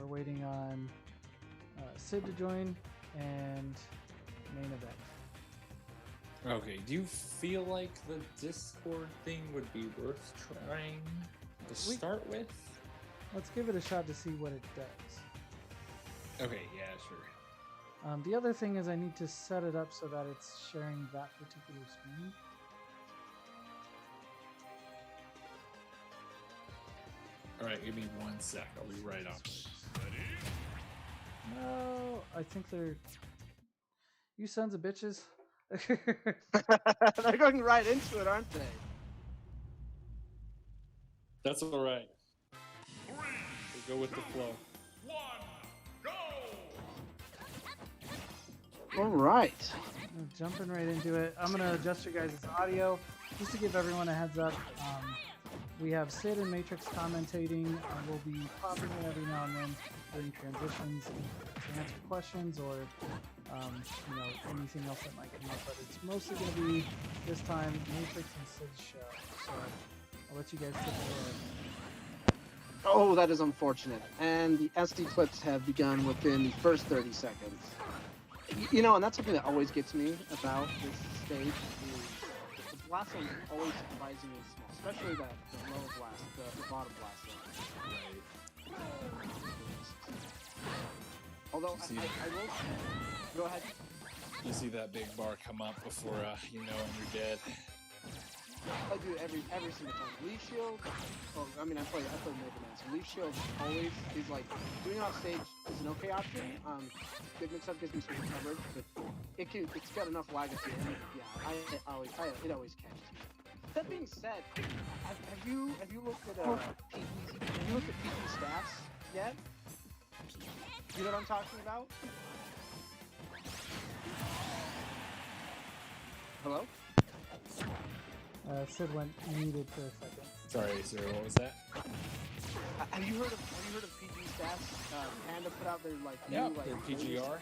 We're waiting on Sid to join and main event. Okay, do you feel like the Discord thing would be worth trying to start with? Let's give it a shot to see what it does. Okay, yeah, sure. The other thing is I need to set it up so that it's sharing that particular screen. Alright, give me 1 sec. I'll be right on. No, I think they're... You sons of bitches. They're going right into it, aren't they? That's alright. We'll go with the flow. All right. Jumping right into it. I'm going to adjust your guys' audio just to give everyone a heads up. We have Sid and Matrix commentating. We'll be popping in every now and then during transitions to answer questions or anything else that might come up. But it's mostly going to be this time Matrix and Sid's show. So I'll let you guys take it away. Oh, that is unfortunate. And the SD clips have begun within the first 30 seconds. You know, and that's something that always gets me about this stage. Is the blast zone is always surprisingly small, especially the lower blast, the bottom blast zone. Right. Although I will go ahead. You see that big bar come up before you know when you're dead. I do every single time. Leaf shield. Oh, I mean, I play Mega Man. So leaf shield always is like doing it off stage is an okay option. Good mix up gives me some coverage, but it's got enough lag at the end. Yeah, it always catches me. That being said, have you looked at PT stats yet? You know what I'm talking about? Hello? Sid went muted for a second. Sorry, sir, what was that? Have you heard of PG stats? Panda put out their Yeah, new their PGR.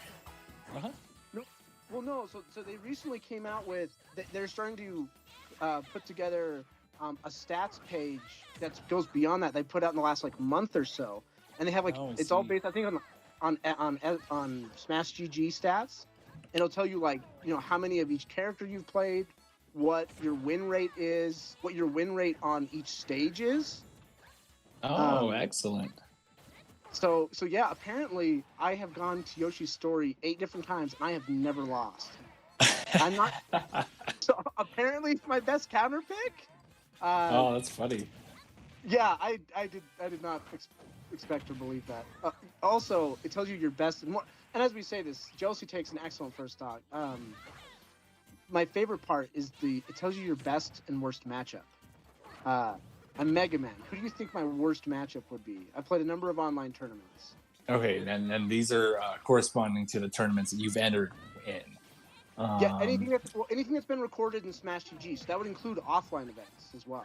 Uh-huh. No, well, no. So they recently came out with. They're starting to put together a stats page that goes beyond that. They put out in the last month or so, and they have it's all based, I think, on Smash GG stats. And it'll tell you how many of each character you've played, what your win rate is, what your win rate on each stage is. Oh, excellent. So yeah, apparently I have gone to Yoshi's Story 8 different times and I have never lost. I'm not. So apparently it's my best counter pick. Oh, that's funny. Yeah, I did not expect or believe that. Also, it tells you your best and more. And as we say this, Josie takes an excellent first stock. My favorite part is it tells you your best and worst matchup. I'm Mega Man. Who do you think my worst matchup would be? I played a number of online tournaments. Okay, and these are corresponding to the tournaments that you've entered in. Yeah, anything that's been recorded in Smash GG, so that would include offline events as well.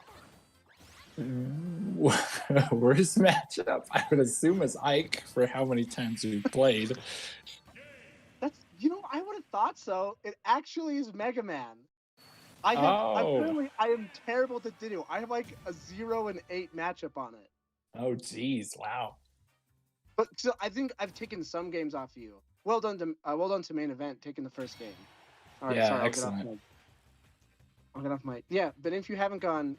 Worst matchup? I would assume is Ike for how many times we've played. I would have thought so. It actually is Mega Man. I am terrible at the Diddy. I have a 0-8 matchup on it. Oh, geez, wow. But so I think I've taken some games off you. Well done to main event, taking the first game. All right, yeah, sorry, excellent. I'll get off my but if you haven't gone,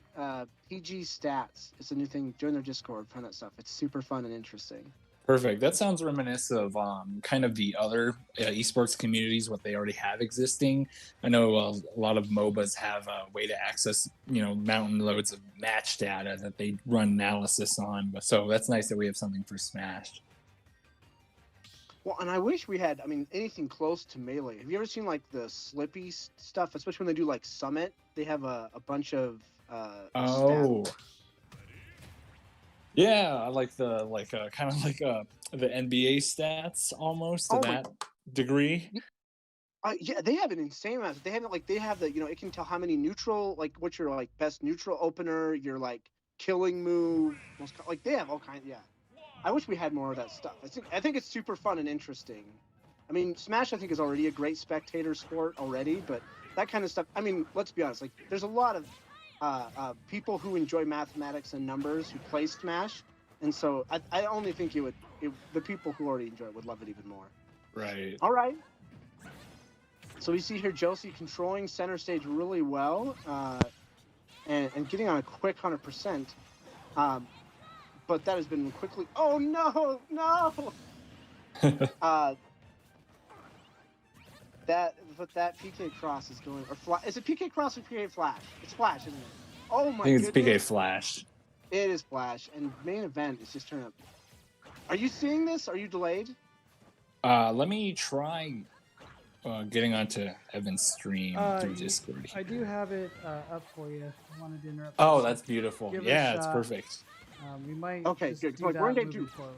PG Stats, it's a new thing. Join their Discord, find that stuff. It's super fun and interesting. Perfect. That sounds reminiscent of kind of the other esports communities, what they already have existing. I know a lot of MOBAs have a way to access, mountain loads of match data that they run analysis on. So that's nice that we have something for Smash. Well, and I wish we had, anything close to Melee. Have you ever seen the Slippy stuff, especially when they do Summit? They have a bunch of stats. Yeah, I like the kind of the NBA stats almost to that degree. Yeah, they have an insane amount. They have it can tell how many neutral, what's your best neutral opener, your killing move, they have all kinds. Yeah, I wish we had more of that stuff. I think it's super fun and interesting. Smash I think is already a great spectator sport already, but that kind of stuff. Let's be honest. There's a lot of people who enjoy mathematics and numbers who play Smash, And so I only think the people who already enjoy it would love it even more. Right. All right. So we see here Josie controlling center stage really well, and getting on a quick 100%. But that has been quickly. Oh no, no! That PK cross is going or is it PK cross or PK flash? It's flash, isn't it? Oh my I think it's goodness. PK Flash. It is flash, and main event is just turning up. Are you seeing this? Are you delayed? Let me try getting onto Evan's stream through Discord. I do have it up for you. I wanted to interrupt. Oh, that's beautiful. Give it a Yeah, it's shot. perfect. We might Okay, just good. do Like, that we're in game moving 2. forward.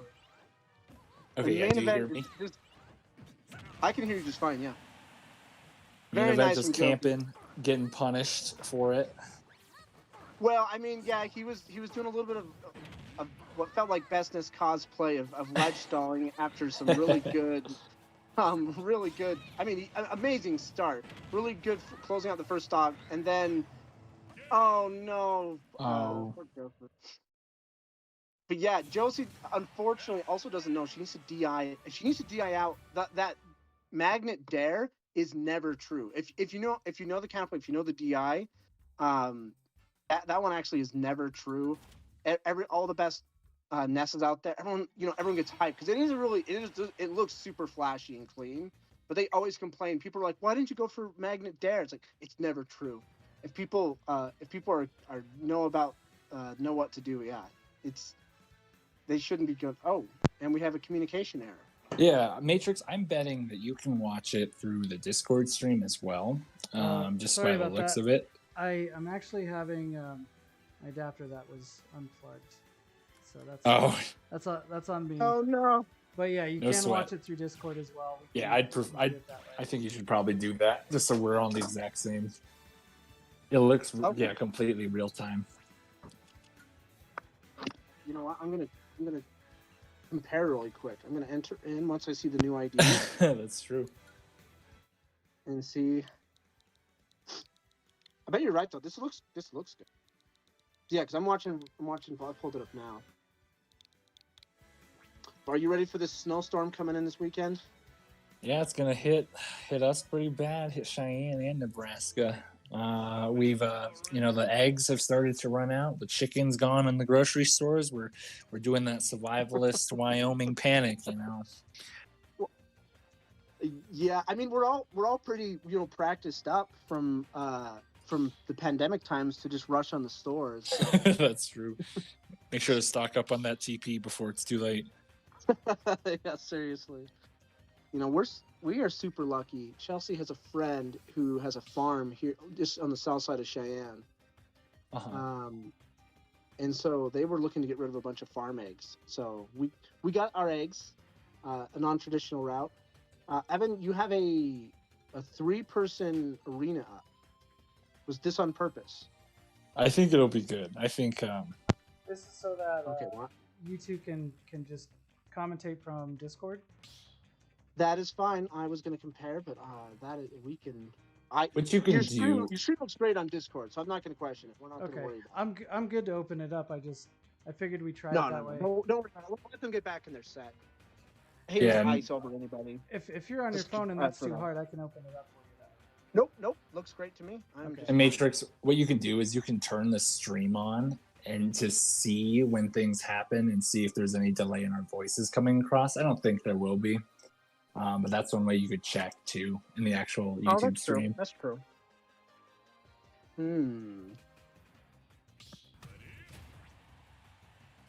Okay, The yeah, main do you hear event me? is just. I can hear you just fine. Yeah. Main Very event nice just from Joe. camping, getting punished for it. Well, I mean, yeah, he was doing a little bit of what felt like bestness cosplay of ledge stalling after some really good, really good. I mean, amazing start, really good closing out the first stock, and then, oh no, poor Josie. But yeah, Josie unfortunately also doesn't know she needs to DI. She needs to DI out that magnet dare is never true. If you know the counterplay, if you know the DI, that one actually is never true. All the best Nesses out there, everyone gets hyped because it looks super flashy and clean. But they always complain. People are like, "Why didn't you go for magnet dare?" It's like it's never true. If people know what to do, yeah, they shouldn't be good. Oh, and we have a communication error. Yeah, Matrix, I'm betting that you can watch it through the Discord stream as well, just by the looks of it. I'm actually having an adapter that was unplugged, so that's on me. Oh no! But yeah, you can watch it through Discord as well. Yeah, I think you should probably do that just so we're on the exact same. It looks completely real time. You know what? I'm gonna compare really quick. I'm gonna enter in once I see the new ID. That's true. And see. I bet you're right though. This looks good. Yeah, because I'm watching. I pulled it up now. Are you ready for this snowstorm coming in this weekend? Yeah, it's gonna hit us pretty bad. Hit Cheyenne and Nebraska. We've the eggs have started to run out. The chicken's gone in the grocery stores. We're doing that survivalist Wyoming panic. Well, yeah, I mean we're all pretty practiced up from the pandemic times to just rush on the stores. So. That's true. Make sure to stock up on that TP before it's too late. Yeah, seriously. We are super lucky. Chelsea has a friend who has a farm here, just on the south side of Cheyenne. Uh-huh. And so they were looking to get rid of a bunch of farm eggs. So we got our eggs, a non-traditional route. Evan, you have a 3-person arena up. Was this on purpose? I think it'll be good. I think this is so that you two can just commentate from Discord. That is fine. I was going to compare, but we can. What you can do. Your stream looks great on Discord, so I'm not going to question it. We're not going to worry about it. I'm good to open it up. I figured we tried it that way. No, let them get back in their set. I hate to ice over anybody. If you're on your phone and that's too hard, I can open it up for you. Nope. Looks great to me. And Matrix, what you can do is you can turn the stream on and to see when things happen and see if there's any delay in our voices coming across. I don't think there will be. But that's one way you could check too in the actual YouTube stream. That's true.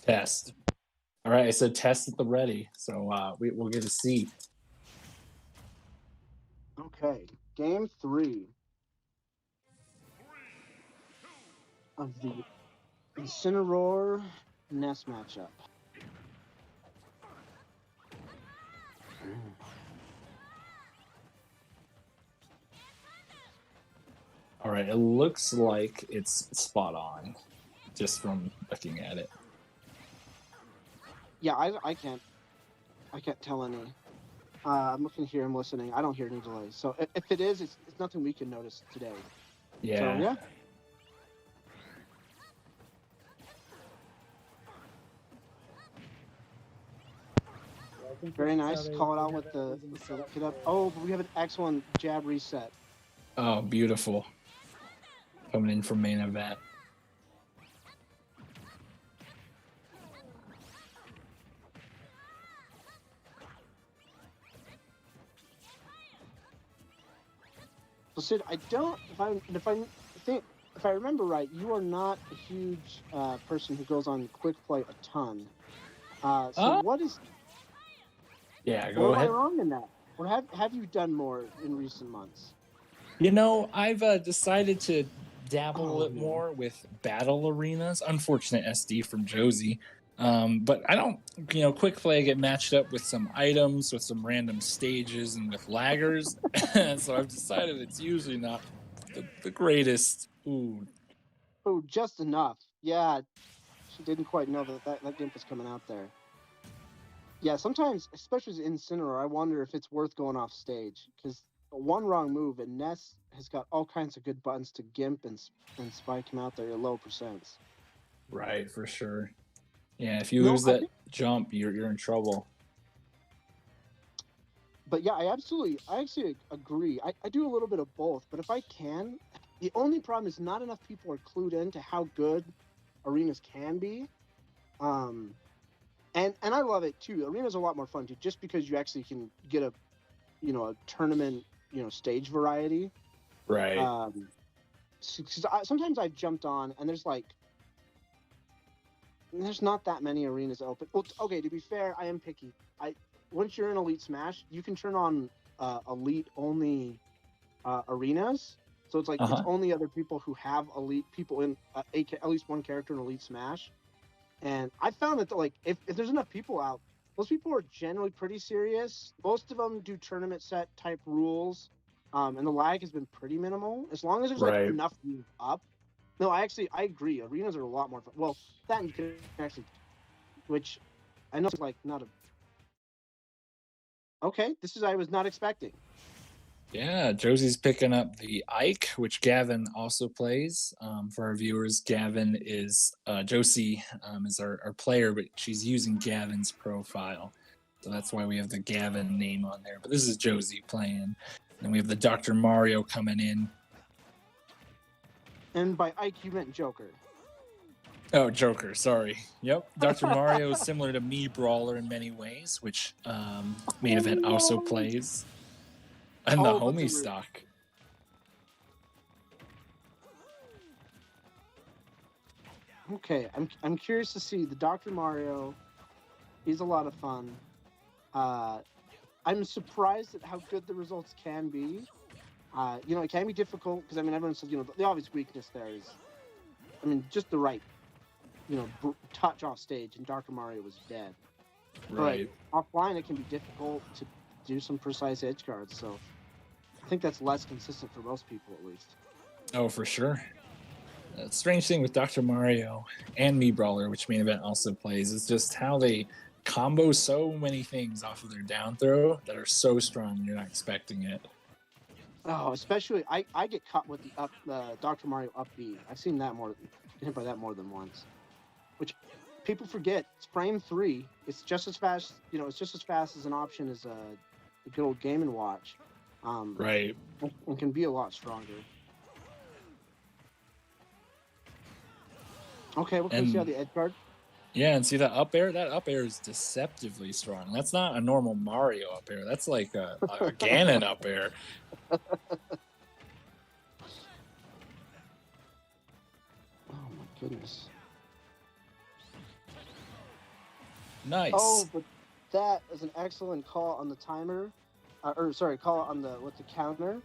Test. All right, I said test at the ready, so we'll get a C. Okay, game 3 of the Incineroar Ness matchup. All right, it looks like it's spot on, just from looking at it. Yeah, I can't tell any. I'm looking here, I'm listening. I don't hear any delays. So if it is, it's nothing we can notice today. Yeah. So, yeah. I think Very this is how nice. they Call it have out with the everything set up get up. for it. Oh, but we have an excellent jab reset. Oh, beautiful. Coming in from main event. So Sid, I don't. If I remember right, you are not a huge person who goes on quick play a ton. So Oh, what is? yeah, Or go am I ahead. wrong in that? Or have you done more in recent months? You know, I've decided to dabble a Oh little no. more with battle arenas. Unfortunate SD from Josie. But I don't, quick play get matched up with some items, with some random stages, and with laggers. So I've decided it's usually not the greatest. Ooh, Oh, just enough. Yeah, she didn't quite know that gimp was coming out there. Yeah, sometimes, especially in Incineroar, I wonder if it's worth going off stage because one wrong move and Ness has got all kinds of good buttons to gimp and spike him out there at low percents. right, for sure. Yeah, if you No, lose I that think, jump, you're in trouble. but yeah, I actually agree. I do a little bit of both, but if I can, the only problem is not enough people are clued into how good arenas can be. And I love it too. Arenas are a lot more fun too, just because you actually can get a tournament stage variety. Right. Sometimes I've jumped on and there's not that many arenas open. Well, okay, to be fair, I am picky. Once you're in Elite Smash, you can turn on Elite only arenas. So it's like it's Uh-huh. only other people who have Elite people in at least one character in Elite Smash. And I found that if there's enough people out, most people are generally pretty serious. Most of them do tournament set type rules, and the lag has been pretty minimal as long as there's Right. enough move up. No, I agree. Arenas are a lot more fun. Well, that and you can actually, which I know is not a. Okay, this is I was not expecting. Yeah, Josie's picking up the Ike, which Gavin also plays. For our viewers, Gavin is Josie is our player, but she's using Gavin's profile, so that's why we have the Gavin name on there. But this is Josie playing, and we have the Dr. Mario coming in. And by Ike, you meant Joker. Oh, Joker, sorry. Yep, Dr. Mario is similar to me Brawler in many ways, which main event also plays, and the homie stock. Okay, I'm curious to see the Dr. Mario. He's a lot of fun. I'm surprised at how good the results can be. It can be difficult because everyone says the obvious weakness there is, just the right, touch off stage, and Dr. Mario was dead. Right. But offline, it can be difficult to do some precise edge guards. So I think that's less consistent for most people, at least. Oh, for sure. The strange thing with Dr. Mario and Me Brawler, which main event also plays, is just how they combo so many things off of their down throw that are so strong you're not expecting it. Oh, especially I get caught with the Dr. Mario up B. I've seen that hit by that more than once. Which people forget. It's frame 3. It's just as fast. It's just as fast as an option as a good old Game and Watch. Right. And can be a lot stronger. Okay, what can we see on the edge guard? Yeah, and see that up air? That up air is deceptively strong. That's not a normal Mario up air. That's like a Ganon up air. Oh my goodness. Nice. Oh, but that is an excellent call on the timer. Call on the counter.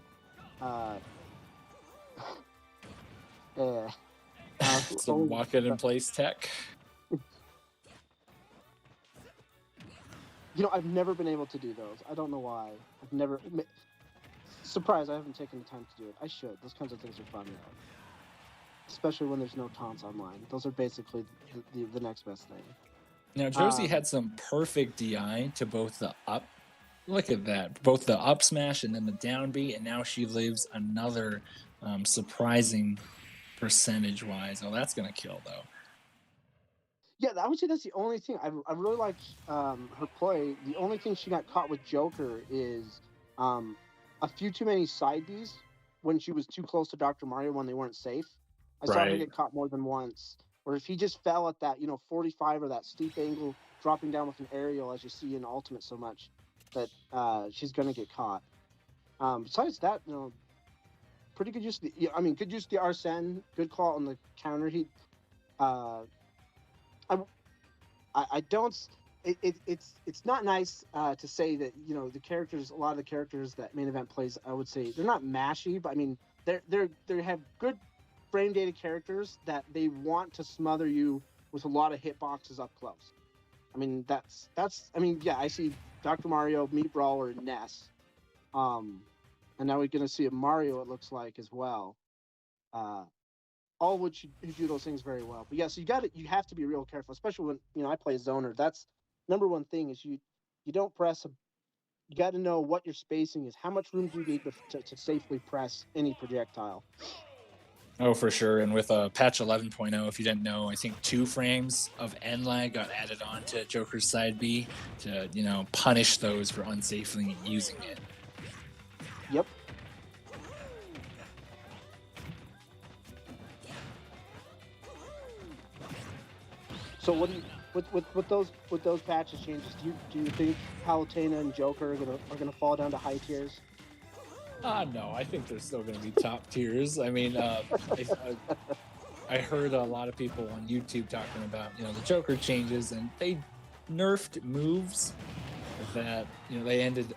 Yeah. Some walk in place tech. I've never been able to do those. I don't know why. I've never. Surprised I haven't taken the time to do it. I should. Those kinds of things are fun, especially when there's no taunts online. Those are basically the next best thing. Now, Josie had some perfect DI to both the up. Look at that. Both the up smash and then the down B, and now she lives another surprising percentage-wise. Oh, that's going to kill, though. Yeah, I would say that's the only thing I really liked her play. The only thing she got caught with Joker is um, a few too many side Bs when she was too close to Dr. Mario when they weren't safe. I saw her Right. get caught more than once. Or if he just fell at that 45 or that steep angle, dropping down with an aerial as you see in Ultimate so much, that she's gonna get caught. Besides that, pretty good use. I mean, good use of the Arsene. Good call on the counter. Uh, I I don't. It's not nice to say that the characters. A lot of the characters that main event plays, I would say they're not mashy, but I mean they have good frame data characters that they want to smother you with a lot of hitboxes up close. I mean that's. I mean yeah, I see Dr. Mario, Meat Brawler, Ness, and now we're gonna see a Mario. It looks like as well. Uh, all which who do those things very well. But yeah, so you have to be real careful, especially when I play a zoner. That's number one thing is you don't press you got to know what your spacing is. How much room do you need to safely press any projectile? Oh, for sure. And with patch 11.0, if you didn't know, I think 2 frames of end lag got added on to Joker's side B to, punish those for unsafely using it. Yep. So what do you with those patches changes? Do you think Palutena and Joker are gonna fall down to high tiers? No, I think they're still going to be top tiers. I mean, I heard a lot of people on YouTube talking about, the Joker changes, and they nerfed moves that, they ended,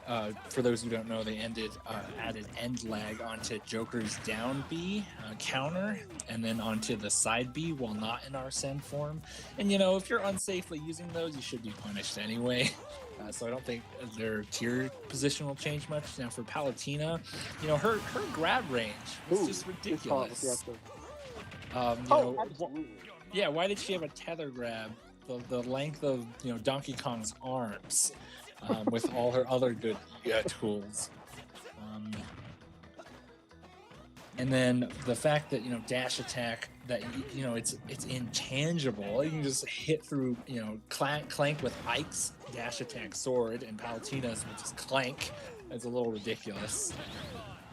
for those who don't know, they added end lag onto Joker's down B counter and then onto the side B while not in Arsene form. And, if you're unsafely using those, you should be punished anyway. So I don't think their tier position will change much. Now for Palutena, her grab range is just ridiculous. Absolutely. Yeah, why did she have a tether grab the length of Donkey Kong's arms with all her other good tools? And then the fact that dash attack, that it's intangible. You can just hit through Clank with Ike's dash attack sword, and Palutena's with just Clank. It's a little ridiculous.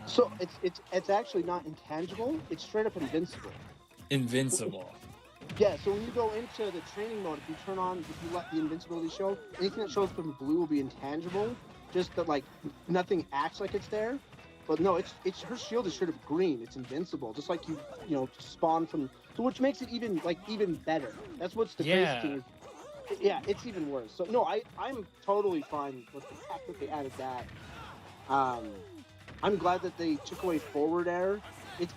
So it's actually not intangible. It's straight up invincible. Invincible. Yeah. So when you go into the training mode, if you let the invincibility show, anything that shows up in blue will be intangible. Just that nothing acts like it's there. But no, it's her shield is straight up green. It's invincible, just like you spawn from. So which makes it even better. That's what's the crazy thing. Yeah, it's even worse. So no, I'm totally fine with the fact that they added that. I'm glad that they took away forward air. It's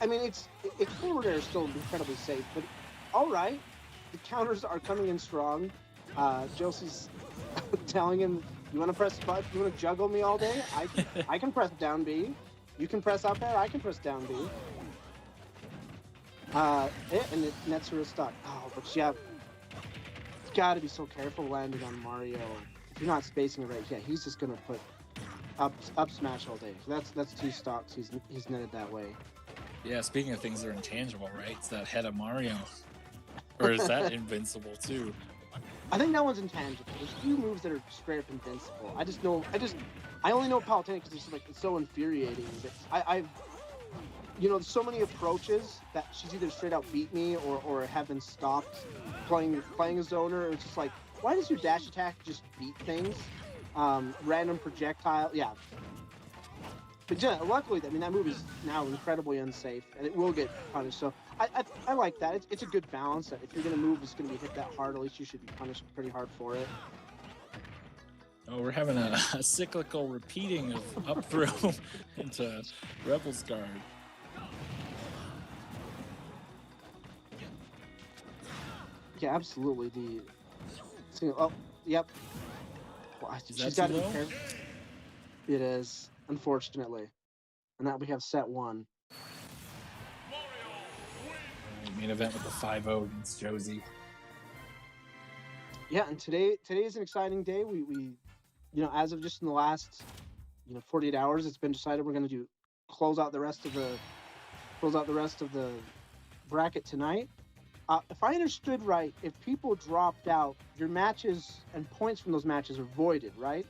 forward air is still incredibly safe, but all right, the counters are coming in strong. Josie's telling him, "You want to press button? You want to juggle me all day? I can press down B. You can press up air. I can press down B." And it nets her stuck. Oh, but yeah, you got to be so careful landing on Mario. If you're not spacing it right, yeah, he's just gonna put up smash all day. So that's 2 stocks. He's netted that way. Yeah, speaking of things that are intangible, right? It's that head of Mario. Or is that invincible too? I think that one's intangible. There's a few moves that are straight up invincible. I only know Palutena because it's so infuriating. But I've there's so many approaches that she's either straight out beat me or have been stopped playing a zoner. It's just why does your dash attack just beat things? Random projectile, yeah. But yeah, luckily, that move is now incredibly unsafe, and it will get punished. So I like that. It's a good balance. That if you're gonna move, it's gonna be hit that hard. At least you should be punished pretty hard for it. Oh, we're having a cyclical repeating of up throw into Rebel's guard. Yeah, absolutely. Yep. She's got to be careful. It is, unfortunately. And now we have set 1. Main event with the 5-0 against Josie. Yeah, and today is an exciting day. We as of just in the last 48 hours, it's been decided we're going to close out the rest of the bracket tonight. If I understood right, if people dropped out, your matches and points from those matches are voided, right?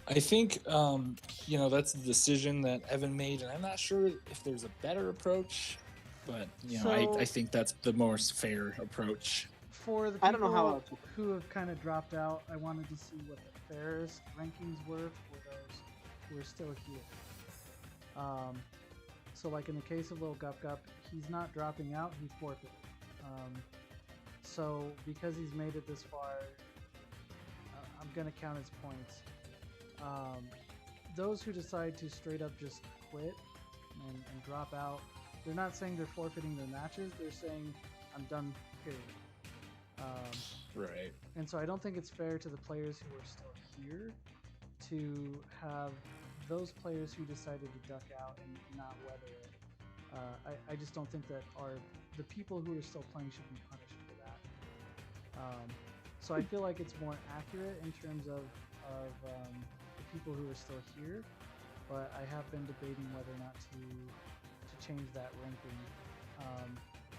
I think that's the decision that Evan made, and I'm not sure if there's a better approach, but I So think that's the most fair approach. for the I don't know how people else. who have kind of dropped out, I wanted to see what the fairest rankings were for those who are still here. So like in the case of Lil Gup Gup, he's not dropping out, he forfeited. So because he's made it this far, I'm gonna count his points. Those who decide to straight up just quit and drop out, they're not saying they're forfeiting their matches, they're saying I'm done, period. Right. And so I don't think it's fair to the players who are still here to have those players who decided to duck out and not weather it. I just don't think that the people who are still playing should be punished for that. So I feel like it's more accurate in terms of the people who are still here, but I have been debating whether or not to change that ranking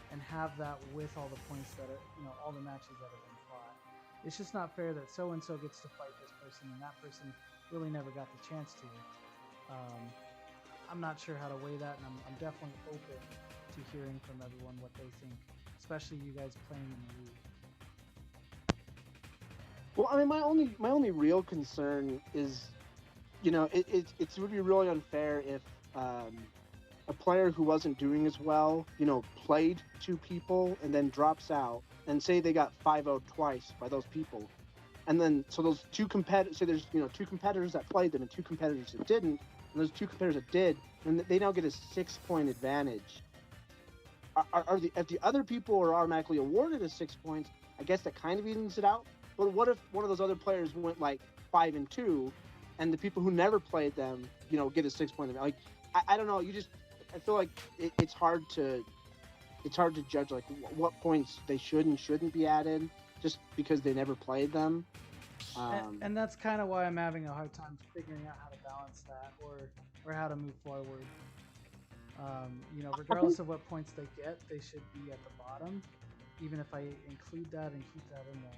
and have that with all the points that are, all the matches that have been fought. It's just not fair that so and so gets to fight this person and that person really never got the chance to. I'm not sure how to weigh that, and I'm definitely open to hearing from everyone what they think, especially you guys playing in the league. Well, I mean, my only real concern is, it would be really unfair if a player who wasn't doing as well, played 2 people and then drops out, and say they got 5-0 twice by those people, and then so those 2 competitors, say there's 2 competitors that played them and 2 competitors that didn't, and those 2 competitors that did, and they now get a 6-point advantage. If the other people are automatically awarded a 6 points, I guess that kind of evens it out. But what if one of those other players went like 5-2, and the people who never played them, get a 6-point advantage? Like, I don't know. I feel like it's hard to judge like what points they should and shouldn't be added just because they never played them. And that's kind of why I'm having a hard time figuring out how to balance that or how to move forward. Regardless of what points they get, they should be at the bottom, even if I include that and keep that in there.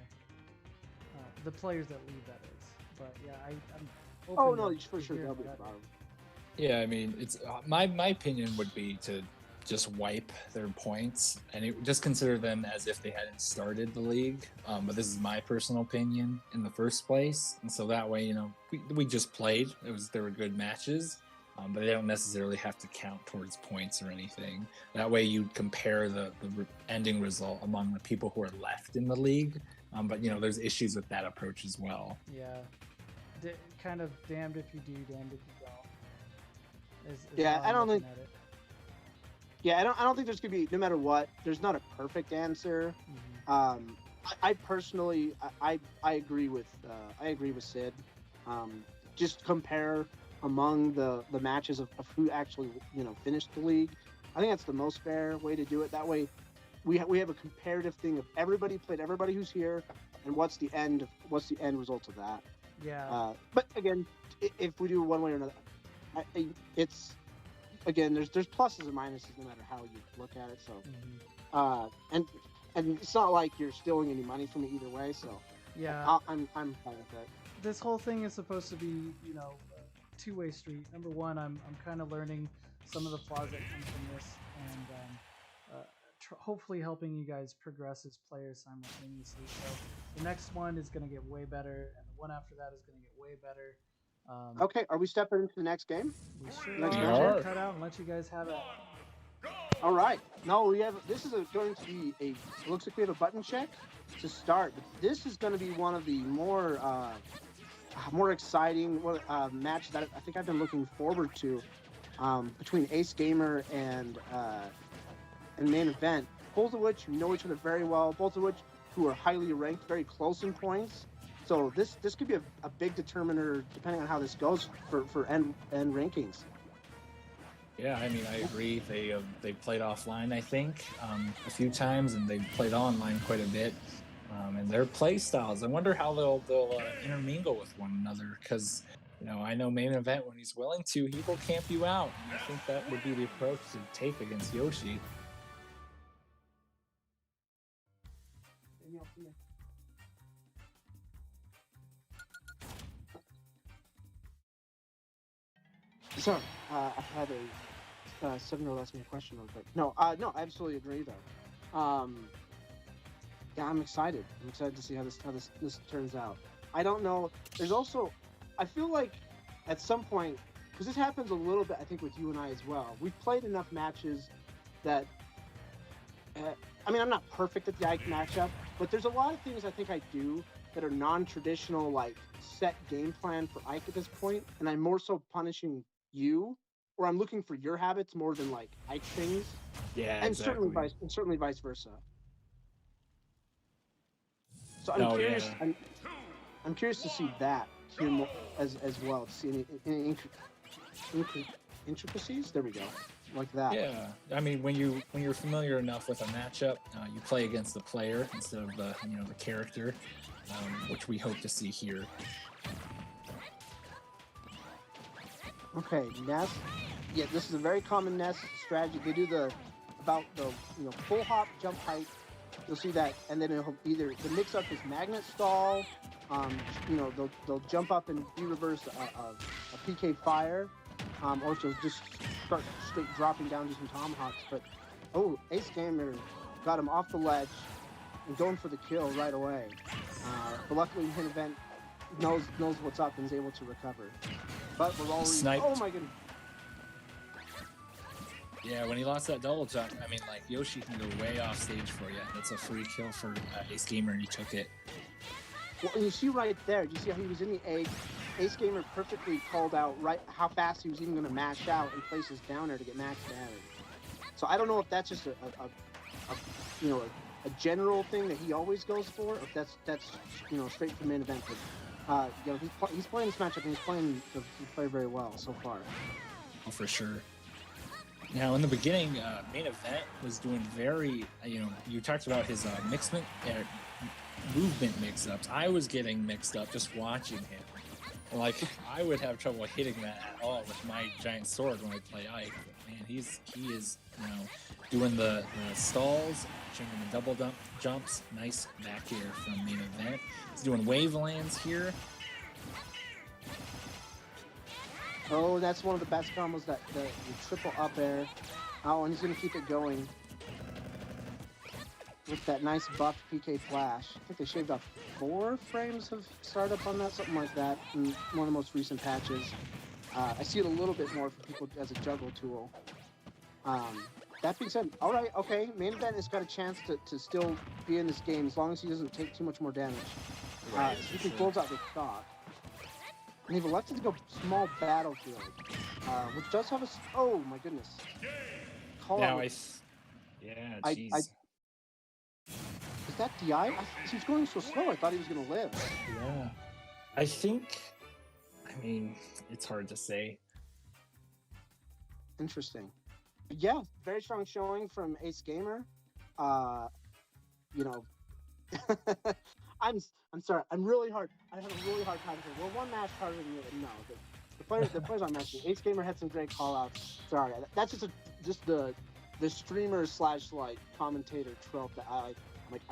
The players that leave, that is. But yeah, I'm open. Oh no, for sure they'll be at the bottom. Yeah, I mean, it's my opinion would be to just wipe their points and just consider them as if they hadn't started the league. But this is my personal opinion in the first place, and so that way, we just played. There were good matches, but they don't necessarily have to count towards points or anything. That way, you compare the ending result among the people who are left in the league. But there's issues with that approach as well. Yeah, kind of damned if you do, damned if you don't. Yeah, I don't think. Yeah, I don't think there's gonna be, no matter what, there's not a perfect answer. Mm-hmm. I personally, I agree with Sid. Just compare among the matches of who actually finished the league. I think that's the most fair way to do it. That way, we have a comparative thing of everybody played everybody who's here, and what's the end result of that. Yeah. But again, if we do one way or another, it's again there's pluses and minuses no matter how you look at it. So, and it's not like you're stealing any money from me either way. So yeah, I'm fine with that. This whole thing is supposed to be a two-way street. Number one, I'm kind of learning some of the flaws that come from this, and hopefully helping you guys progress as players simultaneously. So the next one is going to get way better, and the one after that is going to get way better. Okay, are we stepping into the next game? We sure are. Cut out and let you guys have it. All right. No, this is going to be it looks like we have a button check to start. But this is going to be one of the more exciting matches that I think I've been looking forward to between Ace Gamer and Main Event. Both of which know each other very well. Both of which who are highly ranked, very close in points. So this could be a big determiner depending on how this goes for end rankings. Yeah, I mean, I agree. They played offline, I think, a few times, and they played online quite a bit. And their play styles, I wonder how they'll intermingle with one another. Because I know Main Event, when he's willing to, he will camp you out. And I think that would be the approach to take against Yoshi. Sorry, I had a 7-year-old ask me a question real quick. No, no, I absolutely agree though. Yeah, I'm excited. I'm excited to see how this turns out. I don't know. There's also, I feel like at some point, because this happens a little bit, I think with you and I as well. We've played enough matches that, I mean, I'm not perfect at the Ike matchup, but there's a lot of things I think I do that are non-traditional, like set game plan for Ike at this point, and I'm more so punishing you, or I'm looking for your habits more than like Ike things, Yeah, and exactly. certainly vice versa. So I'm Oh curious. yeah. I'm curious to see that here more, as well. To see any intricacies. There we go, like that. Yeah, I mean, when you're familiar enough with a matchup, you play against the player instead of the the character, which we hope to see here. Okay, Nest. Yeah, this is a very common Nest strategy. They do the full hop, jump height. You'll see that, and then it'll either the mix-up is magnet stall. They'll jump up and reverse a PK fire, or she'll just start straight dropping down to some tomahawks. But Ace Gamer got him off the ledge and going for the kill right away. But luckily, Hint Event knows what's up and is able to recover. But we're already Sniped. Oh my goodness. Yeah, when he lost that double jump, I mean, like, Yoshi can go way off stage for you. That's a free kill for Ace Gamer, and he took it. Well, and you see right there, do you see how he was in the egg? Ace Gamer perfectly called out right how fast he was even going to mash out and place his downer to get max damage. So I don't know if that's just a general thing that he always goes for, or if that's straight from main event. But he's playing this matchup and he's playing the player very well so far. Oh, for sure. Now, in the beginning, main event was doing very, you talked about his movement mix-ups. I was getting mixed up just watching him. Like, I would have trouble hitting that at all with my giant sword when I play Ike. But man, he is doing the stalls, changing the double jumps. Nice back air from main event. He's doing wave lands here. Oh, that's one of the best combos, the triple up air. Oh, and he's going to keep it going with that nice buffed PK flash. I think they shaved off 4 frames of startup on that, something like that, in one of the most recent patches. I see it a little bit more for people as a juggle tool. That being said, all right, okay, main event has got a chance to still be in this game as long as he doesn't take too much more damage. Right, so he can close out the stock. And they've elected to go small battlefield, which does have a... Oh, my goodness. Jeez. Is that DI? He's going so slow, I thought he was going to live. Yeah. I mean, it's hard to say. Interesting. Yeah, very strong showing from Ace Gamer. I'm sorry. I have a really hard time saying, well, one match harder than the other. No, the players aren't matching. Ace Gamer had some great call-outs. Sorry, that's just the streamer / like commentator trope that I'm like,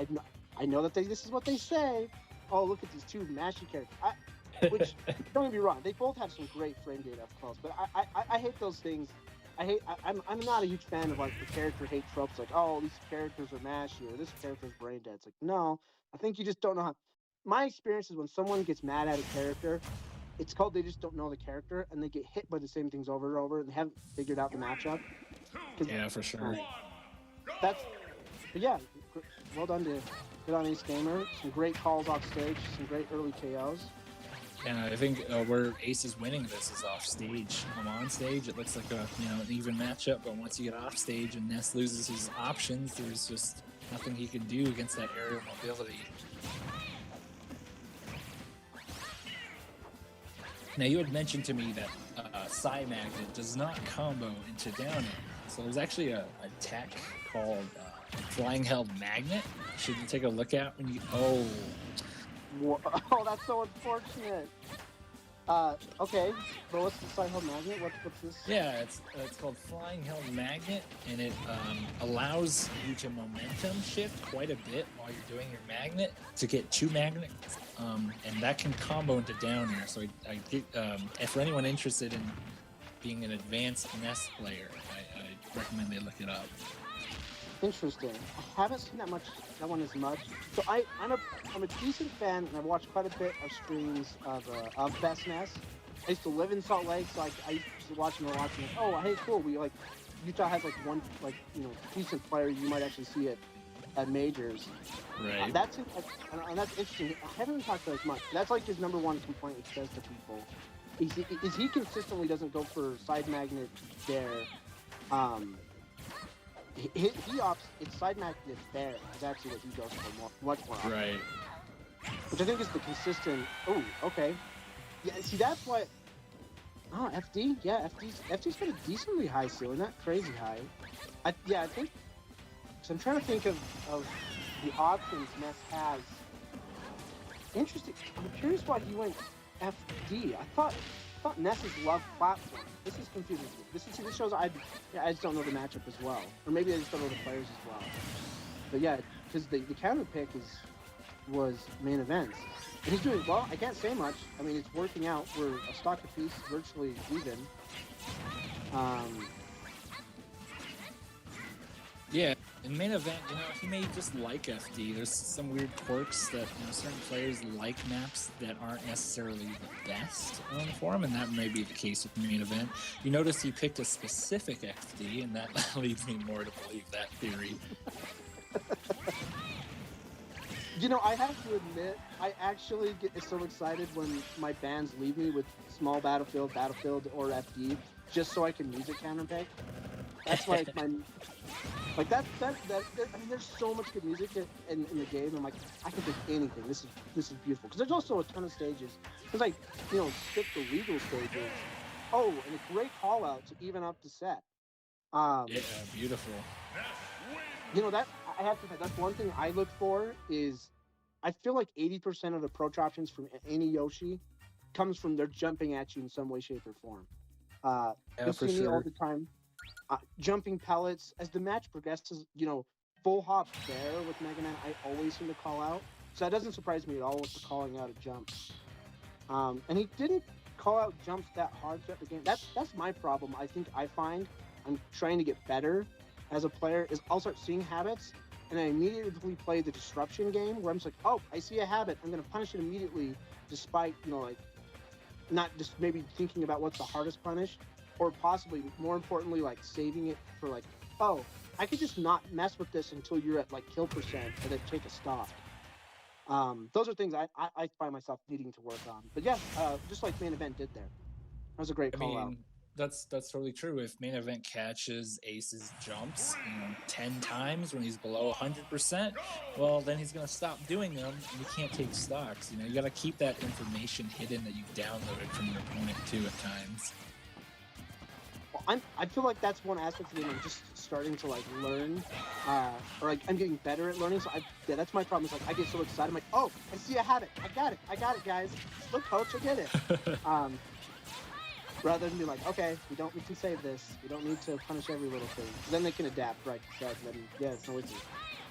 I know that this is what they say. Oh, look at these two mashy characters. Which don't get me wrong, they both have some great frame data up close, but I hate those things. I'm not a huge fan of like the character hate tropes, like, oh, these characters are mashy or this character's brain dead. It's like, no, I think you just don't know how. My experience is when someone gets mad at a character, it's called they just don't know the character and they get hit by the same things over and over and they haven't figured out the matchup. Yeah, for sure. But yeah, well done to good on Ace Gamer. Some great calls off stage, some great early KOs. And I think where Ace is winning this is off stage. On stage, it looks like an even matchup, but once you get off stage and Ness loses his options, there's just nothing he can do against that aerial mobility. Now, you had mentioned to me that Psy Magnet does not combo into down air. So there's actually a tech called Flying Held Magnet. Should you take a look at when you... Oh, that's so unfortunate. Okay, but what's the Flying Held Magnet? What's this? Yeah, it's called Flying Held Magnet, and it allows you to momentum shift quite a bit while you're doing your magnet to get 2 magnets, and that can combo into down air. So I for anyone interested in being an advanced NES player. I recommend they look it up. Interesting. I haven't seen that one as much. So I'm a decent fan, and I've watched quite a bit of streams of Best NES. I used to live in Salt Lake, so I used to watch them and watch them. Like, oh, hey, cool. We like Utah has like one decent player you might actually see at majors. Right. That's interesting. I haven't talked about as much. That's like his number one complaint he says to people. Is he consistently doesn't go for side magnet there. He opts. It's side magnet there is actually what he goes for much more often. Right. Which I think is the consistent. Oh, okay. Yeah. See, that's what. Oh, FD. Yeah, FD's got a decently high ceiling, not crazy high. I think. So I'm trying to think of the options NES has. Interesting. I'm curious why he went FD. I thought NES's love platform. This is confusing. This shows I just don't know the matchup as well, or maybe I just don't know the players as well. But yeah, because the counter pick was main events, and he's doing well. I can't say much. I mean, it's working out. We're a stock apiece, virtually even. Yeah, in main event, he may just like FD. There's some weird quirks that certain players like maps that aren't necessarily the best for him, and that may be the case with main event. You notice he picked a specific FD, and that leads me more to believe that theory. I have to admit, I actually get so excited when my bands leave me with small Battlefield, or FD, just so I can music counter pick. That's like my. Like that. I mean, there's so much good music in the game. I'm like, I can pick anything. This is beautiful. Because there's also a ton of stages. There's like, skip the legal stages. Oh, and a great call out to even up the set. Yeah, beautiful. That I have to say, that's one thing I look for is, I feel like 80% of approach options from any Yoshi comes from they're jumping at you in some way, shape, or form. You'll see me all the time. Jumping pellets as the match progresses, full hop there with Mega Man, I always seem to call out. So that doesn't surprise me at all with the calling out of jumps. And he didn't call out jumps that hard throughout the game. That's my problem. I think I find I'm trying to get better as a player is I'll start seeing habits and I immediately play the disruption game where I'm just like, oh, I see a habit, I'm gonna punish it immediately, despite not just maybe thinking about what's the hardest punish. Or possibly, more importantly, like saving it for like, oh, I could just not mess with this until you're at like kill percent and then take a stop. Those are things I find myself needing to work on. But yeah, just like main event did there. That was a great call out. That's totally true. If main event catches Ace's jumps 10 times when he's below 100%, well, then he's going to stop doing them and you can't take stocks. You got to keep that information hidden that you've downloaded from your opponent too at times. I feel like that's one aspect of the game I'm just starting to like learn, or like I'm getting better at learning. So that's my problem. Is like I get so excited. I'm like, oh, I see a habit. I got it, guys. Look, coach, I get it. Rather than be like, okay, we can save this. We don't need to punish every little thing. Then they can adapt, right? Then it's no issue.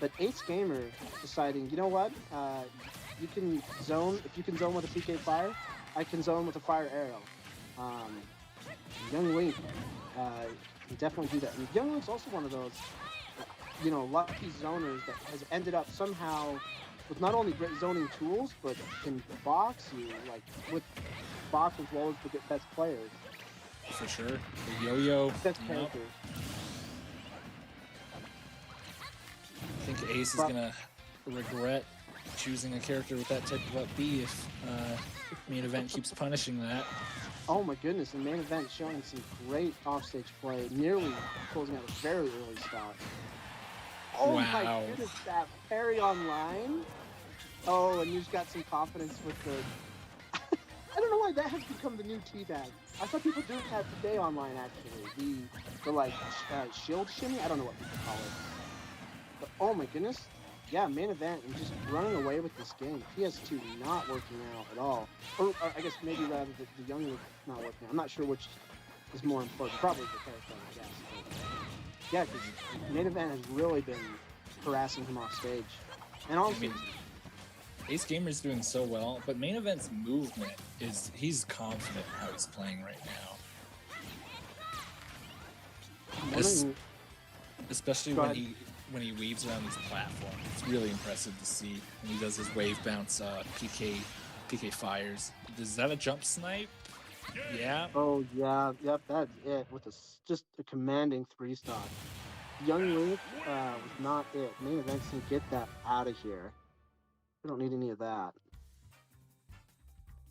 But Ace Gamer deciding, you know what? You can zone. If you can zone with a PK fire, I can zone with a fire arrow. Young Link, can definitely do that. And Young Link's also one of those, lucky zoners that has ended up somehow with not only great zoning tools, but can box you, like, with box as well as the best players. For sure. The yo-yo. Best characters. I think Ace is going to regret choosing a character with that type of up B if main event keeps punishing that. Oh my goodness, the main event showing some great offstage play, nearly closing out a very early stop. Oh wow. My goodness, that parry online. Oh, and you just got some confidence with the... I don't know why that has become the new teabag. I saw people doing that today online, actually. The shield shimmy? I don't know what people call it. But oh my goodness. Yeah, main event and just running away with this game. PS2 not working out at all. Or I guess maybe rather the young Link not working out. I'm not sure which is more important. Probably the character, I guess. But yeah, because main event has really been harassing him off stage. And also... Ace Gamer's doing so well, but main event's movement he's confident how he's playing right now. Especially Go when he weaves around these platforms. It's really impressive to see. When he does his wave bounce PK fires. Is that a jump snipe? Yeah. Oh yeah, yep, that's it. With just a commanding 3-stock. Young Link was not it. Main events can get that out of here. We don't need any of that.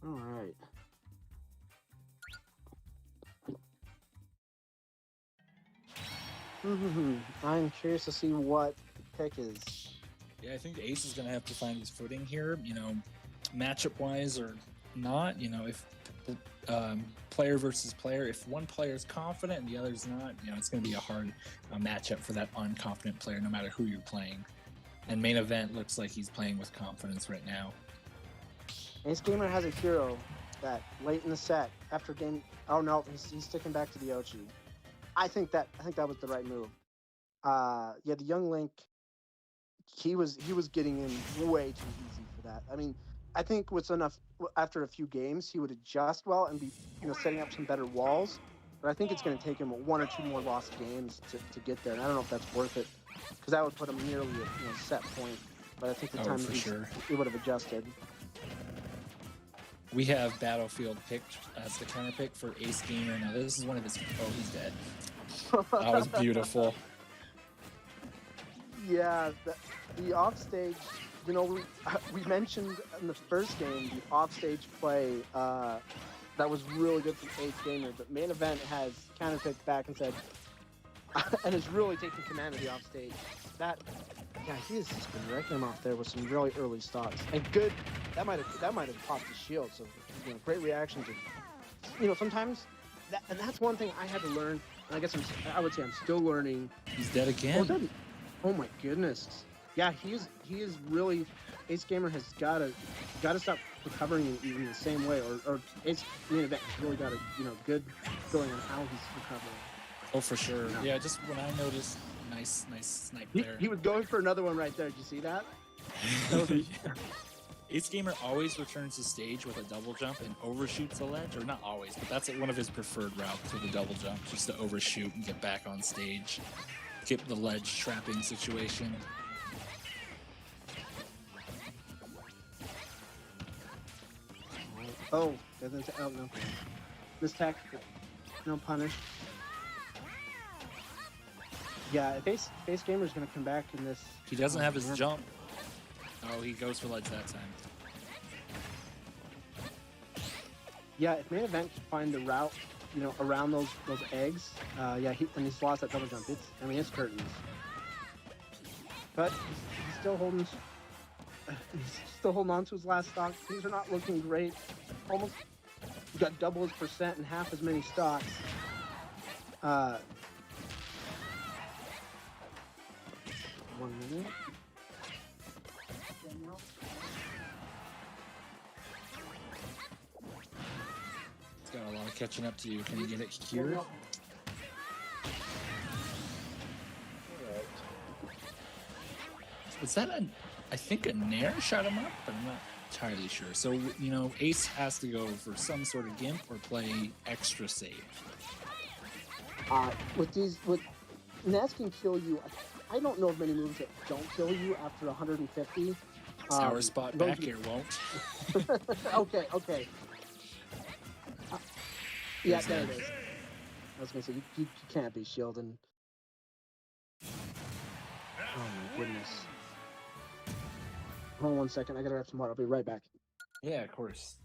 All right. I'm curious to see what the pick is. Yeah, I think Ace is going to have to find his footing here, you know, matchup-wise or not. You know, if player versus player, if one player is confident and the other's not, you know, it's going to be a hard matchup for that unconfident player no matter who you're playing. And main event looks like he's playing with confidence right now. Ace Gamer has a hero that late in the set, after game... Oh no, he's sticking back to the Ochi. I think that was the right move. Yeah, the young Link, he was getting in way too easy for that. I mean, I think with enough after a few games, he would adjust well and be, you know, setting up some better walls. But I think it's going to take him 1 or 2 more lost games to get there. And I don't know if that's worth it, because that would put him nearly at, you know, set point. But I think the time he would have adjusted. We have Battlefield picked as the counter pick for Ace Gamer. Now this is one of his... Oh, he's dead. That was beautiful. Yeah, the offstage, you know, we mentioned in the first game the offstage play that was really good from Ace Gamer, but main event has counterpicked back and said, and is really taking command of the offstage. Yeah, he has just been wrecking him off there with some really early stocks. And good, that might have popped the shield. So, you know, great reaction to, you know, sometimes and that's one thing I had to learn. And I guess I would say I'm still learning. He's dead again. Oh my goodness. Yeah, he is really. Ace Gamer has got to stop recovering in the same way, or Ace main event has really got a, you know, good feeling on how he's recovering. Oh, for sure. Yeah, just when I noticed, nice snipe there. He was going for another one right there. Did you see that? Ace Gamer always returns to stage with a double jump and overshoots the ledge, or not always, but that's one of his preferred routes with a double jump, just to overshoot and get back on stage. Get the ledge trapping situation. Oh, no. Mistech. No punish. Yeah, Ace Gamer's gonna come back in this. He doesn't have his jump. Oh, he goes for ledge that time. Yeah, if main event can find the route, you know, around those eggs, yeah, he's lost that double jump. It's curtains. But he's still holding. He's still holding on to his last stock. Things are not looking great. Almost, he's got double his percent and half as many stocks. 1 minute. He's got a lot of catching up to do. Can he get it here? Was that I think a Nair shot him up, but I'm not entirely sure. So, you know, Ace has to go for some sort of gimp or play extra safe. With Ness can kill you. I don't know of many moves that don't kill you after 150. Sour spot back here won't. Okay. Yeah, there it is. I was gonna say you can't be shielding. Oh my goodness. Hold on 1 second. I gotta grab some water. I'll be right back. Yeah, of course.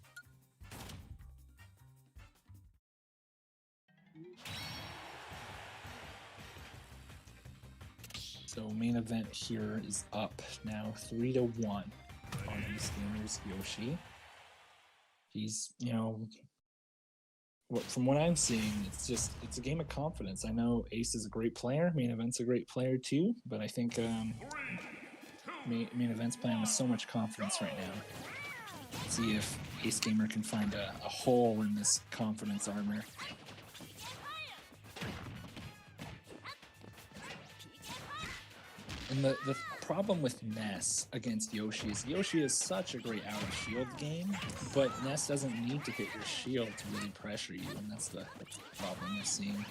So main event here is up now 3-1 on Ace Gamer's Yoshi. He's, you know, from what I'm seeing, it's a game of confidence. I know Ace is a great player, main event's a great player too, but I think main event's playing with so much confidence right now. Let's see if Ace Gamer can find a hole in this confidence armor. And the problem with Ness against Yoshi is such a great out of shield game, but Ness doesn't need to hit your shield to really pressure you, and that's the problem we're seeing.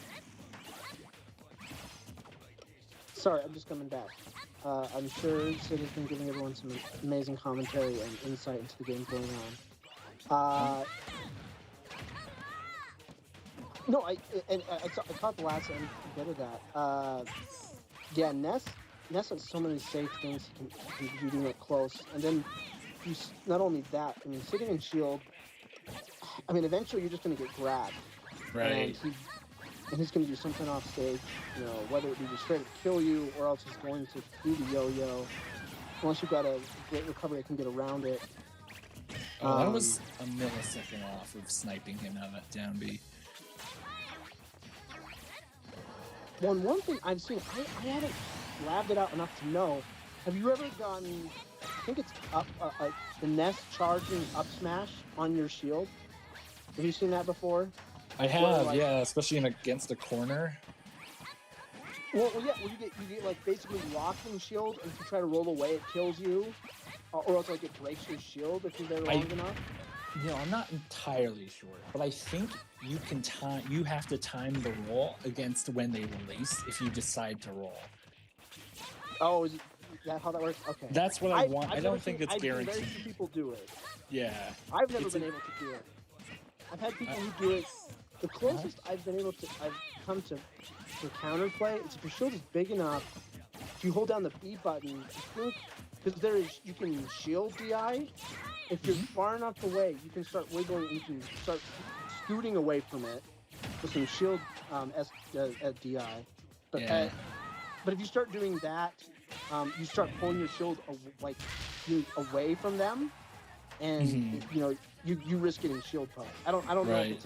Sorry, I'm just coming back. I'm sure Sid has been giving everyone some amazing commentary and insight into the game going on. No, I caught the last bit of that. Yeah, Ness has so many safe things he can do it close, and then not only that. I mean, sitting in shield. I mean, eventually you're just going to get grabbed, Right. and he's going to do something off stage. You know, whether it be just straight up kill you, or else he's going to do the yo-yo. Unless you've got a great recovery that can get around it. Oh, that was a millisecond off of sniping him out of that down B. One thing I've seen, I haven't labbed it out enough to know. Have you ever gotten? I think it's up the Nest charging up smash on your shield. Have you seen that before? I have, yeah, especially against a corner. Well, yeah. Well, you get like basically locked in shield, and if you try to roll away, it kills you, or else like it breaks your shield if you're there long enough. You know, I'm not entirely sure, but I think you can time. You have to time the roll against when they release if you decide to roll. Oh, is that how that works? Okay. That's what I want. I don't think it's guaranteed. Very guaranteed. few people do it. Yeah. I've never been able to do it. I've had people who do it. The closest I've come to for counterplay is if your shield is big enough, if you hold down the B button, because you can shield DI. If you're far enough away, you can start wiggling. You can start scooting away from it with some shield at DI. But but if you start doing that, you start pulling your shield away from them, and you know you risk getting shield poked. I don't know if it's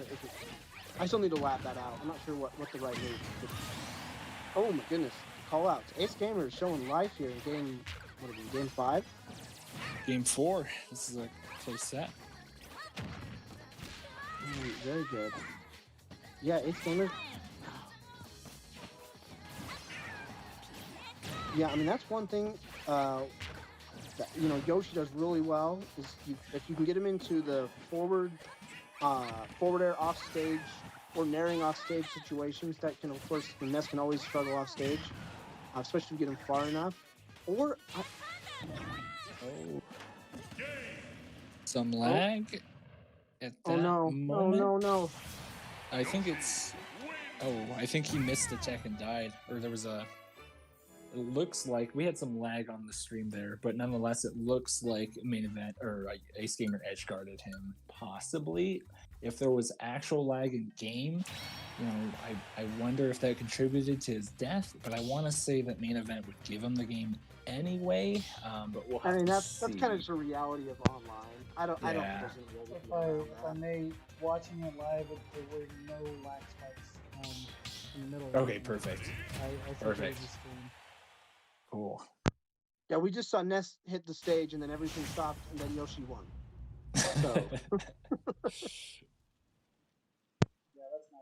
I still need to lap that out. I'm not sure what the right move is. Oh my goodness. Call outs. Ace Gamer is showing life here in game 5? Game 4. This is a close set. Very good. Yeah, Ace Gamer. Yeah, I mean that's one thing that Yoshi does really well is if you can get him into the forward air off stage or naring off stage situations that can, of course, the Ness can always struggle off stage, especially if you get him far enough. Or some lag at that moment. No. I think it's. Oh, I think he missed the tech and died, or there was a. It looks like we had some lag on the stream there, but nonetheless, it looks like main event or Ace Gamer edge guarded him. Possibly, if there was actual lag in game, you know, I wonder if that contributed to his death. But I want to say that main event would give him the game anyway. But we'll have to see. That's kind of just the reality of online. I don't. If I may, watching it live, there were no lag spikes in the middle. Okay, perfect. I perfect. Just cool. Yeah, we just saw Ness hit the stage, and then everything stopped, and then Yoshi won. So.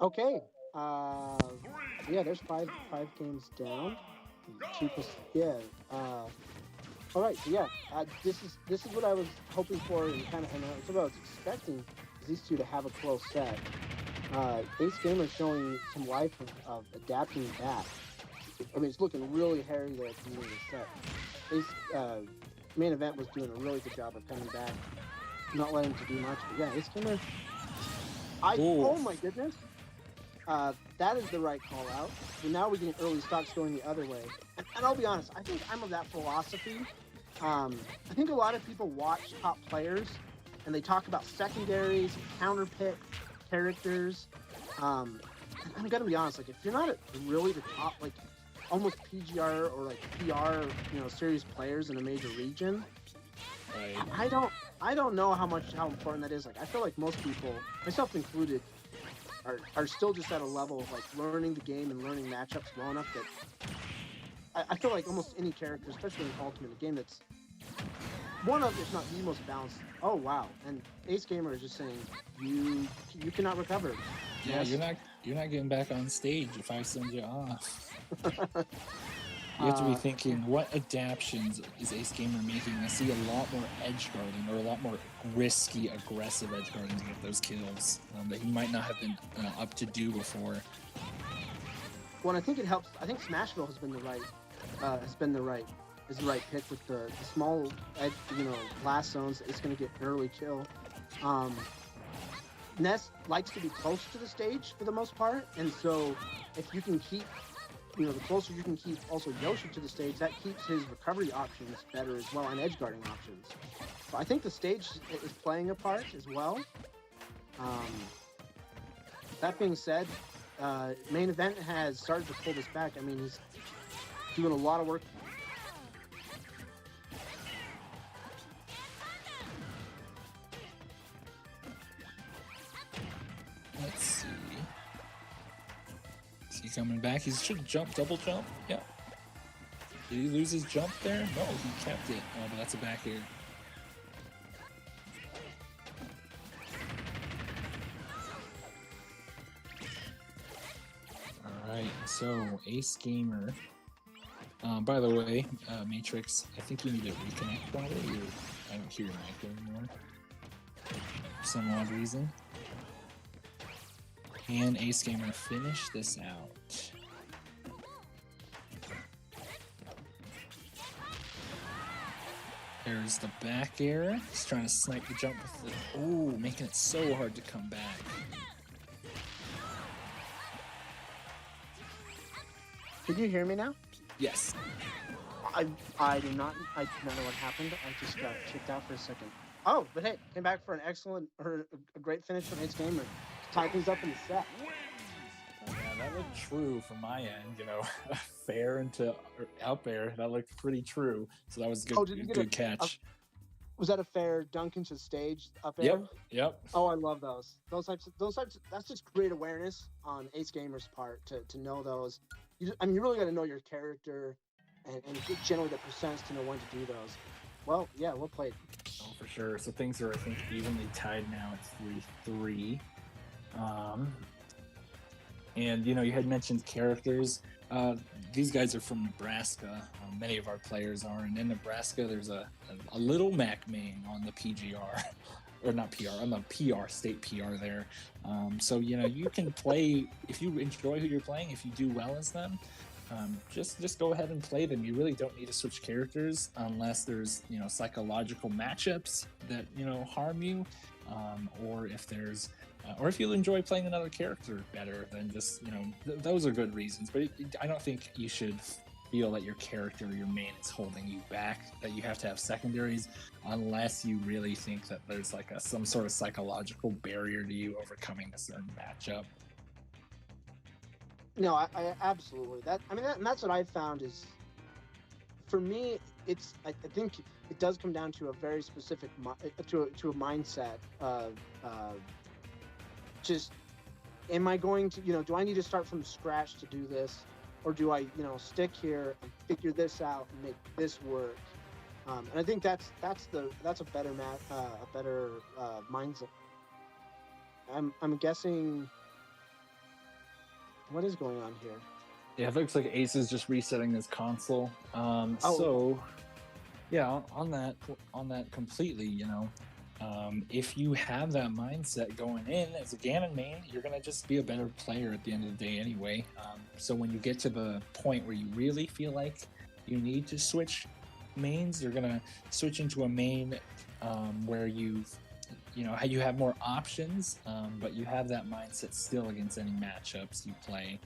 Okay. Yeah, there's five games down. All right. So yeah, this is what I was hoping for, and that's what I was expecting. Is these two to have a close set. Ace Gamer showing some life of adapting that. I mean, it's looking really hairy there at the beginning of the set. Main event was doing a really good job of coming back, not letting him to do much. But yeah, Ace Gamer. Oh my goodness. That is the right call out. So now we get early stocks going the other way. And I'll be honest, I think I'm of that philosophy. I think a lot of people watch top players and they talk about secondaries, counter pick characters. I'm gonna be honest, like if you're not really the top, like almost PGR or like PR, series players in a major region, right. I don't know how important that is. Like I feel like most people, myself included, are still just at a level of like learning the game and learning matchups well enough that I feel like almost any character, especially in Ultimate, a game that's one of, if not the most balanced. Oh wow! And Ace Gamer is just saying you cannot recover. Yeah, yes. You're not getting back on stage if I send you off. You have to be thinking, what adaptations is Ace Gamer making? I see a lot more edge guarding, or a lot more risky, aggressive edge guarding to get those kills that he might not have been up to do before. Well, I think it helps. I think Smashville has been the right has been the right pick with the small edge, blast zones. It's going to get early kill. Ness likes to be close to the stage for the most part, and so if you can keep, the closer you can keep also Yoshi to the stage, that keeps his recovery options better as well, and edge guarding options. So I think the stage is playing a part as well. That being said, main event has started to pull this back. I mean, he's doing a lot of work. Let's see. Is he coming back? He should jump, double jump. Yeah. Did he lose his jump there? No, he kept it. Oh, but that's a back air. Alright, so Ace Gamer. By the way, Matrix, I think you need to reconnect probably. I don't hear your mic anymore. For some odd reason. Can Ace Gamer finish this out? There's the back air. He's trying to snipe the jump with the... Oh, making it so hard to come back. Can you hear me now? Yes. I do not know what happened. I just got kicked out for a second. Oh, but hey, came back for a great finish from Ace Gamer. Tie things up in the set. Yeah, that looked true from my end, fair into out there. That looked pretty true. So that was good. Oh, did you get good catch. Was that a fair dunk into stage up air? Yep. Oh, I love those. Those types. That's just great awareness on Ace Gamer's part to know those. You really got to know your character and generally the percents to know when to do those. Well, yeah, well played. Oh, for sure. So things are, I think, evenly tied now. It's 3-3. And you had mentioned characters. These guys are from Nebraska. Many of our players are, and in Nebraska, there's a little Mac main on the PGR, or not PR, on the PR state PR there. So you can play if you enjoy who you're playing. If you do well as them, just go ahead and play them. You really don't need to switch characters unless there's psychological matchups that harm you, or if there's or if you enjoy playing another character better, then just those are good reasons. But I don't think you should feel that your character or your main is holding you back, that you have to have secondaries, unless you really think that there's like some sort of psychological barrier to you overcoming a certain matchup. No, I absolutely. That's what I've found is, for me, I think it does come down to a very specific to a mindset of just, am I going to do I need to start from scratch to do this, or do I stick here and figure this out and make this work? And I think that's a better mindset. I'm guessing. What is going on here? Yeah, it looks like Ace is just resetting his console. So, yeah, on that completely, if you have that mindset going in as a Ganon main, you're gonna just be a better player at the end of the day anyway. So when you get to the point where you really feel like you need to switch mains, you're gonna switch into a main where you have more options, but you have that mindset still against any matchups you play.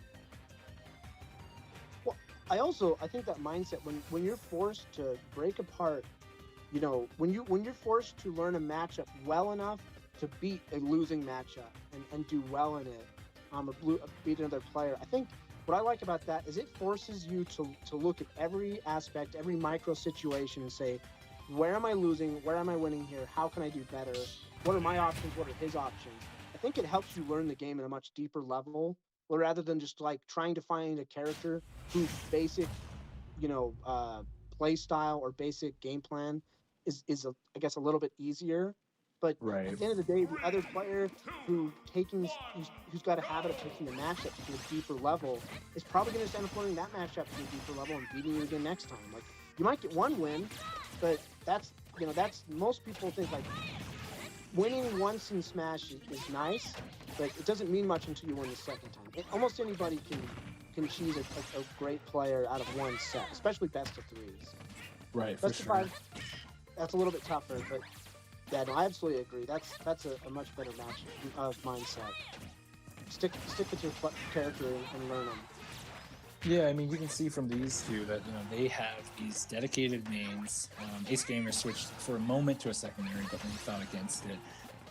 Well, I think that mindset when you're forced to break apart, when you're forced to learn a matchup well enough to beat a losing matchup and do well in it, beat another player. I think what I like about that is it forces you to look at every aspect, every micro situation, and say, where am I losing? Where am I winning here? How can I do better? What are my options? What are his options? I think it helps you learn the game at a much deeper level, rather than just like trying to find a character whose basic, play style or basic game plan is I guess a little bit easier. But right. At the end of the day, the other player who's got a habit of taking the matchup to a deeper level is probably going to end up learning that matchup to a deeper level and beating you again next time. Like, you might get one win, but that's most people think like winning once in Smash is nice, but it doesn't mean much until you win the second time. Almost anybody can cheese a great player out of one set, especially best of threes. Right, for Best of sure. five, that's a little bit tougher, but yeah, no, I absolutely agree. That's a much better match mindset. Stick with your character and learn them. Yeah, I mean, you can see from these two that they have these dedicated mains. Ace Gamer switched for a moment to a secondary, but then he fought against it.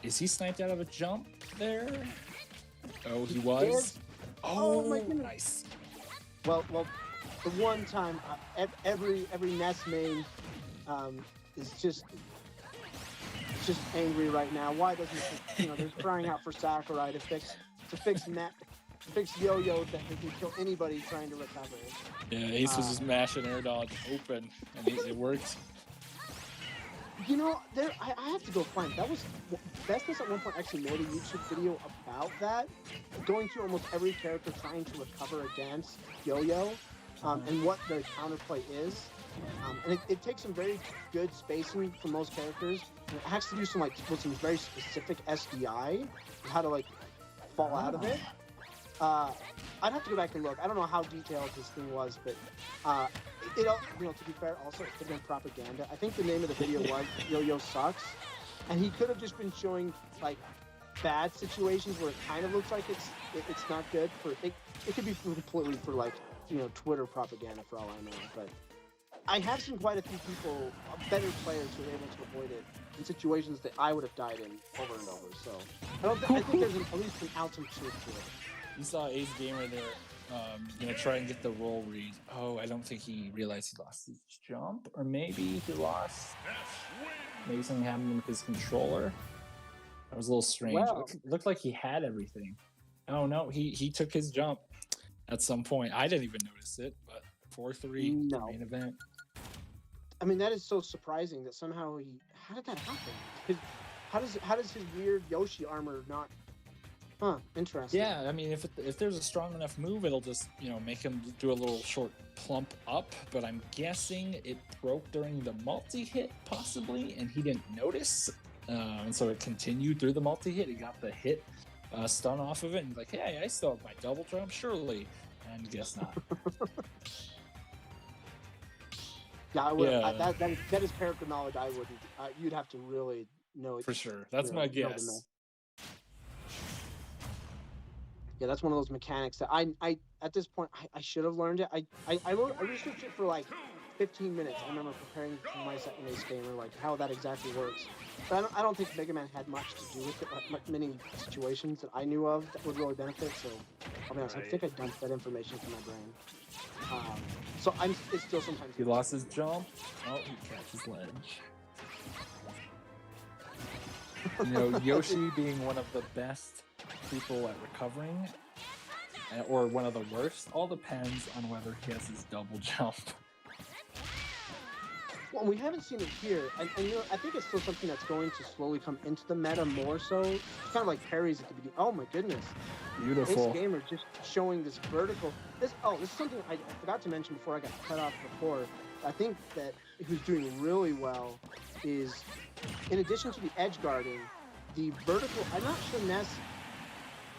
Is he sniped out of a jump there? Oh, he was. Oh my goodness! Nice. Well, the one time every Ness main is just angry right now. Why doesn't they're crying out for Sakurai to fix Yo-Yo that can kill anybody trying to recover. Yeah, Ace was just mashing air dodge open, and it worked. I have to go find that was Vestas at one point actually made a YouTube video about that, going through almost every character trying to recover against Yo-Yo, and what their counterplay is. And it takes some very good spacing from most characters. And it has to do some very specific SDI, how to fall out of it. I'd have to go back and look. I don't know how detailed this thing was, but to be fair, also it could have been propaganda. I think the name of the video was Yo-Yo Sucks, and he could have just been showing bad situations where it kind of looks like it's not good. It could be completely for Twitter propaganda for all I know, but I have seen quite a few people, better players, who are able to avoid it in situations that I would have died in over and over. So I think there's at least an ounce of truth to it. You saw Ace Gamer there, try and get the roll read. Oh, I don't think he realized he lost his jump, or maybe he lost. Maybe something happened with his controller. That was a little strange. Well, It looked like he had everything. Oh no, he took his jump at some point. I didn't even notice it, but 4-3 main event. I mean, that is so surprising that somehow how did that happen? How does his weird Yoshi armor not? Huh, interesting. Yeah, I mean, if there's a strong enough move, it'll just make him do a little short plump up. But I'm guessing it broke during the multi-hit possibly, and he didn't notice, and so it continued through the multi-hit. He got the hit stun off of it, and he's like, "Hey, I still have my double jump, surely," and guess not. Yeah, I would. Yeah. That is character knowledge. I wouldn't. You'd have to really know it. For sure. That's my guess. Yeah, that's one of those mechanics that I at this point I should have learned it. I researched it for 15 minutes. I remember preparing for my second Ace Gamer, how that exactly works. But I don't think Mega Man had much to do with it. Many situations that I knew of that would really benefit. So I'll be honest, I think I dumped that information from my brain. So it's still sometimes. He lost his jump. Oh, he catches ledge. Yoshi being one of the best people at recovering, or one of the worst, all depends on whether he has his double jump. Well, we haven't seen it here, and I think it's still something that's going to slowly come into the meta more so. It's kind of like parries at the beginning. Oh my goodness. Beautiful. Ace Gamer just showing this vertical. This is something I forgot to mention before I got cut off before. I think that who's doing really well is, in addition to the edge guarding, the vertical. I'm not sure Ness.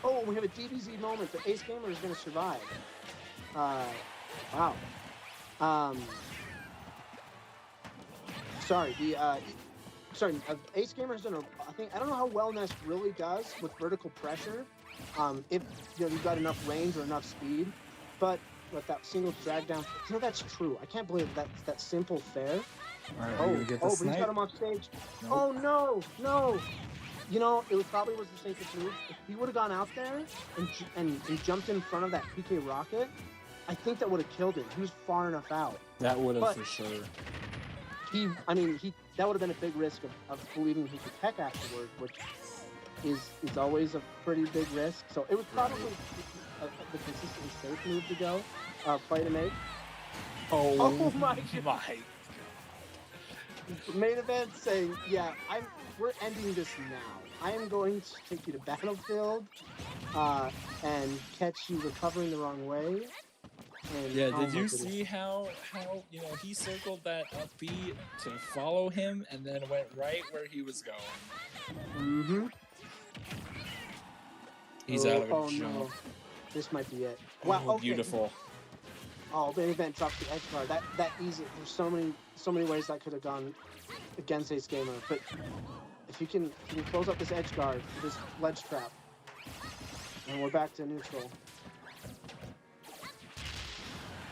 Oh, we have a DBZ moment, but Ace Gamer is going to survive. Wow. Ace Gamer's done I don't know how well Ness really does with vertical pressure. If you've got enough range or enough speed, but with that single drag down, that's true. I can't believe that's simple fair. All right, but he's got him off stage. Nope. Oh no! It was probably the safest move. If he would have gone out there and jumped in front of that PK rocket, I think that would have killed him. He was far enough out. That would have for sure. That would have been a big risk of believing he could tech afterward, which is always a pretty big risk. So it was probably the consistently safe move to go, play to make. Oh my! Main event saying, yeah, we're ending this now. I am going to take you to Battlefield and catch you recovering the wrong way. And, did you see how he circled that up B to follow him and then went right where he was going? Mm-hmm. He's out of a jump. No. This might be it. Wow. Oh, Okay. beautiful. Oh, main event drops the edge guard. That easy. There's so many ways that could have gone against Ace Gamer, but if you can close up this edge guard, this ledge trap, and we're back to neutral.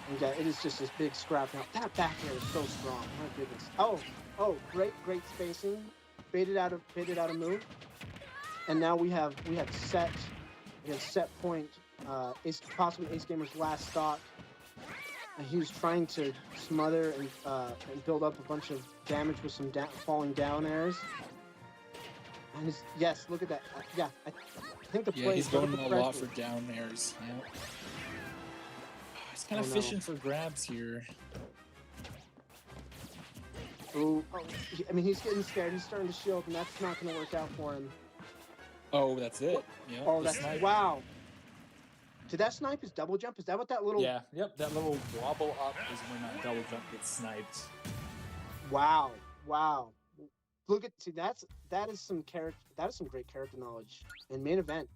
And yeah, it is just this big scrap now. That back air is so strong. My goodness. Oh, great spacing. Baited out a move. And now we have set point. Possibly Ace Gamer's last stock. And he was trying to smother and build up a bunch of damage with some falling down airs. And yes, look at that. I think the play. Yeah, he's going a lot pressure. for down airs. Yeah. He's kind of fishing for grabs here. I mean, he's getting scared. He's starting to shield, and that's not going to work out for him. Oh, that's it. Yeah. Oh, that's wow. Did that snipe his double jump? Is that what that little? Yeah. Yep. That little wobble up is when that double jump gets sniped. Wow. Look at that is some character. That is some great character knowledge. In main event,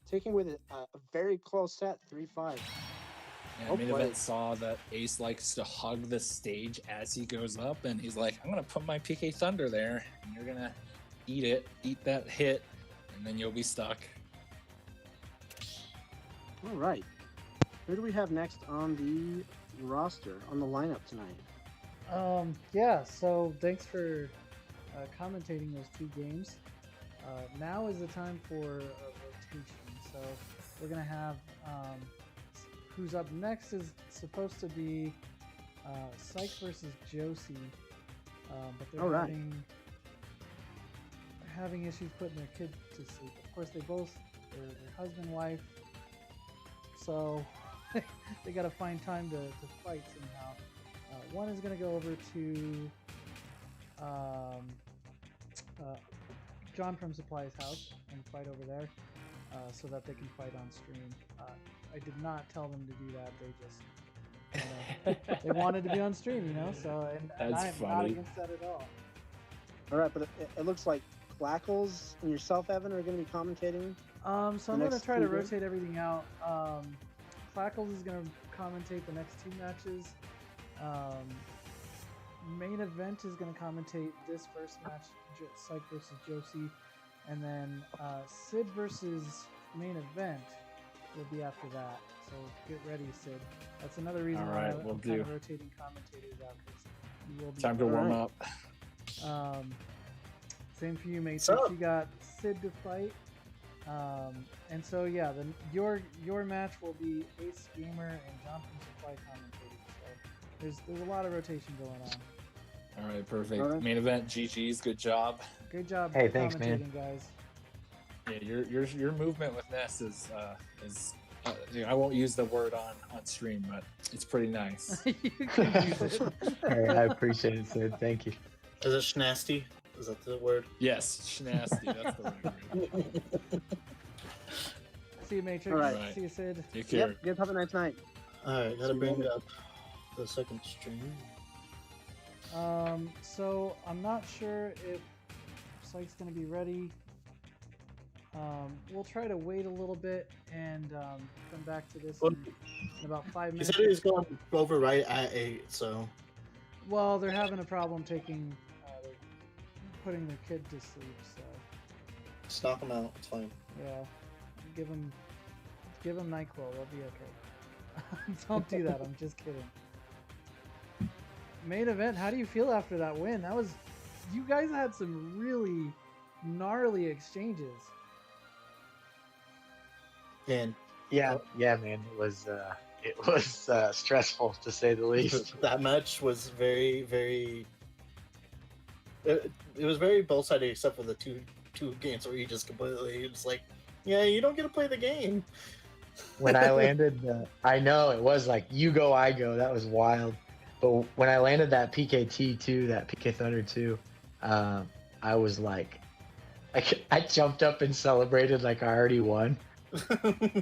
taking with a very close set, 3-5. Yeah, main event saw that Ace likes to hug the stage as he goes up, and he's like, "I'm gonna put my PK Thunder there, and you're gonna eat that hit, and then you'll be stuck." All right. Who do we have next on the roster, on the lineup tonight? Yeah, so thanks for commentating those two games. Now is the time for a rotation. So we're going to have who's up next is supposed to be Psych versus Josie. But they're having issues putting their kid to sleep. Of course, they're husband, wife. So they got to find time to fight somehow. One is going to go over to John from Supply's house and fight over there so that they can fight on stream. I did not tell them to do that. They just they wanted to be on stream, you know. So and I'm not against that at all. All right, but it looks like Blackles and yourself, Evan, are going to be commentating. So I'm going to try to rotate everything out. Clackles is going to commentate the next two matches. Main event is going to commentate this first match, Psych versus Josie, and then Sid versus main event will be after that. So get ready, Sid. That's another reason why I'm kind of rotating commentators out, because you will be time to warm up. Same for you, Matrix. You got Sid to fight. And so yeah, your match will be Ace Gamer and John from Supply commentating. So there's a lot of rotation going on. All right, perfect. All right. Main event, GG's. Good job. Good job. Hey, thanks, man. Guys. Yeah, your movement with Ness is I won't use the word on stream, but it's pretty nice. You can use it. All right, I appreciate it, Sid. Thank you. Is it schnasty? Is that the word? Yes, schnasty. That's the word. See you, Matrix. All right. See you, Sid. Take care. Yep. Good. Have a nice night. All right, gotta bring up the second stream. So I'm not sure if Psych's gonna be ready. We'll try to wait a little bit and come back to this in about 5 minutes. He said he was going over right at 8, so. Well, they're having a problem putting their kid to sleep, so. Just knock him out. It's fine. Yeah, give him NyQuil. They'll be okay. Don't do that. I'm just kidding. Main event. How do you feel after that win? You guys had some really gnarly exchanges. And yeah, man, it was stressful to say the least. That match was very, very. It was very both-sided, except for the two games where you just completely was like, yeah, you don't get to play the game. When I landed, I know it was like you go, I go. That was wild. But when I landed that PKT 2, that PK Thunder 2, I was like, I jumped up and celebrated like I already won.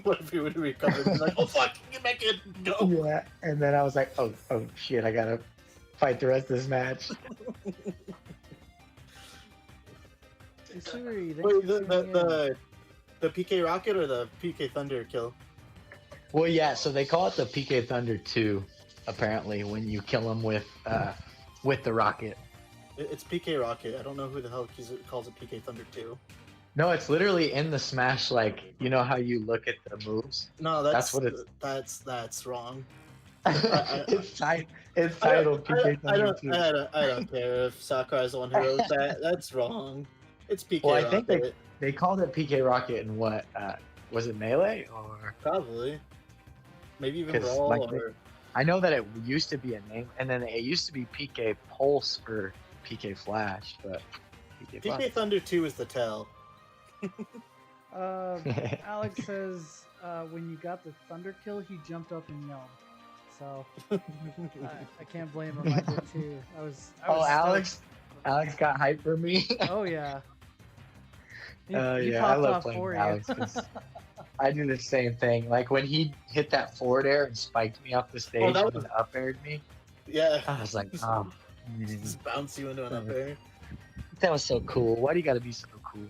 What if you would recover? Like, oh fuck, get back in, go. Yeah, and then I was like, oh shit, I gotta fight the rest of this match. Wait, the PK Rocket or the PK Thunder kill? Well, yeah. So they call it the PK Thunder 2, apparently, when you kill him with the rocket. It's PK Rocket. I don't know who the hell calls it PK Thunder 2. No, it's literally in the Smash. Like, you know how you look at the moves? No, That's what it's. that's wrong. It's titled PK Thunder 2. I don't care if Sakurai's the one who wrote that. That's wrong. It's PK Well, I Rocket. think they called it PK Rocket in what? Was it Melee or? Probably. Maybe even 'Cause, Brawl like, or... I know that it used to be a name, and then it used to be PK Pulse for PK Flash, but PK PK Flash. Thunder 2 is the tell. Alex says when you got the thunder kill, he jumped up and yelled. So I can't blame him. I did too. I was Alex got hyped for me. Oh yeah. He Yeah, I popped love off playing for Alex. you. 'Cause I do the same thing. Like when he hit that forward air and spiked me off the stage that and was- then up aired me, Yeah. I was like, oh, man, Just bounce you into an up air. that was so cool. Why do you gotta be so cool?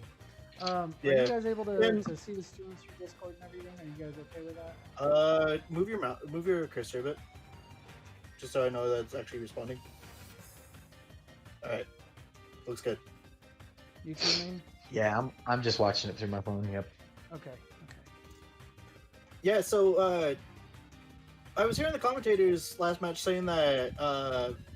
Are Yeah. you guys able to see the streams through Discord and everything? Are you guys okay with that? Move your cursor a bit. Just so I know that it's actually responding. Alright. Looks good. YouTube main? Yeah, I'm just watching it through my phone. Yep. Okay. Yeah, so I was hearing the commentators last match saying that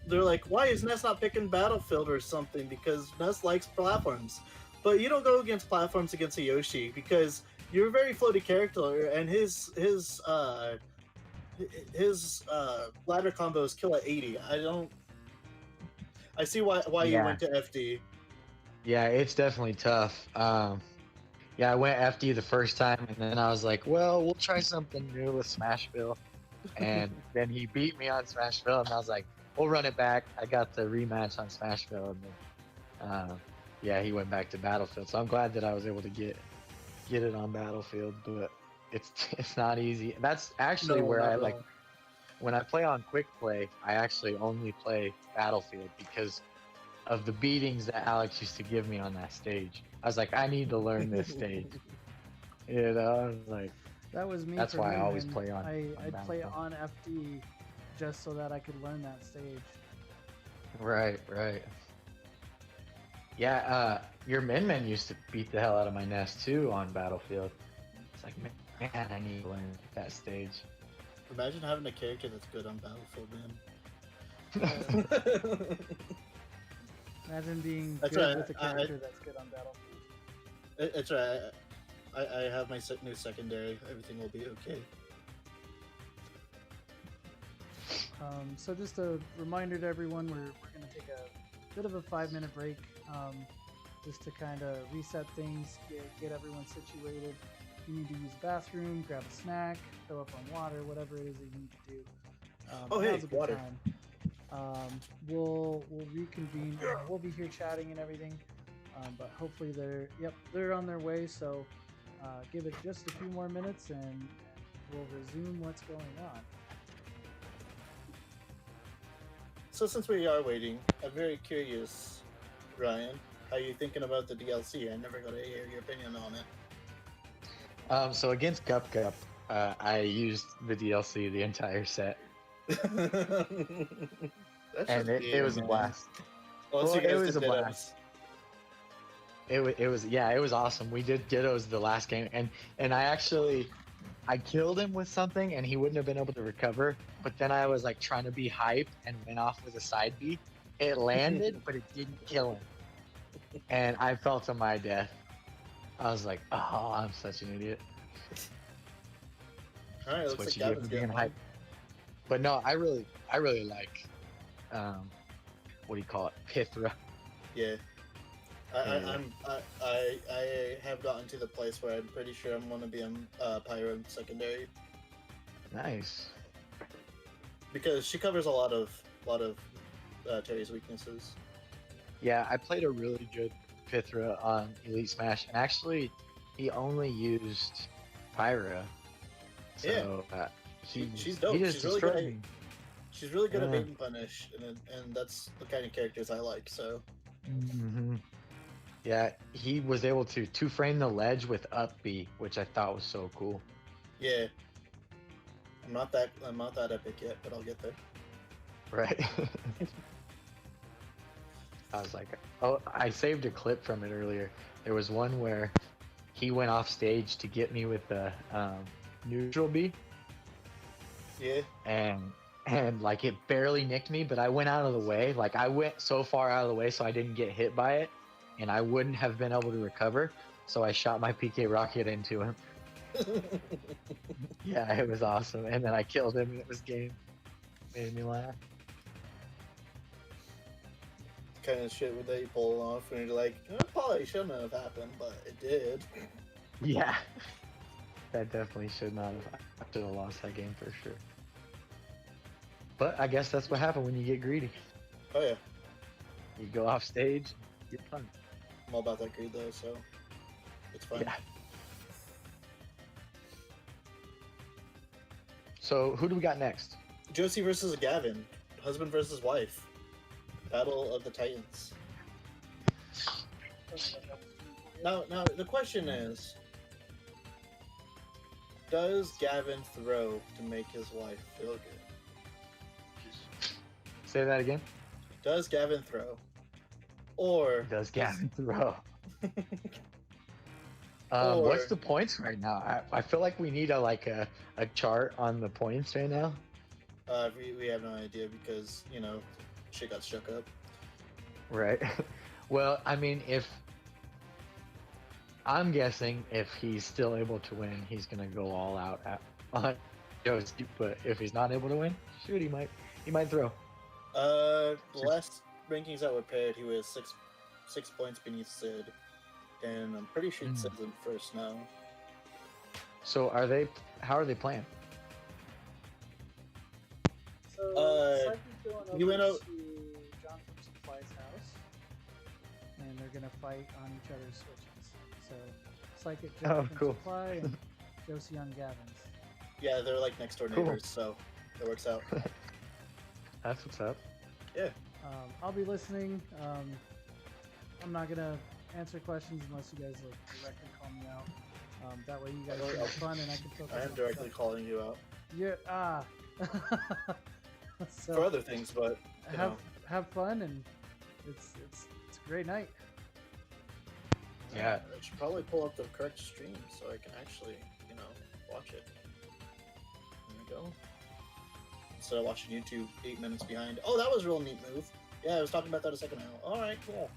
they're like, why is Ness not picking Battlefield or something? Because Ness likes platforms. But you don't go against platforms against a Yoshi because you're a very floaty character, and his ladder combos kill at 80. I see why you Yeah. went to FD. Yeah, it's definitely tough. Yeah, I went FD the first time, and then I was like, well, we'll try something new with Smashville. And then he beat me on Smashville, and I was like, we'll run it back. I got the rematch on Smashville, and then, yeah, he went back to Battlefield. So I'm glad that I was able to get it on Battlefield, but it's not easy. That's actually where I like when I play on Quick Play, I actually only play Battlefield because of the beatings that Alex used to give me on that stage. I was like, I need to learn this stage. You know, I was like, That was me. That's for why I me, always man. play on I'd play Battlefield. on FD just so that I could learn that stage. right. Yeah, your Min used to beat the hell out of my Nest too on Battlefield. It's like, man, I need to learn that stage. Imagine having a character that's good on Battlefield, man. Imagine being That's good right, with a character that's good on Battlefield. It's right. I have my new secondary. Everything will be okay. So just a reminder to everyone, we're going to take a bit of a 5-minute break just to kind of reset things, get everyone situated. If you need to use the bathroom, grab a snack, fill up on water, whatever it is that you need to do. Now's a good water. time. We'll reconvene. We'll be here chatting and everything, but hopefully they're on their way. So give it just a few more minutes and we'll resume what's going on. So since we are waiting, I'm very curious, Ryan, how you thinking about the DLC? I never got to hear your opinion on it. So against Gup, I used the DLC the entire set, That's and just it was a man. blast. Well, so you It guys was did a dittos. blast. It was awesome. We did dittos the last game, and I killed him with something, and he wouldn't have been able to recover. But then I was like trying to be hype and went off with a side B. It landed, but it didn't kill him, and I fell to my death. I was like, oh, I'm such an idiot. All right, That's looks what like you get Gavin's for being getting hype. But no, I really like, what do you call it, Pithra. Yeah. Yeah. I have gotten to the place where I'm pretty sure I'm gonna be on Pyro secondary Nice. because she covers a lot of Terry's weaknesses. Yeah, I played a really good Pithra on Elite Smash, and actually, he only used Pyra. So, She's dope. He just She's really destroyed good. me. She's really good at Yeah. bait and punish, and that's the kind of characters I like. So Hmm. Yeah, he was able to two-frame the ledge with up B, which I thought was so cool. yeah, I'm not that epic yet, but I'll get there. Right. I was like, oh, I saved a clip from it earlier. There was one where he went off stage to get me with the neutral B, Yeah. and like it barely nicked me, but I went out of the way. Like I went so far out of the way so I didn't get hit by it, and I wouldn't have been able to recover. So I shot my PK rocket into him. Yeah, it was awesome. And then I killed him, and it was game. Made me laugh. Kind of shit that you pull off, and you're like, probably shouldn't have happened, but it did. Yeah, that definitely should not have. I should have lost that game for sure. But I guess that's what happened when you get greedy. Oh yeah, You go off stage, get fun. I'm all about that greed though, so it's fine. Yeah. So who do we got next? Josie versus Gavin, husband versus wife, battle of the Titans. Now the question is, does Gavin throw to make his wife feel good? Say that again. Does Gavin throw, or Does Gavin throw? Or- What's the points right now? I feel like we need a chart on the points right now. we have no idea because shit got struck up. Right. Well, I mean, I'm guessing if he's still able to win, he's gonna go all out on Josie. But if he's not able to win, shoot, he might throw. The last rankings that were paired, he was six points beneath Sid, and I'm pretty sure Sid's in first now. So how are they playing? So Psyche's going you went over out- to John from Supply's house, and they're gonna fight on each other's switches. So Psychic Oh, John from cool. Supply and Josie on Gavin's. Yeah, they're like next door Cool. neighbors, so it works out. That's what's up. I'll be listening. I'm not gonna answer questions unless you guys directly call me out. That way you guys can have fun and I can focus. I am on directly stuff. calling you out Yeah. So for other things, but have fun and it's a great night. Yeah. I should probably pull up the correct stream so I can actually, watch it. There we go. Instead of watching YouTube 8 minutes behind. Oh, that was a real neat move. Yeah, I was talking about that a second ago. All right, cool.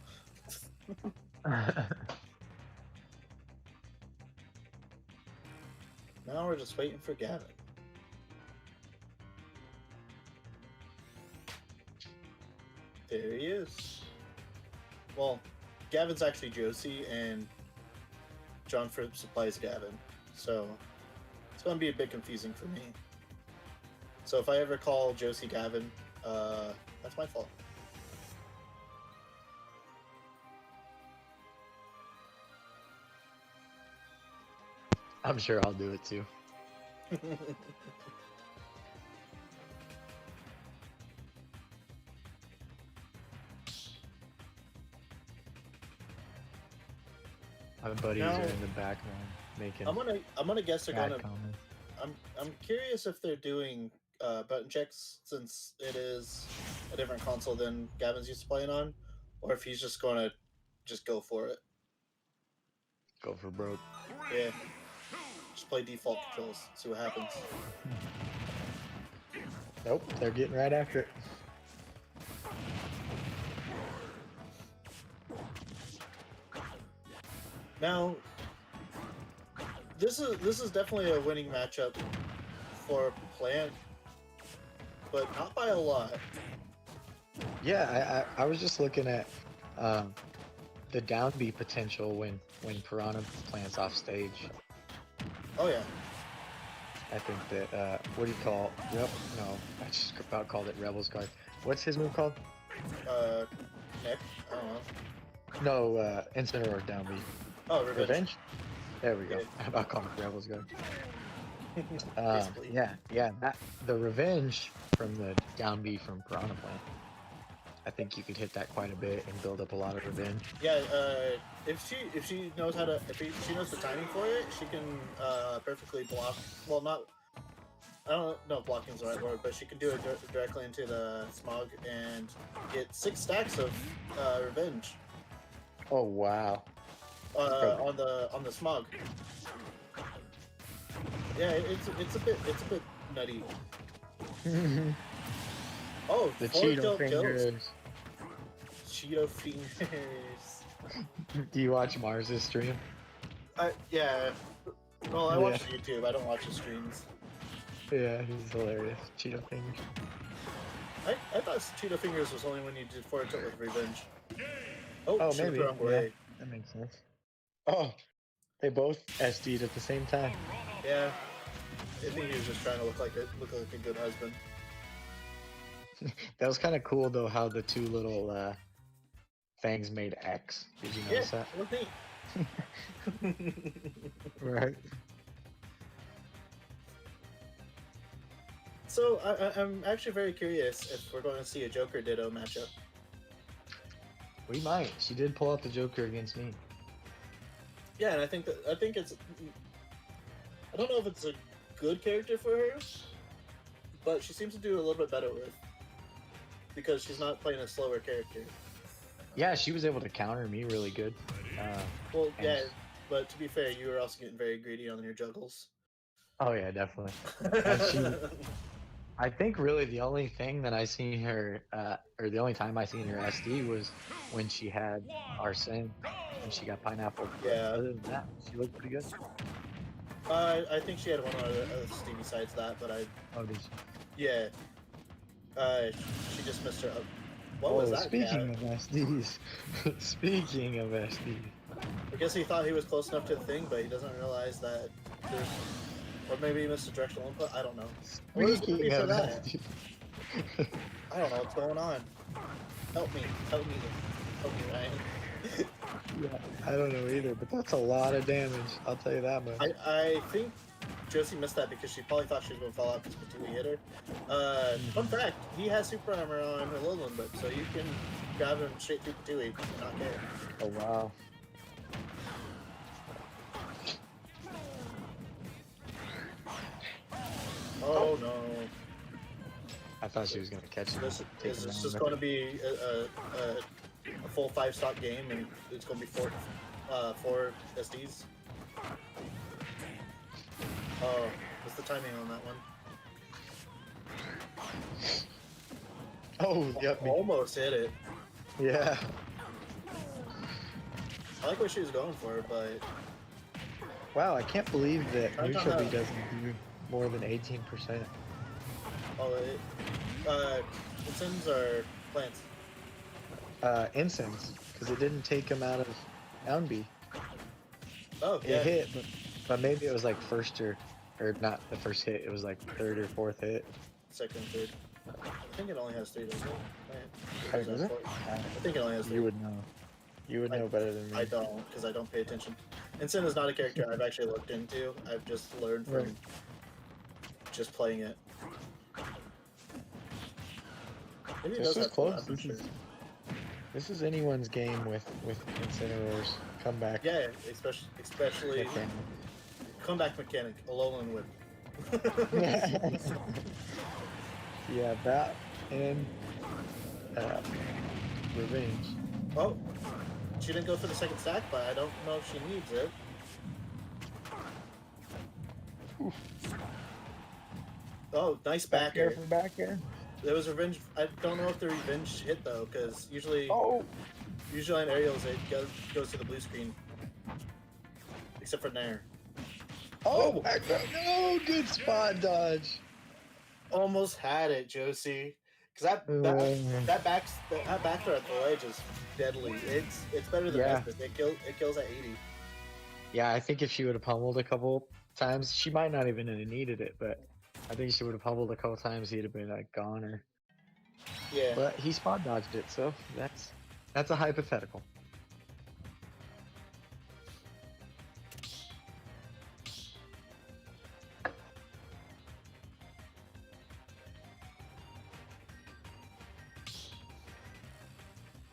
Now we're just waiting for Gavin. There he is. Well, Gavin's actually Josie, and John Fripp supplies Gavin. So it's going to be a bit confusing for me. So if I ever call Josie Gavin, that's my fault. I'm sure I'll do it too. My buddies Now- are in the background making I'm gonna guess they're bad gonna. comments. I'm curious if they're doing button checks since it is a different console than Gavin's used to playing on, or if he's just gonna just go for it. Go for broke. Yeah, just play default controls, see what happens. Nope, they're getting right after it. Now, this is definitely a winning matchup for Plant, but not by a lot. Yeah, I was just looking at the down B potential when Piranha plants off stage. Oh yeah, I think that what do you call? Yep, no, I just about called it Rebels Guard. What's his move called? Nick, I don't know. No, Incineroar down B. Oh, Revenge. Revenge? There we go. Yeah. I about called it Rebels Guard. Basically. Yeah, the Revenge from the down B from Piranha Plant. I think you could hit that quite a bit and build up a lot of revenge. Yeah, if she knows how to, if she knows the timing for it, she can perfectly block. Well, not I don't know if blocking is the right word, but she can do it directly into the smog and get 6 stacks of revenge Oh wow. on the smog. Yeah, it's a bit nutty. Oh, The 4 Cheeto kill kills. fingers. Cheeto fingers. Do you watch Mars's stream? Yeah. Well, I Yeah. watch YouTube. I don't watch his streams. Yeah, he's hilarious. Cheeto fingers. I thought Cheeto fingers was only when you did forward tilt with revenge. Oh, Oh, she went maybe. the wrong Yeah, way. that makes sense. Oh, they both SD'd at the same time. Yeah. I think he was just trying to look like a good husband. That was kind of cool though, how the two little fangs made X. Did you notice Yeah, that? look neat. Right. So I'm actually very curious if we're going to see a Joker Ditto matchup. We might. She did pull out the Joker against me. Yeah, and I think it's. I don't know if it's a good character for her, but she seems to do a little bit better with, because she's not playing a slower character. Yeah, she was able to counter me really good. Well, And- yeah, but to be fair, you were also getting very greedy on your juggles. Oh yeah, definitely. I think really the only thing that I seen her, or the only time I seen her SD was when she had Arsene and she got pineapple. But Yeah. other than that, she looked pretty good. I think she had one other SD besides that, but Oh, did she? yeah. She just missed her. What was that? Speaking Cat? of SDs, speaking of SDs, I guess he thought he was close enough to the thing, but he doesn't realize that there's. Or maybe he missed a directional input. I don't know. What is speaking for of that? SDs, I don't know what's going on. Help me, Ryan. yeah, I don't know either, but that's a lot of damage. I'll tell you that much. I think Josie missed that because she probably thought she was going to fall out because Patui hit her. Fun fact, he has super armor on Alolan Whip, so you can grab him straight through Patui and not care. Oh wow. Oh no. I thought she was gonna catch it. This Take is it this down just with going to it. be a full 5-stop game, and it's going to be four SDs. Oh, what's the timing on that one? Oh, yep. Almost hit it. Yeah. I like what she was going for, but Wow, I can't believe that I don't neutral B know. doesn't do more than 18%. Insins are plants. Incense, because it didn't take him out of down B. Oh, It yeah. hit, but maybe it was like first or not the first hit. It was like third or fourth hit. Second, third. I think it only has 3, doesn't it? Oh, Or is does that it? 4? I think it only has 3. You would know. You would know better than me. I don't, because I don't pay attention. Ensign is not a character I've actually looked into. I've just learned from Right. just playing it. Maybe it This does is have full, close. I'm not sure. This is anyone's game with Incineroar's comeback. Yeah, especially mechanic. comeback mechanic, Alolan Whip. Yeah, that and revenge. Oh, she didn't go for the second stack, but I don't know if she needs it. Oh, nice back air. from back air. There was revenge. I don't know if the revenge hit though, because usually Oh, on aerials it goes to the blue screen, except for Nair. oh, no, good spot dodge. Almost had it, Josie. Because that back throw at the ledge is deadly. It's better than Yeah. Estus. It kills at 80. Yeah, I think if she would have pummeled a couple times, she might not even have needed it, but I think she would have pummeled a couple times, he'd have been like goner. Yeah. But he spot dodged it, so that's a hypothetical.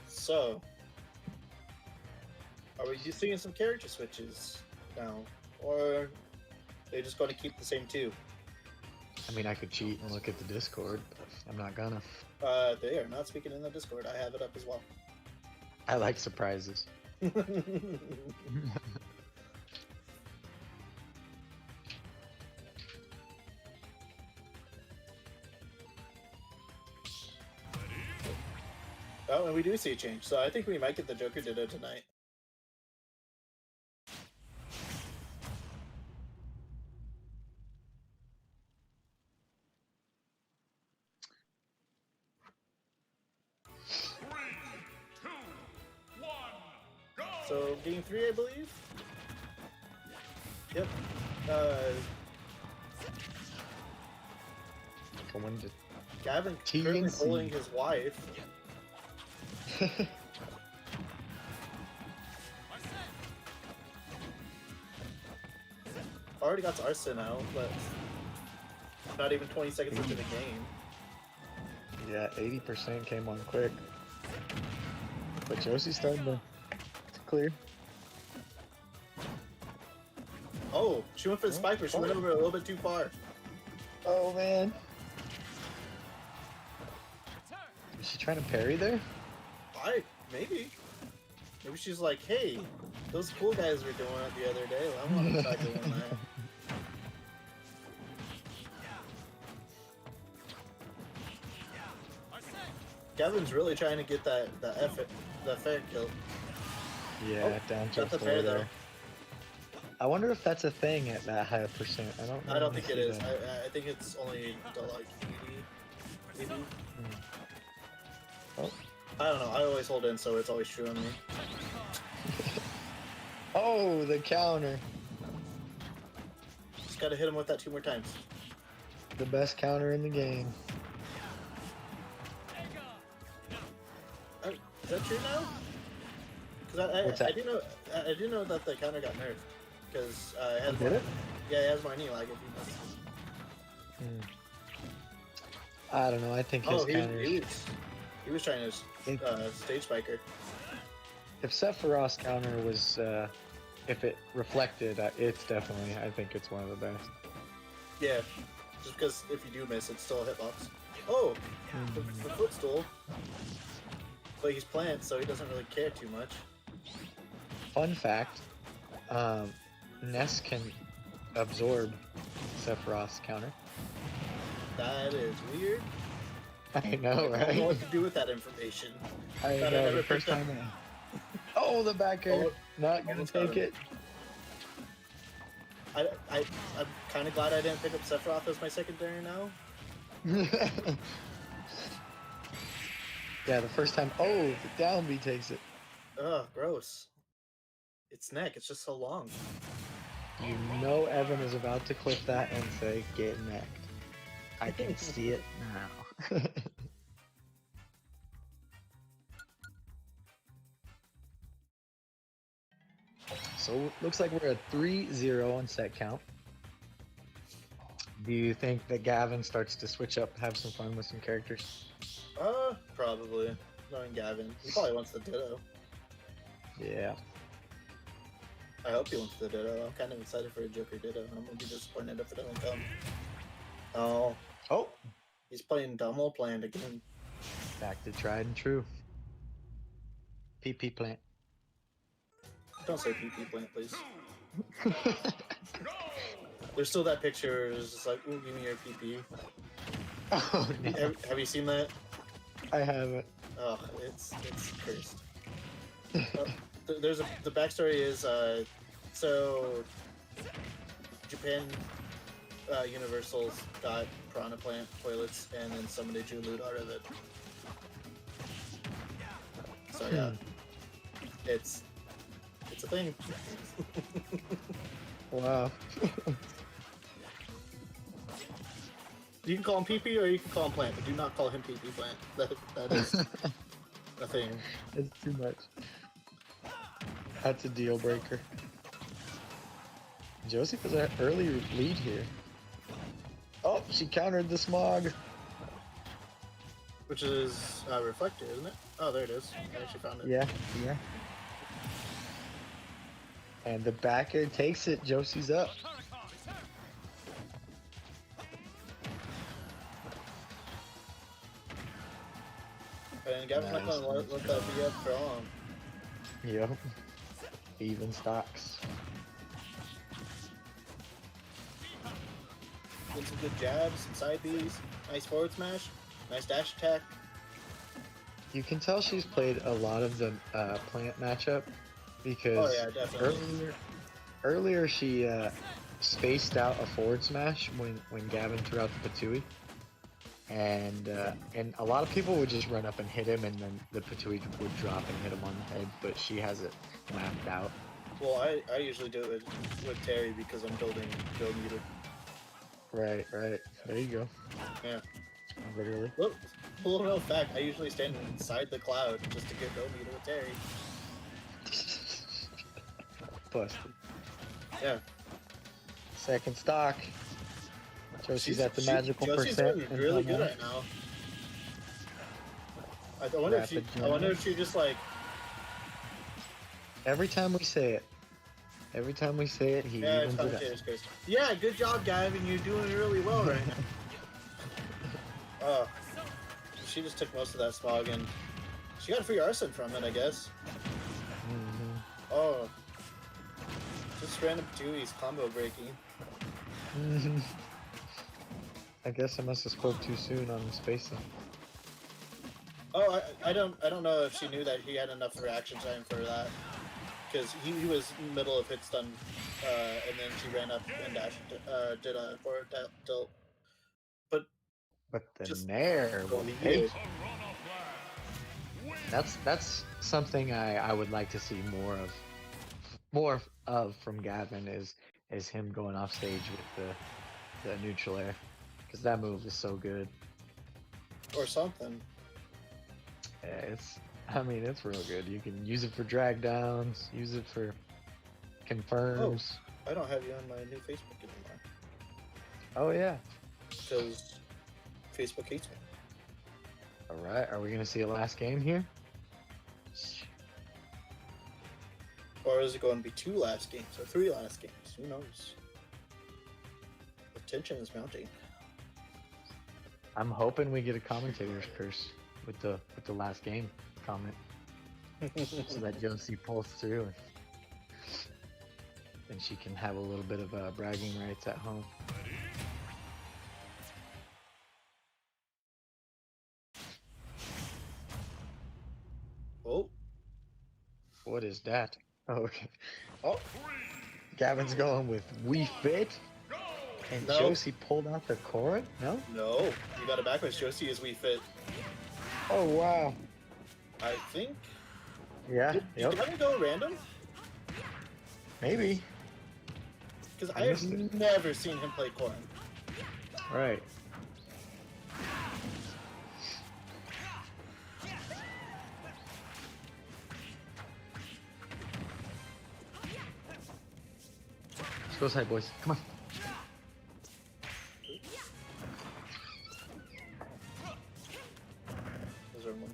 So, are we just seeing some character switches now, or are they just going to keep the same two? I mean, I could cheat and look at the Discord, but I'm not gonna. They are not speaking in the Discord. I have it up as well. I like surprises. Oh, and we do see a change, so I think we might get the Joker Ditto tonight. So, game 3, I believe? Yep. Going to Gavin T currently and C. holding his wife. Already got to Arson out, but not even 20 seconds into the game. Yeah, 80% came on quick. But Josie's starting to clear. Oh, she went for the spike, but she went over a little bit too far. Oh man. Is she trying to parry there? Maybe she's like, hey, those cool guys were doing it the other day. I want to try doing that. Gavin's really trying to get that fair kill. Yeah, down to Got the the fair floor though. there. I wonder if that's a thing at that high percent. I don't think it is. I think it's only to like 80, maybe. Oh. I don't know. I always hold in, so it's always true on me. Oh, the counter. Just gotta hit him with that 2 more times. The best counter in the game. Is that true now? Because What's I that? do know that the counter got nerfed. Because it has Did it? Yeah, it has more knee lag if you miss. I don't know. I think his counter. He was trying to stage spiker. If Sephiroth's counter was, if it reflected, it's definitely. I think it's one of the best. Yeah, just because if you do miss, it's still a hitbox. Oh, the footstool. But he's plant, so he doesn't really care too much. Fun fact: Ness can absorb Sephiroth's counter. That is weird. I know, I don't know right? what to do with that information. I Glad I know. never The first picked up- time. Oh, the back air. Oh, Not gonna almost take got it. I'm kind of glad I didn't pick up Sephiroth as my secondary now. Yeah, the first time. Oh, the down B takes it. Ugh, gross. Its neck, it's just so long. You know Evan is about to clip that and say, "Get necked." I can see it now. So looks like we're at 3-0 on set count. Do you think that Gavin starts to switch up, have some fun with some characters? Probably. Knowing Gavin. He probably wants the Ditto. Yeah. I hope he wants the Ditto. I'm kind of excited for a Joker Ditto. I'm gonna be disappointed if it doesn't come. Oh, Oh, he's playing dumb old plant again. back to tried and true. PP plant. Don't say PP plant, please. There's still that picture. It's just like, ooh, give me your PP. Oh no, Have you seen that? I haven't. Oh, it's cursed. The backstory is so Japan Universal's got piranha plant toilets, and then somebody drew loot out of it. So yeah, it's a thing. Wow. You can call him PP or you can call him plant, but do not call him PP plant. That is a thing. It's too much. That's a deal breaker. Joseph has an early lead here. Oh, she countered the smog. Which is reflector, isn't it? Oh, there it is. I actually found it. Yeah, yeah. And the backer takes it. Josie's up. And Gavin's not gonna let that be up for long. Yep. Even stocks. Get some good jabs, some side Bs, nice forward smash, nice dash attack. You can tell she's played a lot of the plant matchup because Oh yeah, definitely. earlier she spaced out a forward smash when Gavin threw out the Patui. And a lot of people would just run up and hit him, and then the Patui would drop and hit him on the head, but she has it mapped out. Well, I usually do it with Terry because I'm building build meter. Right. There you go. Yeah. Literally. Look, little known fact, I usually stand inside the cloud just to get build meter with Terry. Busted. Yeah. Second stock. Josie's at the magical Josie's percent. doing really good right now. I wonder if she just like. Every time we say it, he Yeah, evens it up. Chris. Yeah, good job, Gavin. You're doing really well right now. She just took most of that smog and she got a free arson from it, I guess. Mm-hmm. Oh, just random Dewey's combo breaking. Mm-hmm. I guess I must have spoke too soon on the spacing. Oh, I don't know if she knew that he had enough reaction time for that, because he was middle of hit stun, and then she ran up and dashed, did a forward tilt. But the Just nair go will here. take. That's something I would like to see more of from Gavin is him going off stage with the neutral air, because that move is so good. Or something. Yeah, it's real good. You can use it for drag downs, use it for confirms. I don't have you on my new Facebook anymore, Oh yeah. because Facebook hates me. All right. Are we gonna see a last game here? Or is it going to be 2 last games or 3 last games? Who knows? The tension is mounting. I'm hoping we get a commentator's curse with the last game comment, so that Josie pulls through and she can have a little bit of bragging rights at home. Oh, What is that? Oh, okay. oh, Gavin's going with We Fit, and No. Josie pulled out the Cora? No? no. You got it backwards. Josie is We Fit. Oh wow. I think. Yeah. Did Yep. Gavin go random? Maybe. Because I I have missed it. never seen him play Corrin. Right. Let's go side, boys. Come on. Those are one.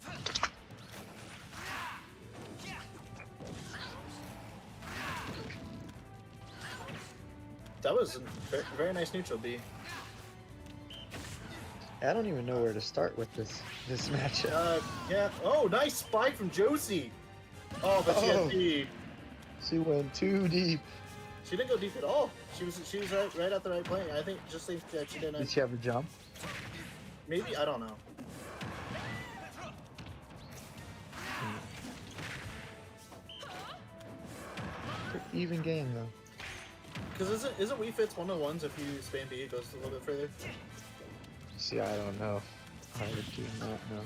That was a very nice neutral B. I don't even know where to start with this matchup. Yeah. Oh, nice spike from Josie. Oh, but she Oh. had deep. She went too deep. She didn't go deep at all. She was right at the right plane. I think just think that she Did didn't. she have a jump? Maybe, I don't know. Even game though. Because isn't Wii Fits one of the ones if you spam B it goes a little bit further? See, I don't know. I do not know.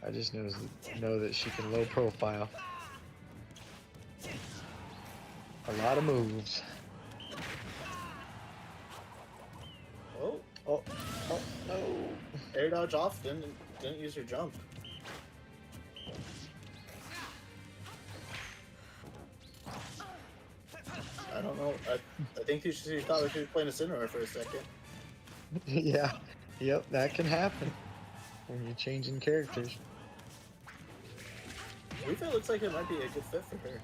I just know that she can low profile. A lot of moves. Oh, Oh no. air dodge off. Didn't use her jump. I don't know. I think she thought she was playing a Cineroar for a second. Yeah. Yep, that can happen when you're changing characters. Wii Fit looks like it might be a good fit for her.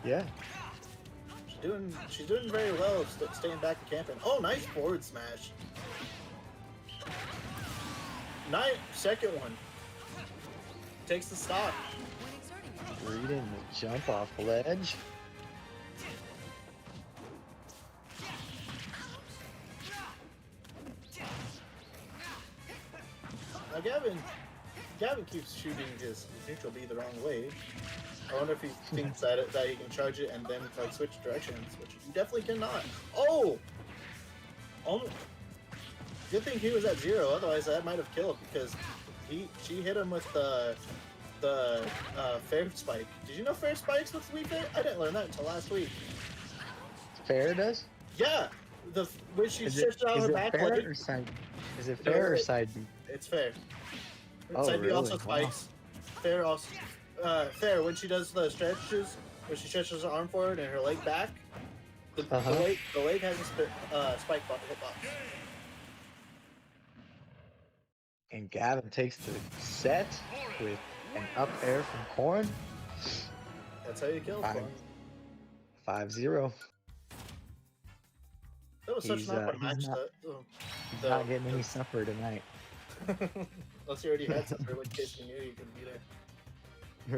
Yeah. she's doing very well, staying back and camping. Oh, nice forward smash. Nice second one. Takes the stock. Reading the jump off the ledge. Now Gavin keeps shooting his neutral B the wrong way. I wonder if he thinks that he can charge it and then like switch directions, which you definitely cannot. Oh! Good thing he was at 0, otherwise that might have killed because she hit him with the fair spike. Did you know fair spikes with Wii Fit? I didn't learn that until last week. Fair does? Yeah, when she shifts out Is her it back fair leg. or side? Is it fair or side B? It's fair. Oh, Side B really? also Wow. spikes. Fair also. Fair when she does the stretches, when she stretches her arm forward and her leg back. The leg has a spike hitbox. And Gavin takes the set with an up air from Corn. That's how you kill Corn. 5-0. That was such He's, an awkward he's match. not- The- Not getting any supper tonight. Unless you already had supper, in which case you knew you couldn't be there.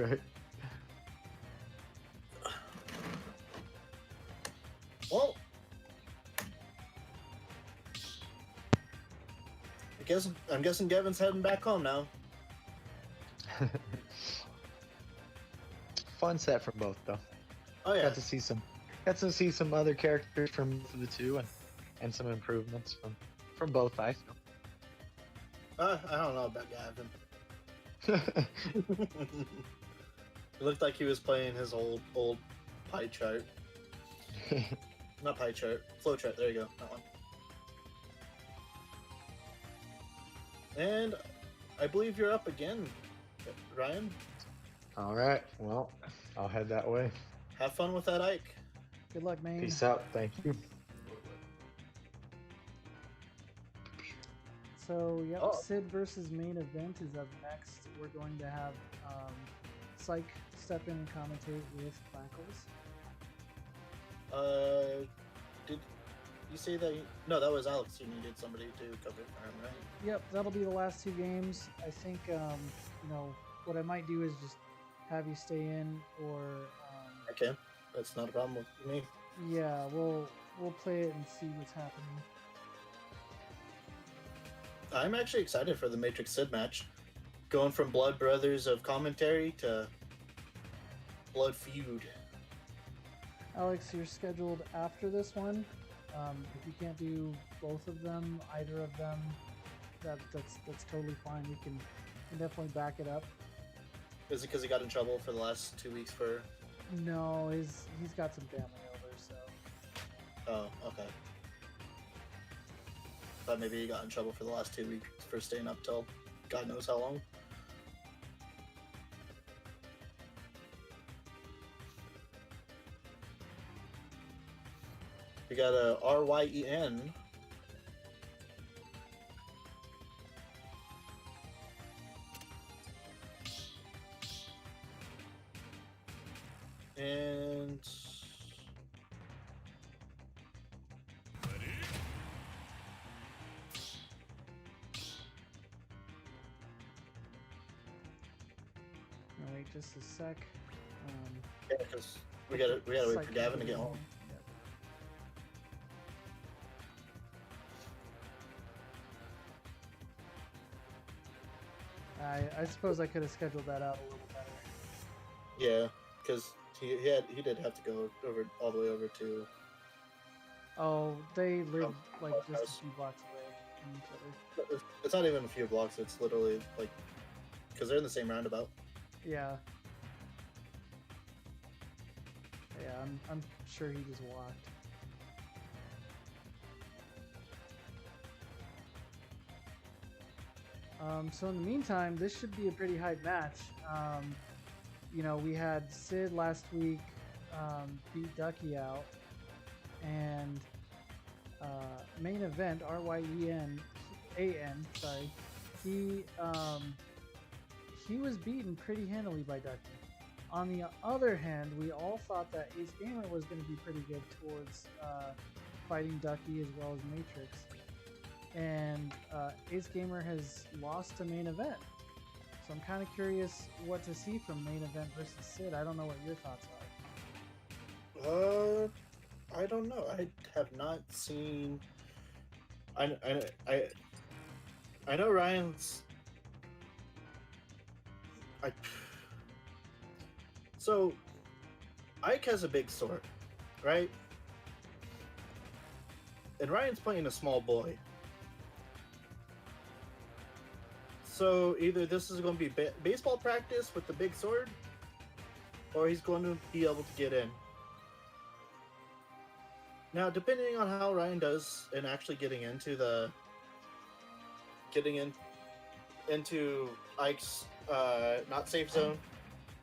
Right. Well, I'm guessing Gavin's heading back home now. Fun set from both though. Oh yeah, Got to see some other characters from the two and some improvements from both, I feel. I don't know about Gavin. It looked like he was playing his old pie chart. Not pie chart, flow chart. There you go, that one. And I believe you're up again, Ryan. All right, well, I'll head that way. Have fun with that Ike. Good luck, man. Peace out. Thank you. So, yep, Oh. Sid versus main event is up next. We're going to have Psych step in and commentate with Clackles. Did you say that? No, that was Alex who needed somebody to cover for him, right? Yep, that'll be the last 2 games. I think, you know, what I might do is just have you stay in, or Okay, that's not a problem with me. yeah, we'll play it and see what's happening. I'm actually excited for the Matrix Sid match. Going from Blood Brothers of commentary to Blood Feud. Alex, you're scheduled after this one. If you can't do both of them, either of them, that's totally fine. We can definitely back it up. Is it because he got in trouble for the last 2 weeks for? No, he's got some family over, so Oh, okay. Thought maybe he got in trouble for the last 2 weeks for staying up till God knows how long. We got a RYEN. And I'll wait just a sec. yeah, because we gotta wait for Psych Gavin to is get in. home. Yep. I suppose I could have scheduled that out a little better. Yeah, because he did have to go over all the way over to. Oh, they live like just house. a few blocks away from each other. It's not even a few blocks. It's literally like because they're in the same roundabout. Yeah. Yeah, I'm sure he just walked. So in the meantime, this should be a pretty hype match. You know, we had Sid last week beat Ducky out, and main event RYEN AN, sorry, he was beaten pretty handily by Ducky. On the other hand, we all thought that Ace Gamer was going to be pretty good towards fighting Ducky as well as Matrix. And Ace Gamer has lost to main event. So I'm kind of curious what to see from main event versus Sid. I don't know what your thoughts are. I don't know. I have not seen. I know Ryan's. So, Ike has a big sword, right? And Ryan's playing a small boy. So either this is going to be baseball practice with the big sword, or he's going to be able to get in. Now, depending on how Ryan does in actually getting into Ike's not safe zone,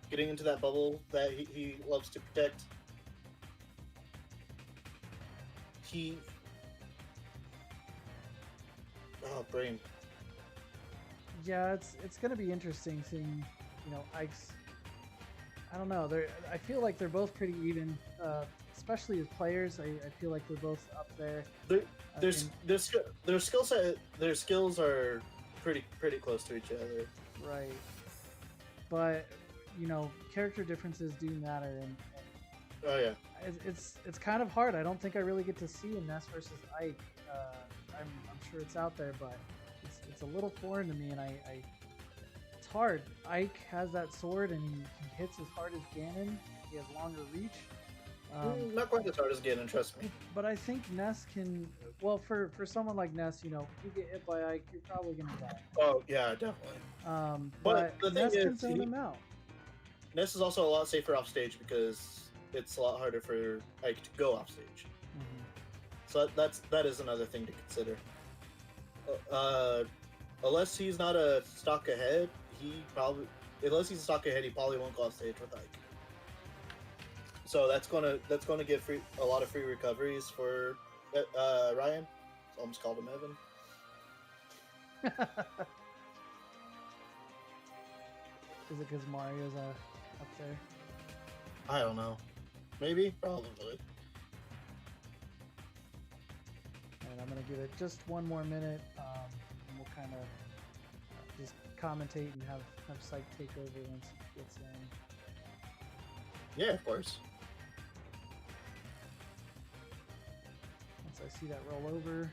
getting into that bubble that he loves to protect, brain. Yeah, it's gonna be interesting seeing, Ike's. I don't know. I feel like they're both pretty even, especially as players. I feel like they're both up there. Their skill set, their skills are pretty close to each other. Right. But character differences do matter, and oh yeah, it's kind of hard. I don't think I really get to see a Ness versus Ike. I'm sure it's out there, but it's a little foreign to me, and it's hard. Ike has that sword, and he hits as hard as Ganon. He has longer reach. Not quite as hard as Ganon, trust me. But I think Ness can. Well, for someone like Ness, if you get hit by Ike, you're probably gonna die. Oh yeah, definitely. But the Ness thing can is, zone him out. Ness is also a lot safer off stage because it's a lot harder for Ike to go off stage. So that is another thing to consider. Unless he's not a stock ahead, he probably won't go off stage with Ike. So that's gonna give a lot of free recoveries for Ryan. Almost called him Evan. Is it because Mario's up there? I don't know. Maybe, probably. And I'm gonna give it just one more minute, and we'll kind of just commentate and have Psych take over once he gets in. Yeah, of course. Once I see that roll over.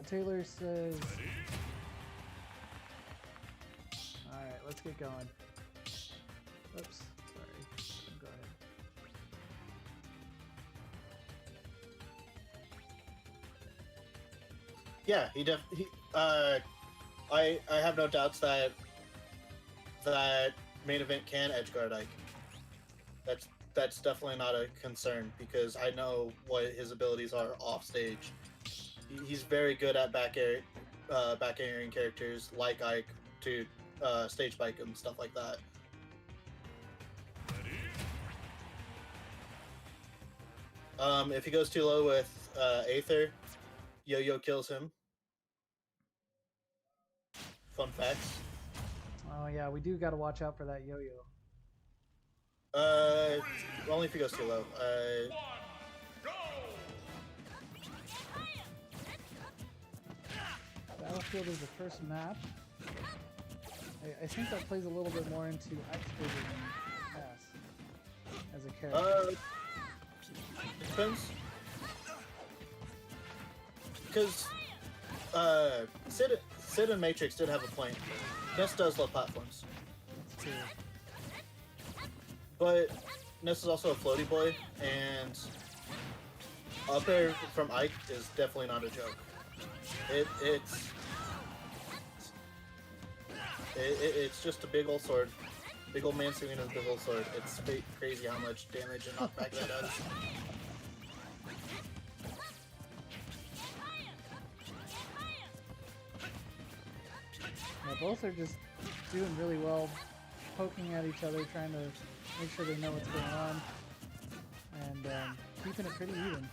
Taylor says, alright, let's get going. Oops, sorry. Go ahead. Yeah, I have no doubts that main event can edgeguard Ike. That's definitely not a concern because I know what his abilities are off stage. He's very good at back airing characters like Ike to stage spike him, stuff like that. If he goes too low with Aether, Yo-Yo kills him. Fun facts. Oh yeah, we do got to watch out for that yo-yo. Only if he goes too low. Battlefield is the first map. I think that plays a little bit more into X-Figure than Pass as a character. Depends. Because Sid and Matrix did have a point. Ness does love platforms. That's true. But Ness is also a floaty boy, and up air from Ike is definitely not a joke. It's just a big old sword. Big old man swinging a big old sword. It's crazy how much damage and knockback that does. Yeah, both are just doing really well, poking at each other, trying to make sure they know what's going on, and keeping it pretty even.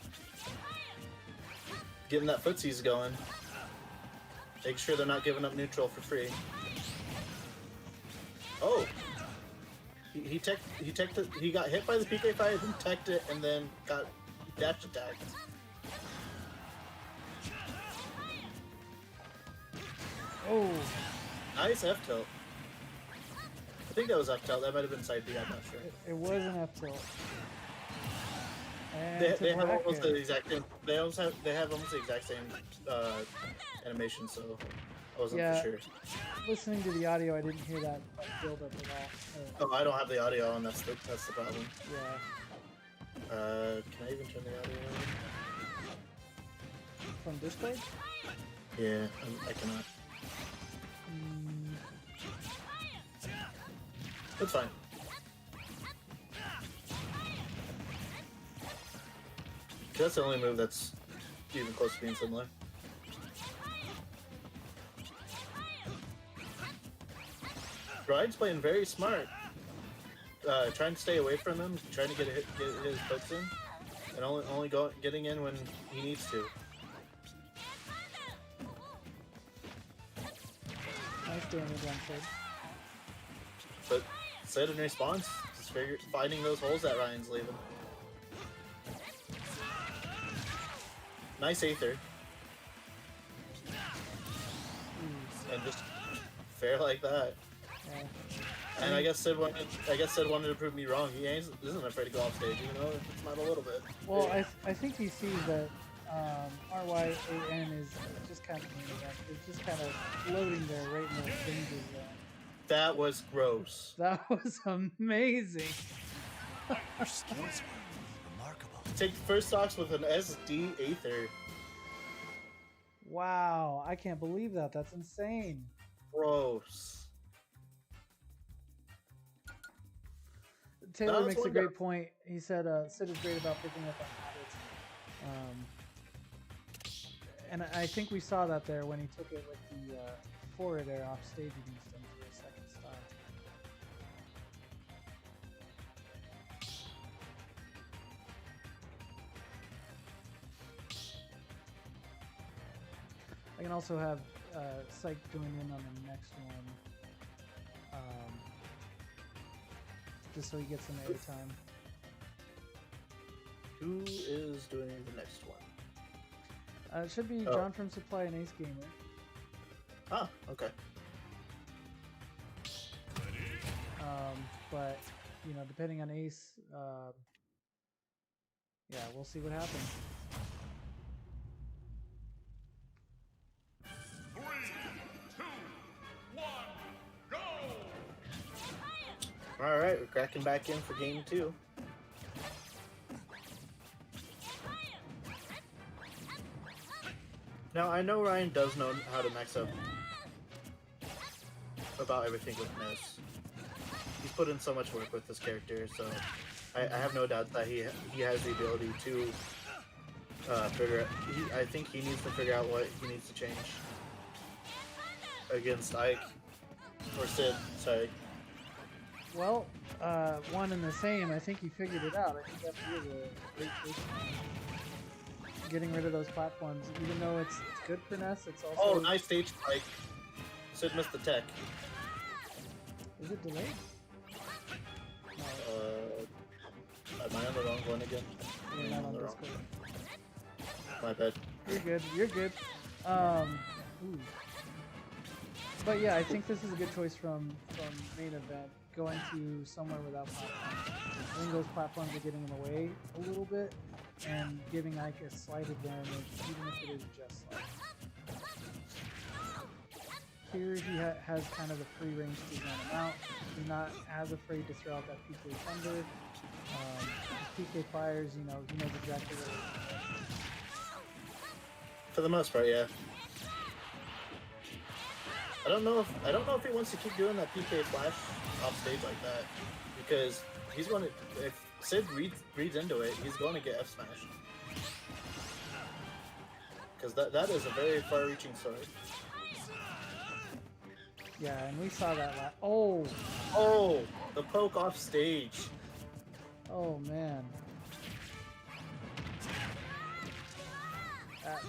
getting that footsies going. Make sure they're not giving up neutral for free. Oh, he got hit by the PK fire, then teched it, and then got dash attacked. Oh, Nice F tilt. I think that was F tilt. That might have been side B. I'm not sure. it was an F tilt. They have almost the exact same. They have almost the exact same animation. So I wasn't for sure. Listening to the audio, I didn't hear that build up at all. Oh, I don't have the audio on. That's the problem. Yeah. Can I even turn the audio on? From Discord? Yeah, I cannot. That's fine. That's the only move that's even close to being similar. Ryan's playing very smart. Trying to stay away from him, trying to get his hooks in, and only getting in when he needs to. Nice damage on Sid. But Sid in response, just finding those holes that Ryan's leaving. Nice Aether. And just fair like that. Yeah. And I guess Sid wanted to prove me wrong. He isn't afraid to go off stage, even though it's not a little bit. Well, I think he sees that RYAN is just kind of it's just kind of floating there right in the danger zone. That was gross. That was amazing. Your skills were remarkable. Take first stocks with an SD Aether. Wow, I can't believe that. That's insane. Gross. Taylor makes a great point. He said Sid is great about picking up on habits. And I think we saw that there when he took it with the forward air off stage against him for a second stop. I can also have Psych join in on the next one. Just so he gets some airtime. Who is doing the next one? It should be John from Supply and Ace Gamer. Ah, okay. But, you know, depending on Ace, yeah, we'll see what happens. 3, 2, 1, go! Alright, we're cracking back in for game 2. Now, I know Ryan does know how to max up about everything with Ness. He's put in so much work with this character, so I have no doubt that he has the ability to figure out. I think he needs to figure out what he needs to change against Ike or Sid. Sorry. Well, one and the same. I think he figured it out. I think that was a great choice. Getting rid of those platforms, even though it's good for Ness, it's also... Oh, nice stage spike. Sid missed the tech. Is it delayed? No, Am I on the wrong one again? you're not on Discord. My bad. You're good. You're good. Ooh. But yeah, I think this is a good choice from main event. Going to somewhere without platforms. I think those platforms are getting in the way a little bit, and giving Ike a slight advantage, even if it is just slight. Here he has kind of the free range to run him out. He's not as afraid to throw out that PK Thunder. His PK fires, you know, he knows exactly what it is. For the most part, yeah. I don't know if he wants to keep doing that PK flash off stage like that, because he's going to, if Sid reads into it, he's going to get F smashed. Because that is a very far-reaching sword. Yeah, and we saw that oh! Oh, the poke off stage. Oh man.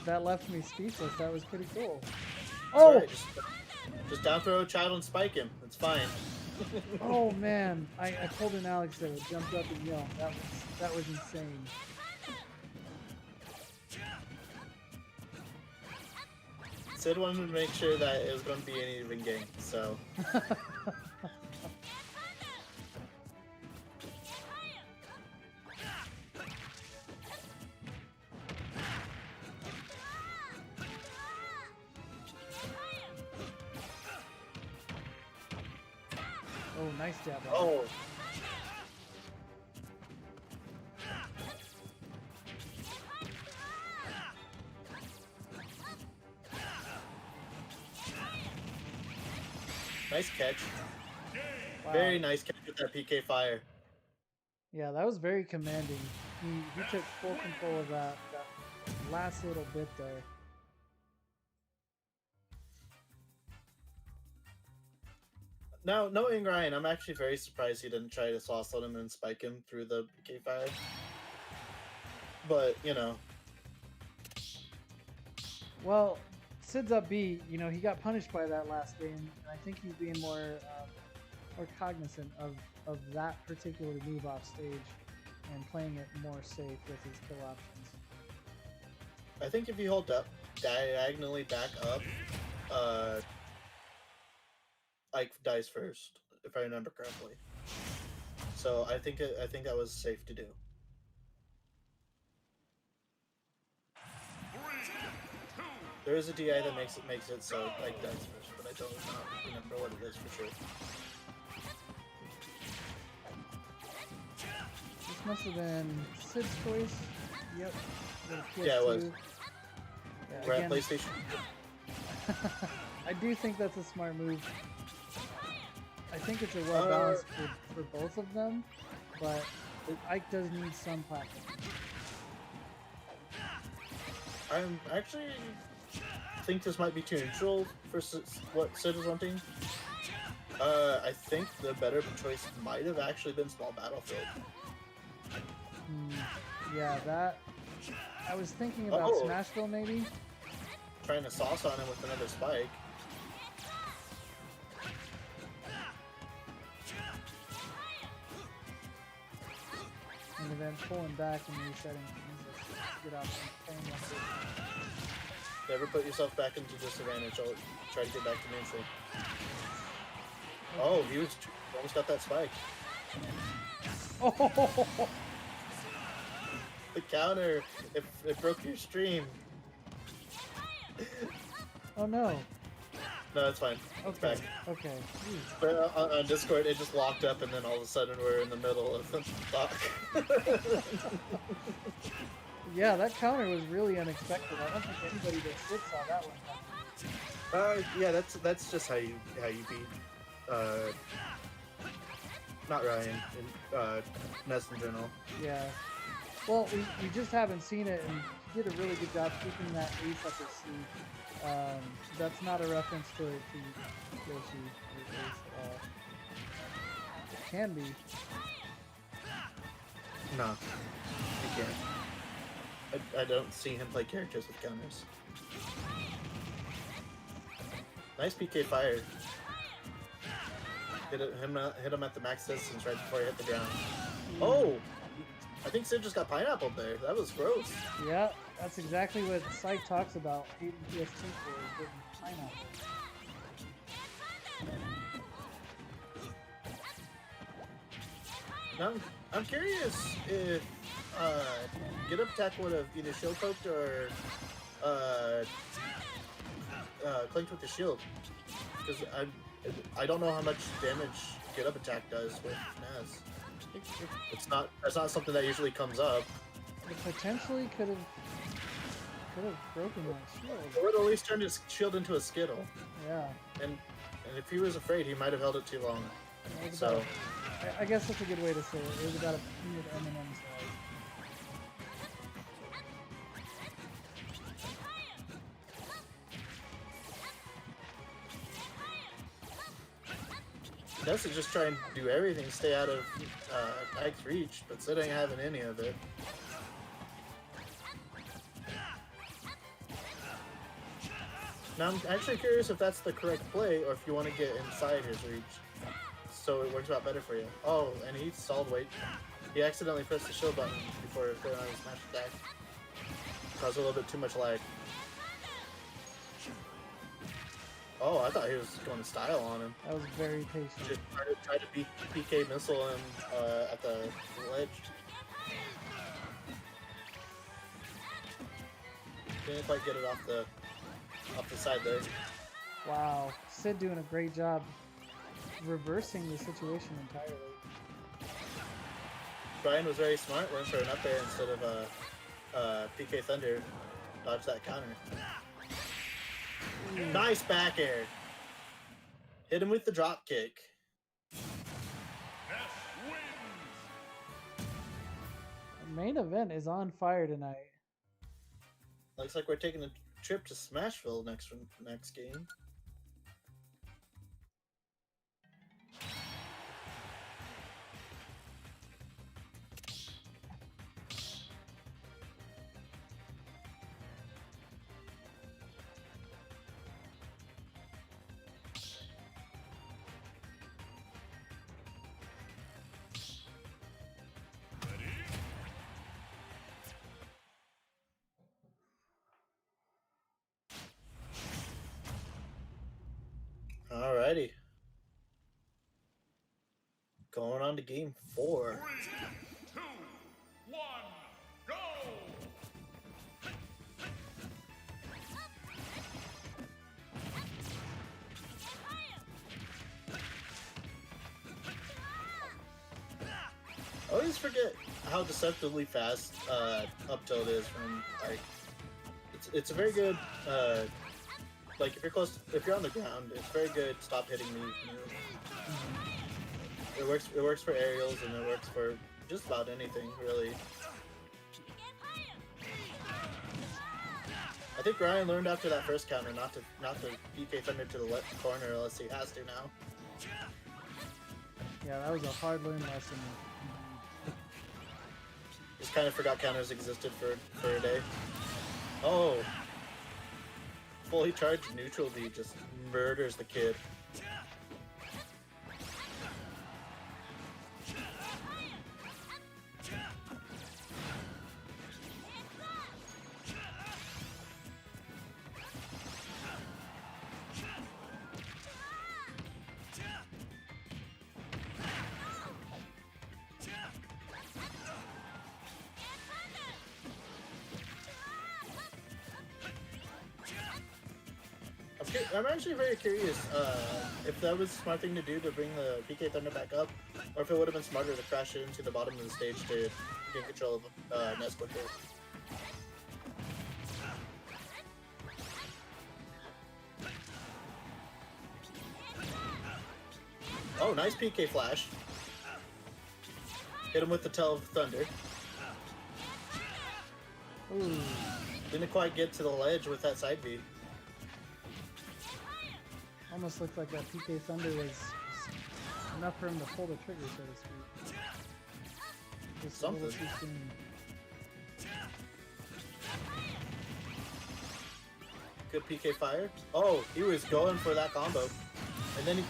that left me speechless. That was pretty cool. It's Oh, alright, just down throw a child and spike him. It's fine. oh man! I pulled an Alex there, jumped up and yelled. That was insane. Sid wanted to make sure that it was going to be an even game, so. Oh, nice jab. Oh. Nice catch. Wow. Very nice catch with that PK fire. Yeah, that was very commanding. He took full control of that last little bit there. Now, knowing Ryan, I'm actually very surprised he didn't try to sauce on him and spike him through the PK fire. But, you know. Well, Sid's up B. You know, he got punished by that last game, and I think he's being more cognizant of that particular move off stage and playing it more safe with his kill options. I think if you hold up diagonally back up, Ike dies first, if I remember correctly. So I think that was safe to do. 3, 2, There is a DI that makes it so Ike dies first, but I don't remember what it is for sure. This must have been Sid's choice. Yep. Yeah, it was. Yeah, We're at again, PlayStation. I do think that's a smart move. I think it's a well balanced for both of them, but Ike does need some platform. I'm actually think this might be too neutral for what Sid was wanting. I think the better choice might have actually been small battlefield. Yeah, that. I was thinking about Oh. Smashville maybe. Trying to sauce on him with another spike. And then pulling back and resetting. Good option. Playing like this. Never put yourself back into disadvantage. I'll try to get back to neutral. Oh, he was almost got that spike. Oh, The counter. It broke your stream. oh no. No, it's fine. It's Okay. back. Okay. Jeez. But on Discord, it just locked up, and then all of a sudden we're in the middle of the talk. Yeah, that counter was really unexpected. I don't think anybody that sits saw that one. Yeah, that's just how you beat not Ryan, Ness in general. Yeah. Well, we just haven't seen it, and he did a really good job keeping that ace up his sleeve. That's not a reference to Yoshi or ace at all. It can be. No, you can't. I don't see him play characters with counters. Nice PK fire. Hit him at the max distance right before he hit the ground. Oh! I think Sid just got pineappled there. That was gross. Yeah, that's exactly what Sight talks about. Hating PS2 for getting pineapple. Now, I'm curious if Get Up Attack would have either shield poked or clinked with the shield. Because I don't know how much damage Get Up Attack does with Naz. That's not something that usually comes up. It potentially could have broken that shield. Or at least turned his shield into a skittle. Yeah. And if he was afraid, he might have held it too long. It was So about- I guess that's a good way to say it. It was about a peanut M&M size. Ness is just trying to do everything, stay out of Ike's reach, but Sid ain't having any of it. Now I'm actually curious if that's the correct play or if you want to get inside his reach, so it works out better for you. Oh, and he stalled weight. He accidentally pressed the shield button before going on his smash attack. Caused a little bit too much lag. Oh, I thought he was going to style on him. That was very patient. Just try to PK missile him at the ledge. Didn't quite get it off the side there. Wow, Sid doing a great job reversing the situation entirely. Brian was very smart, went for an up air instead of PK Thunder. Dodge that counter. Nice back air. Hit him with the drop kick. The main event is on fire tonight. Looks like we're taking a trip to Smashville next game. Alrighty. Going on to game 4. 3, 2, 1, go! I always forget how deceptively fast up tilt is from like it's a very good like if you're on the ground, it's very good stop hitting me move. It works for aerials and it works for just about anything really. I think Ryan learned after that first counter not to PK Thunder to the left corner unless he has to now. Yeah, that was a hard learned lesson. Just kind of forgot counters existed for a day. Oh. Fully charged neutral D just murders the kid. I'm actually very curious if that was a smart thing to do to bring the PK Thunder back up, or if it would have been smarter to crash it into the bottom of the stage to get control of Ness quicker. Oh, nice PK flash. Hit him with the Tail of Thunder. Ooh. Didn't quite get to the ledge with that side B. Almost looked like that PK Thunder was enough for him to pull the trigger, so to speak. Just a little Something. too soon. Good PK fire. Oh, he was going for that combo. And then he...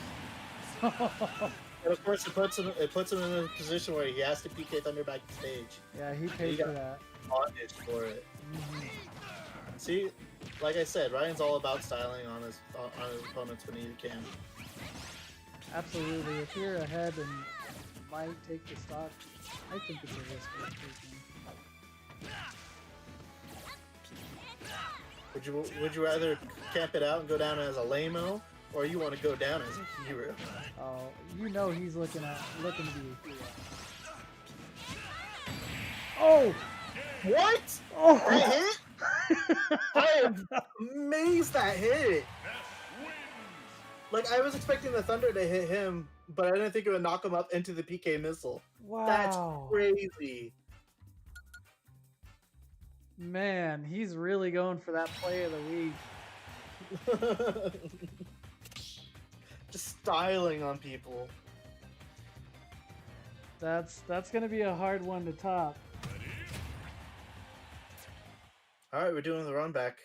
and of course it puts him in a position where he has to PK Thunder back to stage. Yeah, he paid for that. Bondage for it. Mhm. See, like I said, Ryan's all about styling on his opponents when he can. Absolutely. If you're ahead and might take the stock, I think it's a risk worth taking. Would you rather camp it out and go down as a lame-o, or you want to go down as a hero? Oh, you know he's looking to be a hero. Oh! What? Oh! That hit? I am amazed that hit. Like, I was expecting the Thunder to hit him, but I didn't think it would knock him up into the PK missile. Wow. That's crazy. Man, he's really going for that play of the week. Just styling on people. That's gonna be a hard one to top. Alright, we're doing the run back.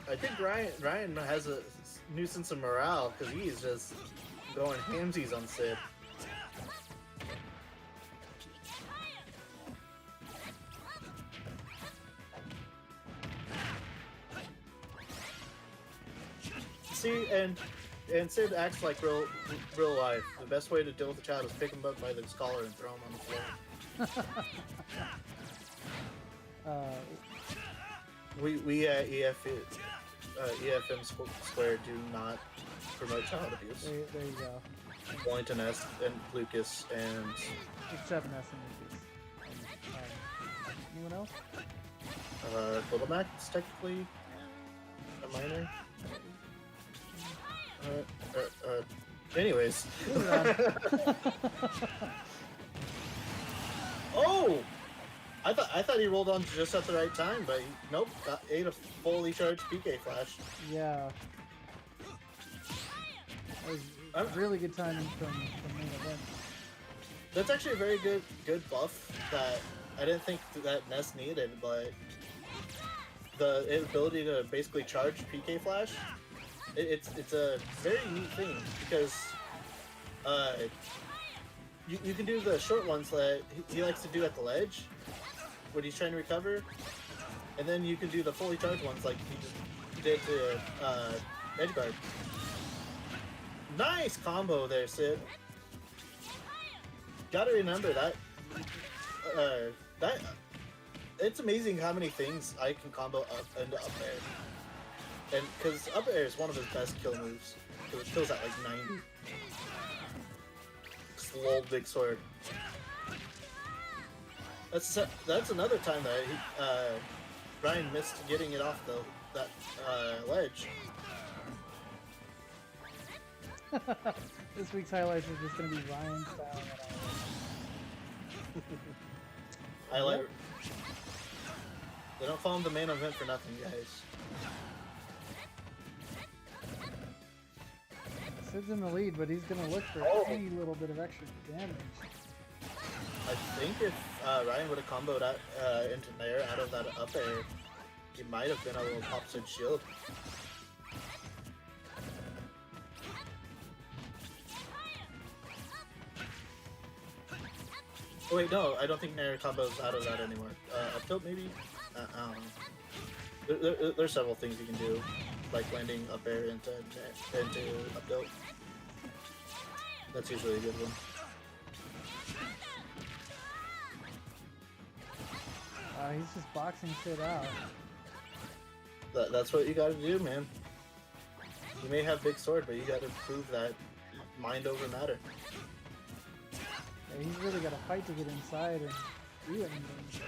I think Ryan has a new sense of morale because he's just going hamsies on Sid. See, and Sid acts like real life. The best way to deal with a child is pick him up by the collar and throw him on the floor. We at EFM Square do not promote child abuse. There you go. Wellington S. and Lucas and Except Ness and Lucas. Anyone else? Little Mac's technically a minor. Anyways. Oh! I thought he rolled on just at the right time, but nope, ate a fully charged PK flash. Yeah. That was really good timing from main event. That's actually a very good buff that I didn't think that Ness needed, but the ability to basically charge PK flash, it's a very neat thing because you can do the short ones that he likes to do at the ledge when he's trying to recover, and then you can do the fully charged ones like he just did to edge guard. Nice combo there, Sid. Gotta remember that it's amazing how many things I can combo up and up air, and because up air is one of his best kill moves, because it kills at like 90. Slow big sword. That's another time that Ryan missed getting it off that ledge. This week's highlights are just going to be Ryan style. Highlight. They don't call him the main event for nothing, guys. Sid's in the lead, but he's going to look for any little bit of extra damage. I think if Ryan would have comboed out, into Nair out of that up air, he might have been a little topside shield. Oh, wait, no, I don't think Nair combos out of that anymore. Up tilt maybe? I don't know. There's several things you can do, like landing up air into up tilt. That's usually a good one. He's just boxing Sid out. That's what you gotta do, man. You may have big sword, but you gotta prove that mind over matter. Yeah, he's really got to fight to get inside and do anything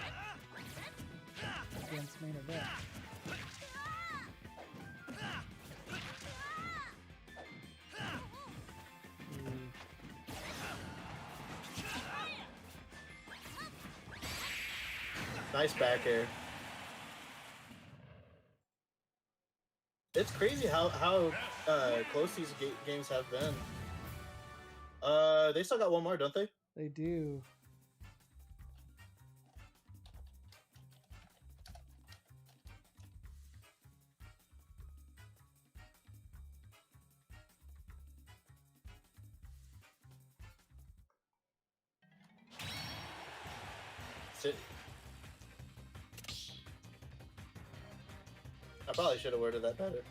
against main event. Nice back air. It's crazy how close these games have been. They still got one more, don't they? They do. I probably should have worded that better.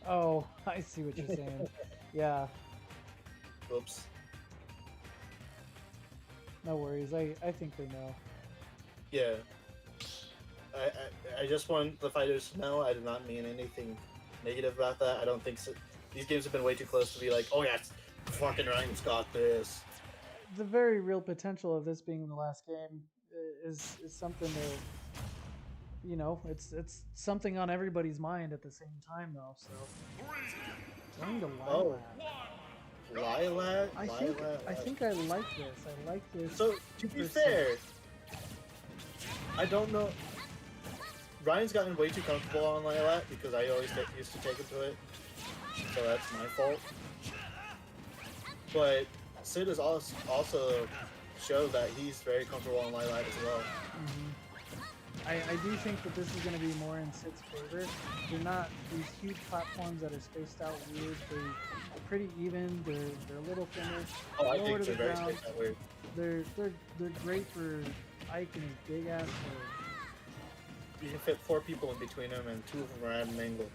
Oh, I see what you're saying. Yeah, Oops. no worries. I think they know. Yeah. I just want the fighters to know I did not mean anything negative about that. I don't think so. These games have been way too close to be like, oh yeah, fucking Ryan's got this. The very real potential of this being the last game is something that, you know, it's something on everybody's mind at the same time though. So going to Lilac. Oh. Lilac? I think I like this. I like this. So to be fair, I don't know. Ryan's gotten way too comfortable on Lilac because I always used to take it to it, so that's my fault. But Sid has also showed that he's very comfortable on Lilac as well. I do think that this is going to be more in Sid's favor. They're not these huge platforms that are spaced out weird. They're pretty even. They're a little thinner. Oh, I lower think to the they're very ground. spaced out weird. They're great for Ike and his big ass sword. You can fit 4 people in between them, and 2 of them are at an angle.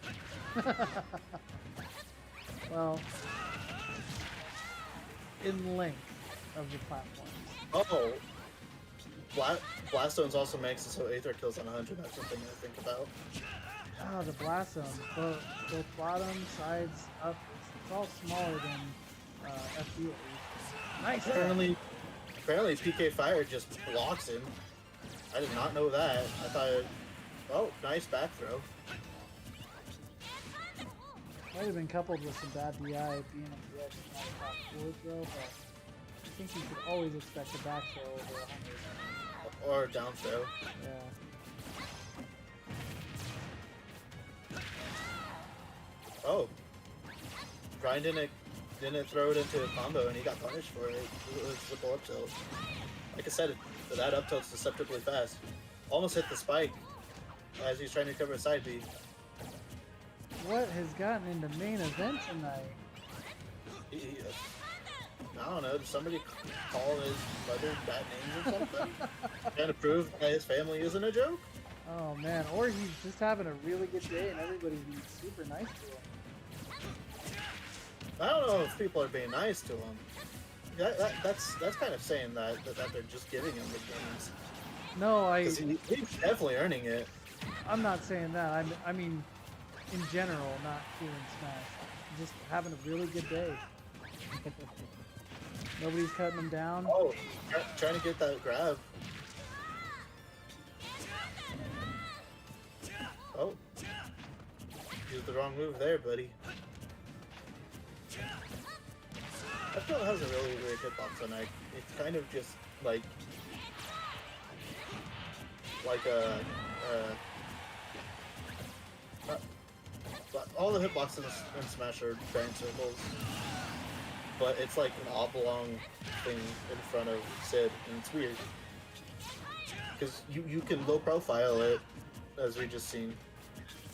Well, in length of the platforms. Oh, Blast Zones also makes it so Aether kills on 100. That's something to think about. Oh, the blast zone. Both bottom, sides, up. It's all smaller than FD at least. Nice. Apparently PK Fire just blocks him. I did not know that. I thought, oh, nice back throw. Might have been coupled with some bad DI being at the edge and not a top forward throw, but I think you could always expect a back throw over 100. Or down throw. Yeah. Oh. Brian didn't throw it into a combo and he got punished for it. It was triple up tilt. Like I said, that up tilt's deceptively fast. Almost hit the spike as he's trying to cover a side B. What has gotten into main event tonight? I don't know, did somebody call his brother bad names or something? Trying to prove that his family isn't a joke? Oh man, or he's just having a really good day and everybody's being super nice to him. I don't know if people are being nice to him. That's kind of saying that they're just giving him the games. No, 'Cause he's definitely earning it. I'm not saying that. I mean, in general, not here in Smash. Just having a really good day. Nobody's cutting him down. Oh, trying to get that grab. Oh. Used the wrong move there, buddy. I feel it has a really weird hitbox on Ike. It's kind of just like all the hitboxes in Smash are giant circles, but it's like an oblong thing in front of Sid, and it's weird because you can low profile it, as we just seen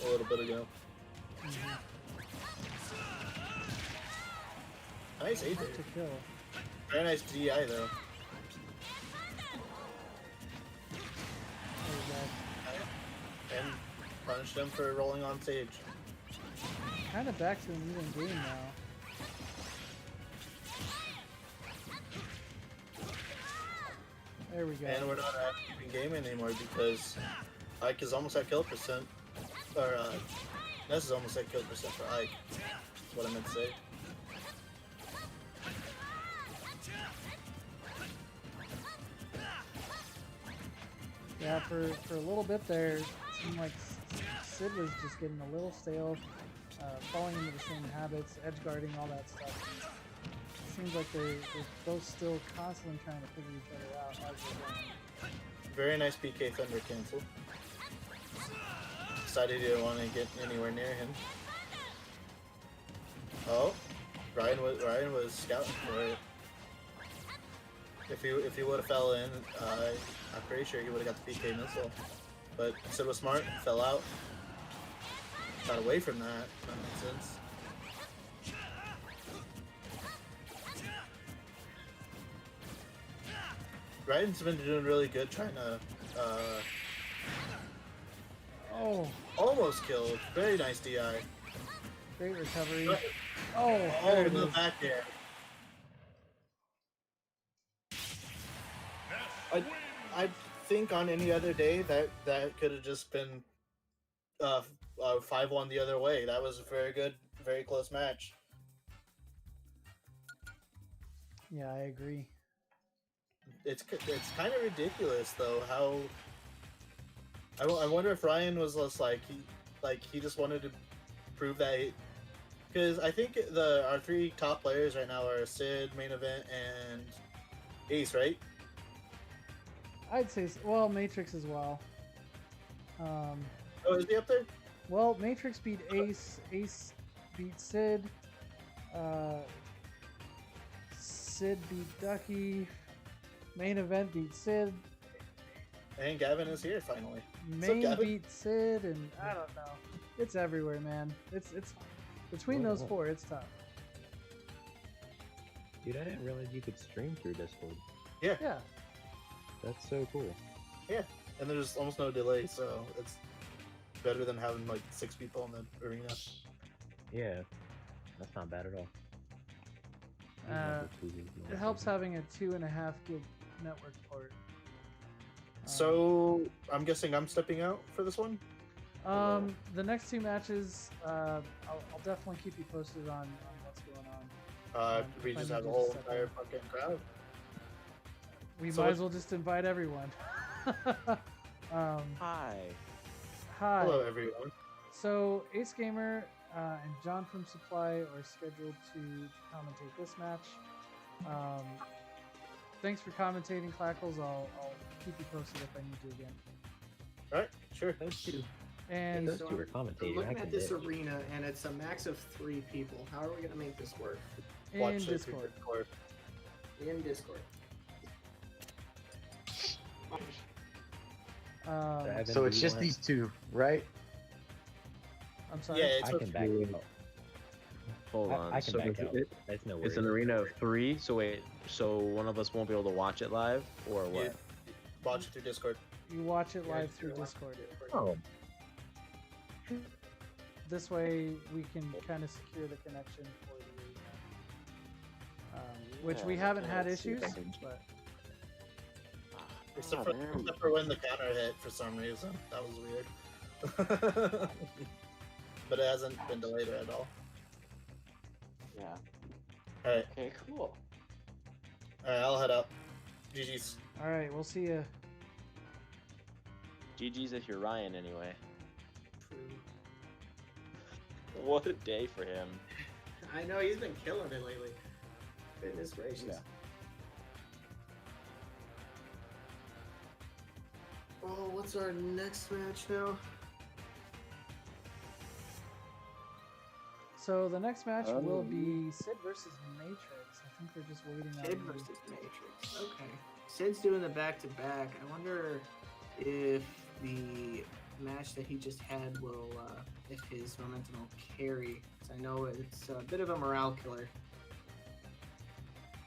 a little bit ago. Nice A Hard to kill. Very nice DI though. There you And punished him for rolling on stage. go. Kind of back to an even game now. There we go. And we're not at even game anymore because Ike is almost at kill percent. Or Ness is almost at kill percent for Ike. That's what I meant to say. Yeah, for a little bit there, it seemed like Sid was just getting a little stale, falling into the same habits, edge guarding, all that stuff. It seems like they're both still constantly trying to figure each other out as they're going. Very nice PK Thunder cancel. Decided he didn't want to get anywhere near him. Oh, Ryan was scouting for it. If he would have fell in, I'm pretty sure he would have got the PK missile. But Sid was smart, fell out. Got away from that. That makes sense. Ryan's been doing really good trying to Oh, almost killed. Very nice DI. great recovery. Oh, Oh, there it in the is. back air. I think on any other day that could have just been 5-1 the other way. That was a very good, very close match. Yeah, I agree. It's kind of ridiculous though how I wonder if Ryan was just like he just wanted to prove that because I think our 3 top players right now are Sid, Main Event, and Ace, right? I'd say, well, Matrix as well. Oh, is he up there? Well, Matrix beat Ace, Ace beat Sid, Sid beat Ducky, Main Event beat Sid. And Gavin is here finally. Main okay. beat Sid, and I don't know. It's everywhere, man. It's between those four. It's tough. Dude, I didn't realize you could stream through Discord. Yeah. That's so cool. And there's almost no delay, so it's better than having like 6 people in the arena. Yeah, that's not bad at all. It helps having a 2.5 gig network port. So I'm guessing I'm stepping out for this one. The next 2 matches, I'll definitely keep you posted on what's going on. We if I just need have to a whole step entire in. fucking crowd. We So might what- as well just invite everyone. Hi. Hi. Hello, everyone. So Ace Gamer and John from Supply are scheduled to commentate this match. Thanks for commentating, Clackles. I'll keep you posted if I need to again. All right, sure. Those two. And Those So two are I'm commentating. I looking can at this ditch. arena, and it's a max of 3 people. How are we gonna make this work in Watch it through Discord. Discord. in Discord? Evan, So do it's you just wanna- these 2, right? I'm sorry. Yeah, it's I can back Ooh. you up. Hold on. I can so back out. it- That's no it's worries. an arena of 3. So wait, so one of us won't be able to watch it live, or what? Yeah. Watch it through Discord. You watch it Yeah, live it's through true. Discord. Oh, This way we can kind of secure the connection for the arena. Which we Yeah, haven't okay, had let's see if issues, I can- but Except, Ah, for, there we except for when the counter hit for some reason. That was weird. But it hasn't been delayed at all. Yeah. Alright, Okay, cool. alright, I'll head up. GG's. all right, we'll see you. GG's if you're Ryan, anyway. True. What a day for him. I know he's been killing it lately. Goodness gracious. Yeah. Oh, what's our next match now? So the next match Oh. will be Sid versus Matrix. I think they're just waiting on Sid you. versus Matrix. Okay. Sid's doing the back-to-back. I wonder if the match that he just had will, if his momentum will carry. 'Cause I know it's a bit of a morale killer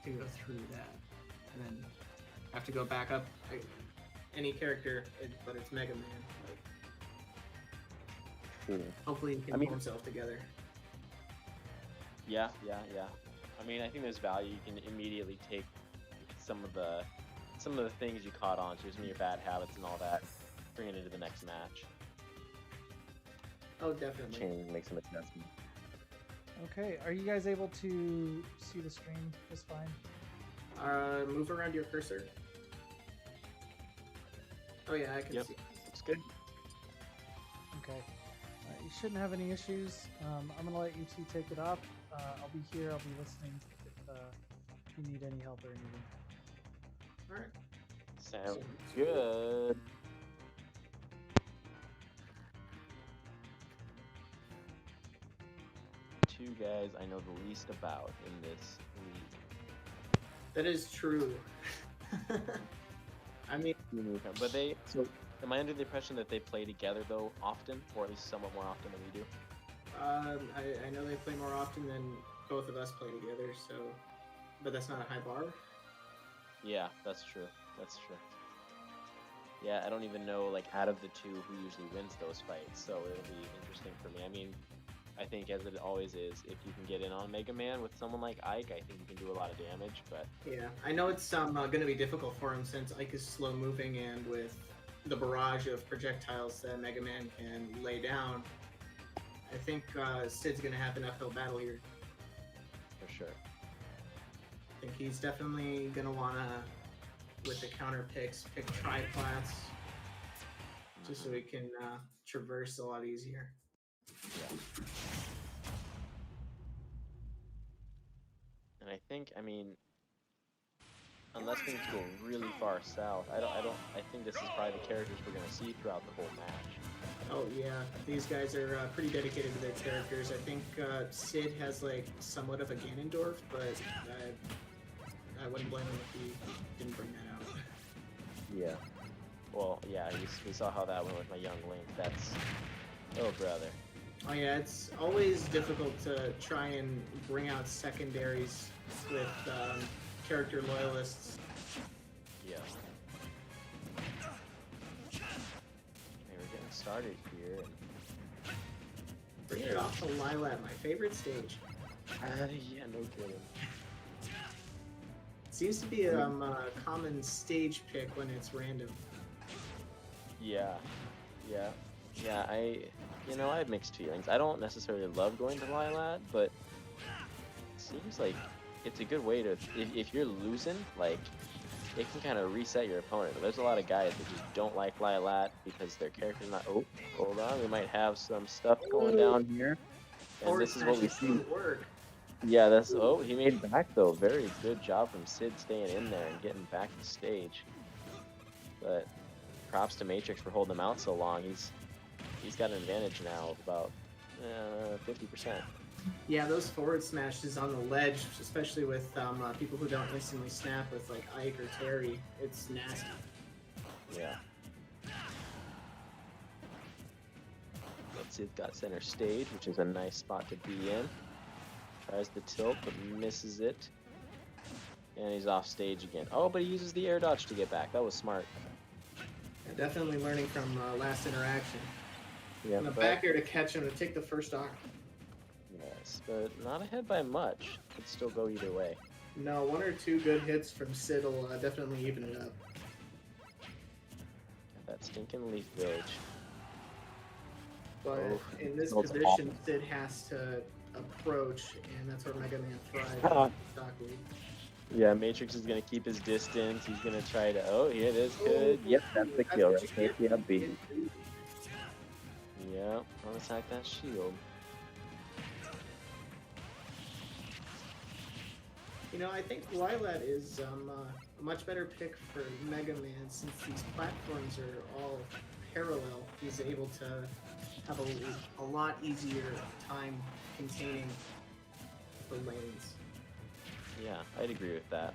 to go through that, and then have to go back up. Any character, but it's Mega Man. Like, True. hopefully he can I mean- pull himself together. Yeah. I mean, I think there's value. You can immediately take some of the things you caught on to, some of your bad habits and all that, bring it into the next match. Oh, definitely. Change, make some adjustments. Okay, are you guys able to see the stream just fine? Move around your cursor. Oh yeah, I can Yep. see. Looks good. Okay. You shouldn't have any issues. I'm gonna let you two take it off. I'll be here. I'll be listening if you need any help or anything. All right. Sounds good. Two guys I know the least about in this league. That is true. I mean, But they, so am I under the impression that they play together though often, or at least somewhat more often than we do? I know they play more often than both of us play together, so, but that's not a high bar. Yeah, that's true. That's true. Yeah, I don't even know, like, out of the two who usually wins those fights, so it'll be interesting for me. I mean, I think as it always is, if you can get in on Mega Man with someone like Ike, I think you can do a lot of damage, but Yeah, I know it's going to be difficult for him since Ike is slow moving, and with the barrage of projectiles that Mega Man can lay down, I think Sid's going to have an uphill battle here. for sure. I think he's definitely going to want to, with the counter picks, pick triplats, just so he can traverse a lot easier. And I think, I mean, unless things go really far south, I think this is probably the characters we're gonna see throughout the whole match. Oh yeah, these guys are pretty dedicated to their characters. I think Sid has like somewhat of a Ganondorf, but I wouldn't blame him if he didn't bring that out. Yeah. Well, yeah, we saw how that went with my young Link. That's oh brother. Oh yeah, it's always difficult to try and bring out secondaries with character loyalists. Yeah. Okay, we're getting started here. Bring it off to Lilat, my favorite stage. Yeah, no kidding. Seems to be a common stage pick when it's random. Yeah, yeah, yeah. I have mixed feelings. I don't necessarily love going to Lilat, but it seems like it's a good way to, if you're losing, like, it can kind of reset your opponent. There's a lot of guys that just don't like Lilat because their character's not. Oh, hold on, we might have some stuff going down here, and Forward this is what we smashes see. don't work. Yeah, that's. Oh, he made it back though. Very good job from Sid staying in there and getting back to stage. But props to Matrix for holding him out so long. He's got an advantage now of about 50%. Yeah, those forward smashes on the ledge, especially with people who don't instantly snap with like Ike or Terry, it's nasty. Yeah. But Sid's got center stage, which is a nice spot to be in. Tries the tilt, but misses it. And he's off stage again. Oh, but he uses the air dodge to get back. That was smart. Yeah, definitely learning from last interaction. Yeah, And the but, back air to catch him to take the first stock. yes, but not ahead by much. Could still go either way. No, one or two good hits from Sid will definitely even it up. Got that stinking Leaf Village. But Oh, in this that's position, Sid has to approach, and that's where Mega Man thrives. Stock lead. Yeah, Matrix is gonna keep his distance. He's gonna try to. Oh, here it is. Good. Yep, that's the kill right there. Yeah, B. Yeah, I'll attack that shield. You know, I think Lilat is a much better pick for Mega Man since these platforms are all parallel. He's able to have a lot easier time containing the lanes. Yeah, I'd agree with that.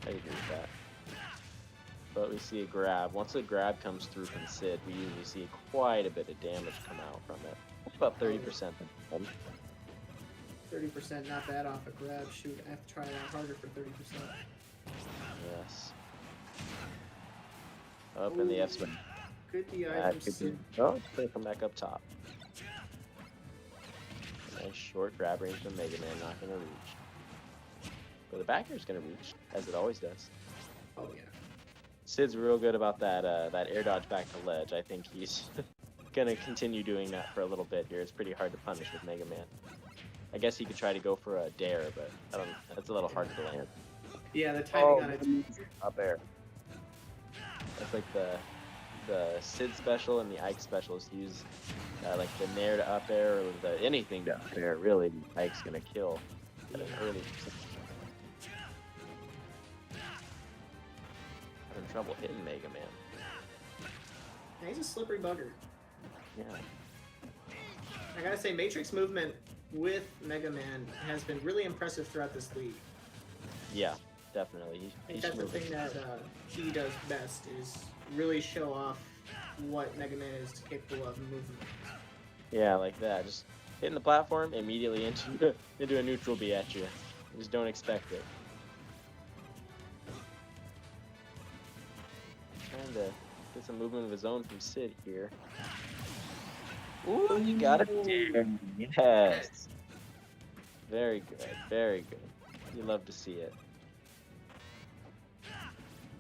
But we see a grab. Once a grab comes through from Sid, we usually see quite a bit of damage come out from it. About 30%. 30%, not bad off a grab. Shoot, I have to try that harder for 30%. Yes. Up in the F spin. Good DI That from could be. Sid. Oh, it's gonna come back up top. Nice short grab range from Mega Man, not gonna reach. But the back air's gonna reach, as it always does. Oh yeah. Sid's real good about that that air dodge back to ledge. I think he's gonna continue doing that for a little bit here. It's pretty hard to punish with Mega Man. I guess he could try to go for a dare, but I don't. That's a little harder to land. Yeah, the timing on it. Up air. That's like the Sid special and the Ike specials. Use like the nair to up air or the anything to up air. Really, Ike's gonna kill at an early. Having trouble hitting Mega Man. Yeah, he's a slippery bugger. Yeah. I gotta say, Matrix movement with Mega Man has been really impressive throughout this league. Yeah, definitely. I think that's the thing that he does best is really show off what Mega Man is capable of in movement. Yeah, like that. Just hitting the platform, immediately into a neutral B at you. You just don't expect it. Trying to get some movement of his own from Sid here. Ooh, you got it. Yes. Very good. Very good. You love to see it.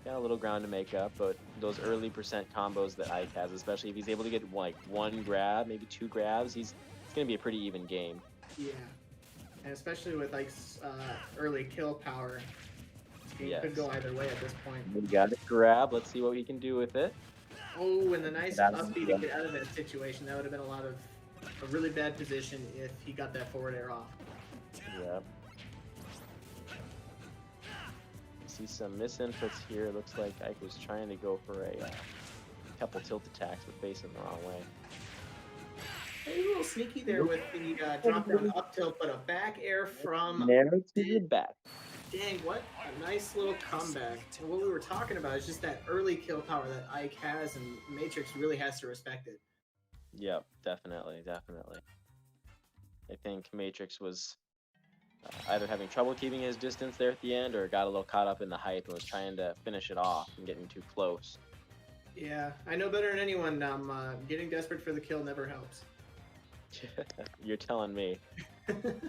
Got a little ground to make up, but those early percent combos that Ike has, especially if he's able to get like one grab, maybe two grabs, it's gonna be a pretty even game. Yeah, and especially with Ike's early kill power, this game could go either way at this point. We got it. Grab. Let's see what we can do with it. Oh, and the nice upbeat to get out of that situation. That would have been a really bad position if he got that forward air off. Yep. See some misinputs here. It looks like Ike was trying to go for a couple tilt attacks, but facing the wrong way. Hey, a little sneaky there with the drop down up tilt, but a back air from Narrow to the back. Dang, what a nice little comeback. And what we were talking about is just that early kill power that Ike has, and Matrix really has to respect it. Yep, definitely, definitely. I think Matrix was either having trouble keeping his distance there at the end, or got a little caught up in the hype and was trying to finish it off and getting too close. Yeah, I know better than anyone. Getting desperate for the kill never helps. You're telling me. That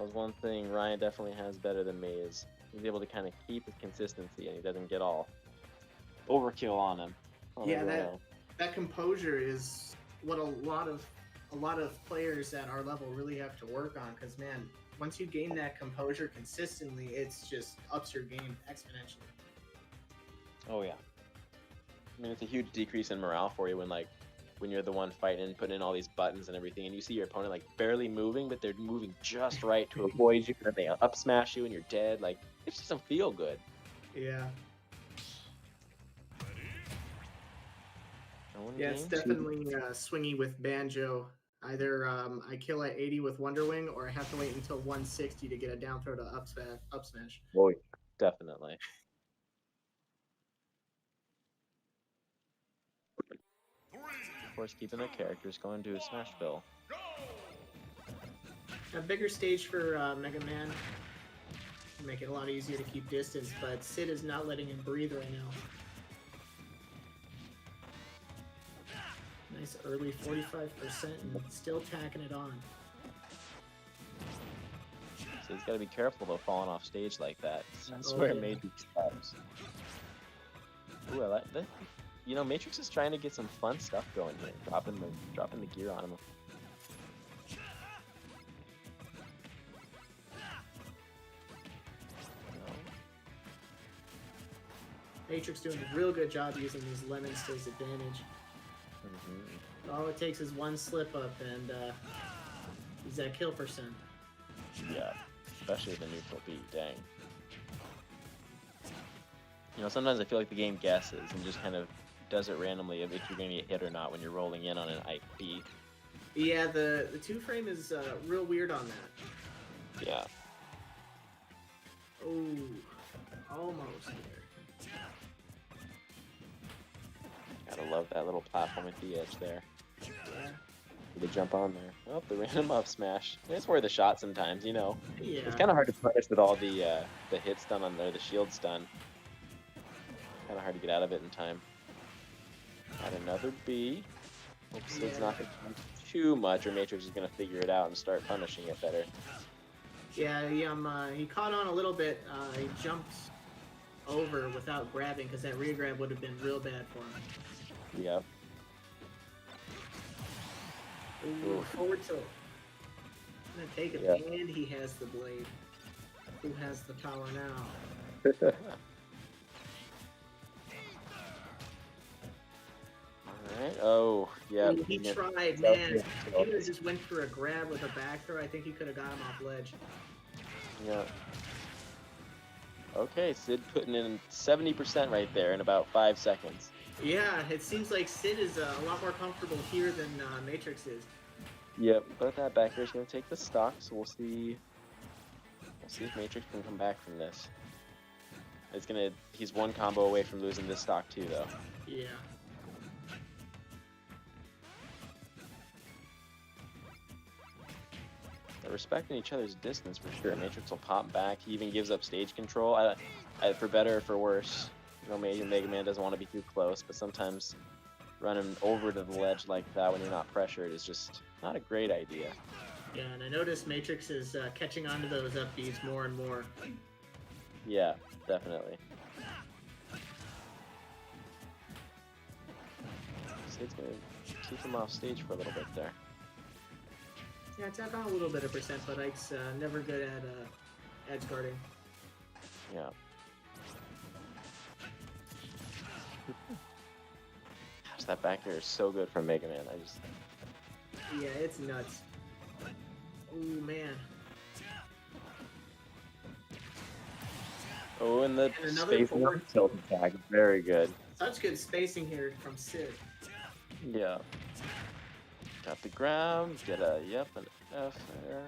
was one thing Ryan definitely has better than me, is he's able to kind of keep his consistency and he doesn't get all overkill on him. Yeah, that composure is what a lot of players at our level really have to work on. Because man, once you gain that composure consistently, it's just ups your game exponentially. Oh yeah. I mean, it's a huge decrease in morale for you when you're the one fighting and putting in all these buttons and everything, and you see your opponent like barely moving, but they're moving just right to avoid you, and they up smash you and you're dead. Like, it just doesn't feel good. Yeah. No one Yeah, it's gains? definitely swingy with Banjo. Either I kill at 80 with Wonder Wing, or I have to wait until 160 to get a down throw to up smash. Oh, yeah, definitely. Of course, keeping their characters going to a smash bill. A bigger stage for Mega Man to make it a lot easier to keep distance, but Sid is not letting him breathe right now. Nice early 45% and still tacking it on. So he's got to be careful though, falling off stage like that. I Oh, swear it yeah. made these steps. Ooh, I like that. You know, Matrix is trying to get some fun stuff going here, dropping the gear on him. Matrix doing a real good job using these lemons to his advantage. All it takes is one slip up and he's at kill percent. Yeah, especially the neutral beat, dang. You know, sometimes I feel like the game guesses and just kind of does it randomly if you're going to get hit or not when you're rolling in on an IP. Yeah, the two frame is real weird on that. Yeah. Oh, almost there. Gotta love that little platform at the edge there. Yeah. To jump on there. Oh, the random up smash. It's worth a shot sometimes, you know. Yeah. It's kind of hard to punish with all the hit stun on there, the shield stun. Kind of hard to get out of it in time. Got another B. Hope Sid's not going to do too much, or Matrix is going to figure it out and start punishing it better. Yeah, he caught on a little bit. He jumped over without grabbing because that rear grab would have been real bad for him. Yep. Ooh, forward tilt. Gonna take it, Yeah. and he has the blade. Who has the power now? Alright, oh, yeah. Ooh, he tried, man. If he would have just went for a grab with a back throw, I think he could have got him off ledge. Yeah. Okay, Sid putting in 70% right there in about 5 seconds. Yeah, it seems like Sid is a lot more comfortable here than Matrix is. Yep, but that back air is going to take the stock, so we'll see. We'll see if Matrix can come back from this. He's one combo away from losing this stock too, though. Yeah. They're respecting each other's distance for sure. Matrix will pop back. He even gives up stage control. For better or for worse. You know, maybe Mega Man doesn't want to be too close, but sometimes running over to the ledge like that when you're not pressured is just not a great idea. Yeah, and I noticed Matrix is catching on to those up Bs more and more. Yeah, definitely. Sid's going to keep him off stage for a little bit there. Yeah, tap on a little bit of percent, but Ike's never good at edge guarding. Yeah. Gosh, that back air is so good from Mega Man. Yeah, it's nuts. Ooh, man. Oh, and the And another space forward tilt attack. Very good. Such good spacing here from Sid. Yeah. Got the grab, get a, yep, an F there.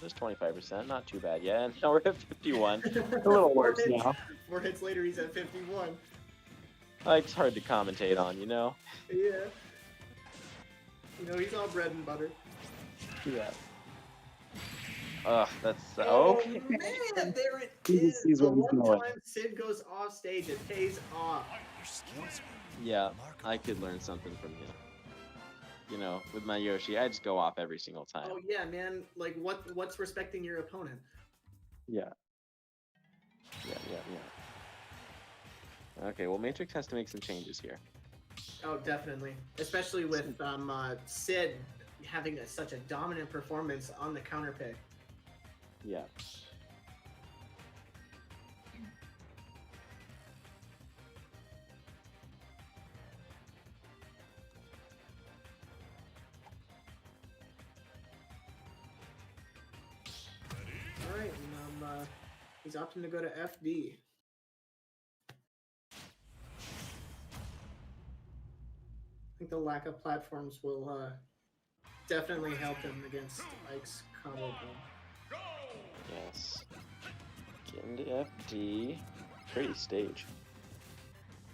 just 25%. Not too bad. Yeah, and now we're at 51. A little worse now. 4 hits later, he's at 51. Like, it's hard to commentate on, you know? Yeah. You know, he's all bread and butter. Yeah. Ugh, that's Oh okay. man, there it He is. sees The what he's one doing. time Sid goes off stage, it pays off. Your skills were Yeah, remarkable. I could learn something from you. You know, with my Yoshi, I just go off every single time. Oh yeah, man. Like what's respecting your opponent? Yeah. Yeah. Okay, well, Matrix has to make some changes here. Oh, definitely. Especially with Sid having such a dominant performance on the counter pick. Yeah. All right, and he's opting to go to FD. I think the lack of platforms will definitely help him against Ike's combo build. Yes. Get into FD. Pretty stage.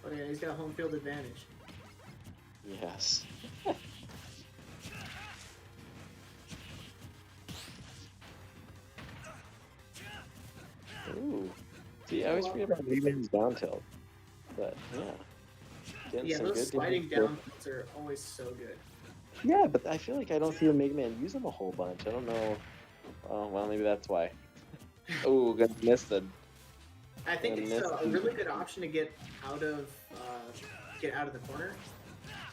Oh yeah, he's got home field advantage. Yes. Ooh. See, I always forget about Leeman's down tilt. But, yeah. Getting Yeah, some those good sliding damage. down tilts are always so good. Yeah, but I feel like I don't see a Mega Man use them a whole bunch. I don't know. Oh, well, maybe that's why. Oh, gonna miss the. I think And it's this- a really good option to get out of the corner.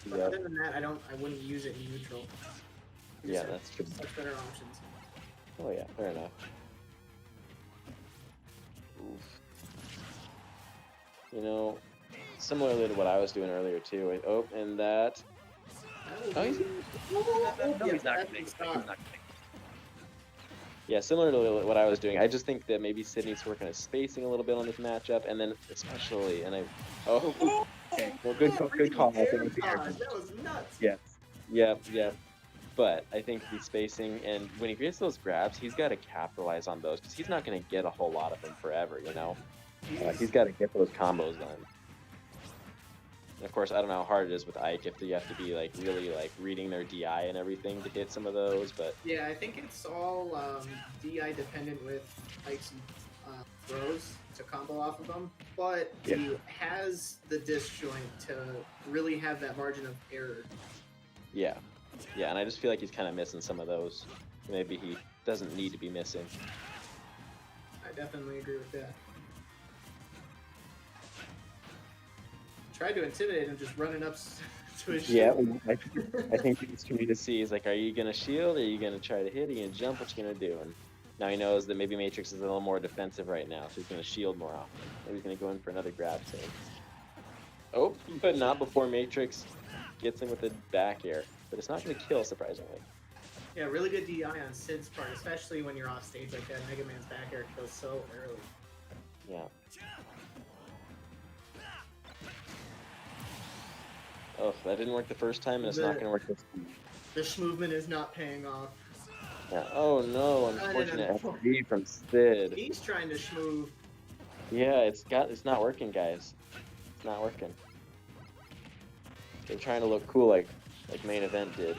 But Yeah, other than that, I wouldn't use it in neutral. You yeah, just have that's true. Much better options. Oh, yeah, fair enough. Oof. You know, similarly to what I was doing earlier, too. Oh, and that. Oh, he's. No, he's not that's gonna- the stop. Yeah, similar to what I was doing. I just think that maybe Sid needs to work on his spacing a little bit on this matchup, and then especially, and I. Oh, okay. Well, good call. I think. That was nuts. Yes. Yeah. But I think the spacing, and when he gets those grabs, he's got to capitalize on those because he's not going to get a whole lot of them forever, you know? He's got to get those combos done. And of course, I don't know how hard it is with Ike if you have to be like really like reading their DI and everything to hit some of those, but Yeah, I think it's all DI dependent with Ike's throws to combo off of them, but Yeah. he has the disc joint to really have that margin of error. yeah, and I just feel like he's kind of missing some of those. Maybe he doesn't need to be missing. I definitely agree with that. Tried to intimidate him just running up to his Yeah, shield. I think it's for me to see is like, are you gonna shield? Are you gonna try to hit? Are you gonna jump? What you gonna do? And now he knows that maybe Matrix is a little more defensive right now, so he's gonna shield more often. Maybe he's gonna go in for another grab soon. Oh, but not before Matrix gets him with a back air. But it's not gonna kill, surprisingly. Yeah, really good DI on Sid's part, especially when you're off stage like that. Mega Man's back air kills so early. Yeah. Oh, that didn't work the first time, and it's not gonna work this time. The movement is not paying off. Yeah. Oh no, unfortunate FD from Sid. He's trying to schmoove. Yeah, it's not working, guys. It's not working. They're trying to look cool like main event did.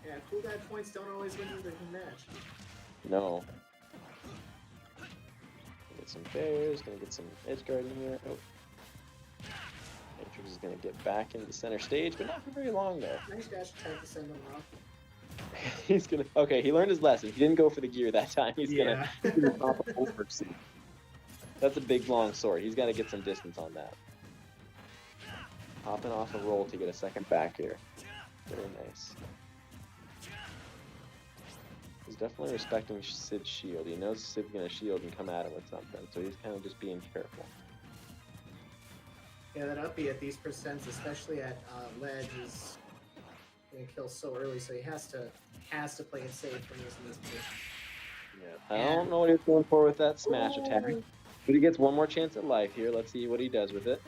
Yeah, cool guy points don't always win the match. No. Get some bears, gonna get some edge guard in here. Oh. Matrix is gonna get back into center stage, but not for very long though. Nice dash attack to send him off. He's gonna okay, he learned his lesson. He didn't go for the gear that time. He's gonna pop a over suit. That's a big long sword. He's gotta get some distance on that. Hopping off a roll to get a second back here. Very nice. He's definitely respecting Sid's shield. He knows Sid's gonna shield and come at him with something, so he's kind of just being careful. Yeah, that uppy at these percents, especially at ledge, is gonna kill so early. So he has to play it safe when he's in this position. Yeah. I don't know what he's going for with that smash attack, but he gets one more chance at life here. Let's see what he does with it.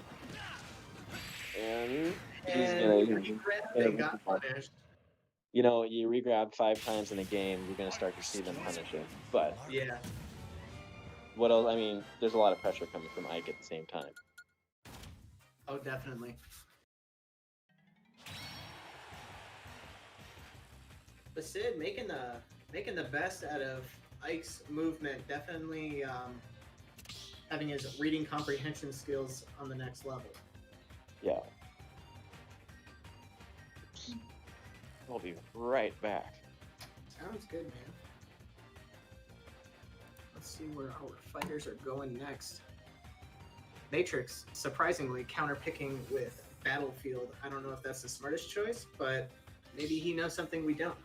And he's And he grabbed and got punished. You know, you regrab 5 times in a game, you're gonna start to see them punishing. But Yeah. what else? I mean, there's a lot of pressure coming from Ike at the same time. Oh, definitely. But Sid making the best out of Ike's movement, definitely having his reading comprehension skills on the next level. Yeah. I'll be right back. Sounds good, man. Let's see where our fighters are going next. Matrix, surprisingly, counterpicking with Battlefield. I don't know if that's the smartest choice, but maybe he knows something we don't.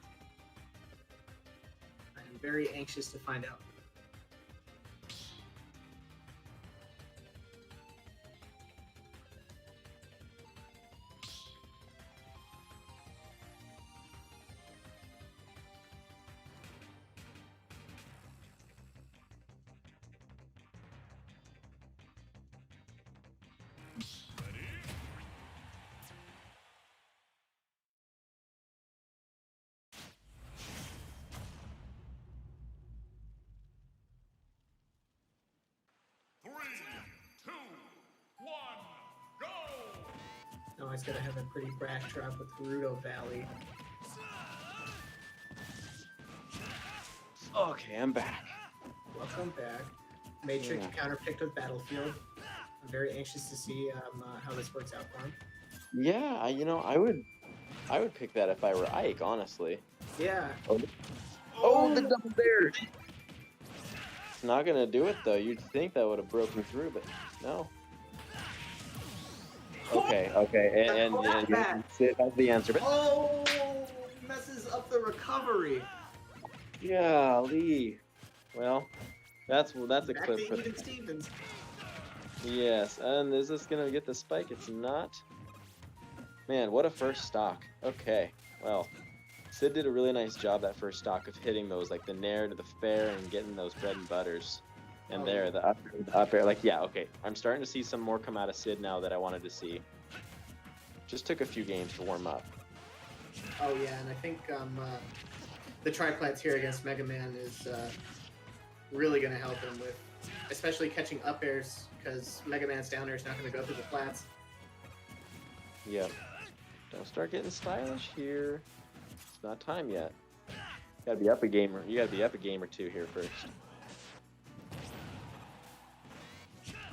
I'm very anxious to find out. Three, two, one, go! No, he's gonna have a pretty backdrop with Gerudo Valley. Okay, I'm back. Welcome back. Matrix Yeah. counterpicked with Battlefield. I'm very anxious to see how this works out for him. Yeah, you know, I would pick that if I were Ike, honestly. Yeah. Oh, the double bear! It's not gonna do it though. You'd think that would have broken through, but no. Okay, and Sid has the answer, but Oh, messes up the recovery. golly. Well, that's a Back clip to for even Stevens. yes. And is this gonna get the spike? It's not. Man, what a first stock. Okay, well, Sid did a really nice job that first stock of hitting those, like the nair to the fair and getting those bread and butters. And there, the up air, like, yeah, okay. I'm starting to see some more come out of Sid now that I wanted to see. Just took a few games to warm up. Oh yeah, and I think the triplats here against Mega Man is really going to help him with, especially catching up airs, because Mega Man's down air is not going to go through the flats. Yep. Don't start getting stylish here. It's not time yet. Gotta be up a game or two here first.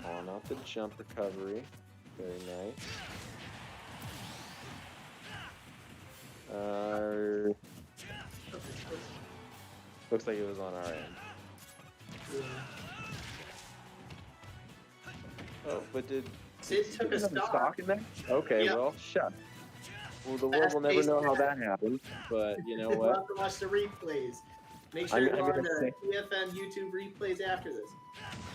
On out the jump recovery. Very nice. Looks like it was on our end. Yeah. Oh, but did Sid took a stock. in there? Okay, Yep. well, shut. Well, the world will never Fast-paced know how match. that happened, but you know We'll what? have to watch the replays. Make sure I'm to go on gonna to say- TFN YouTube replays after this.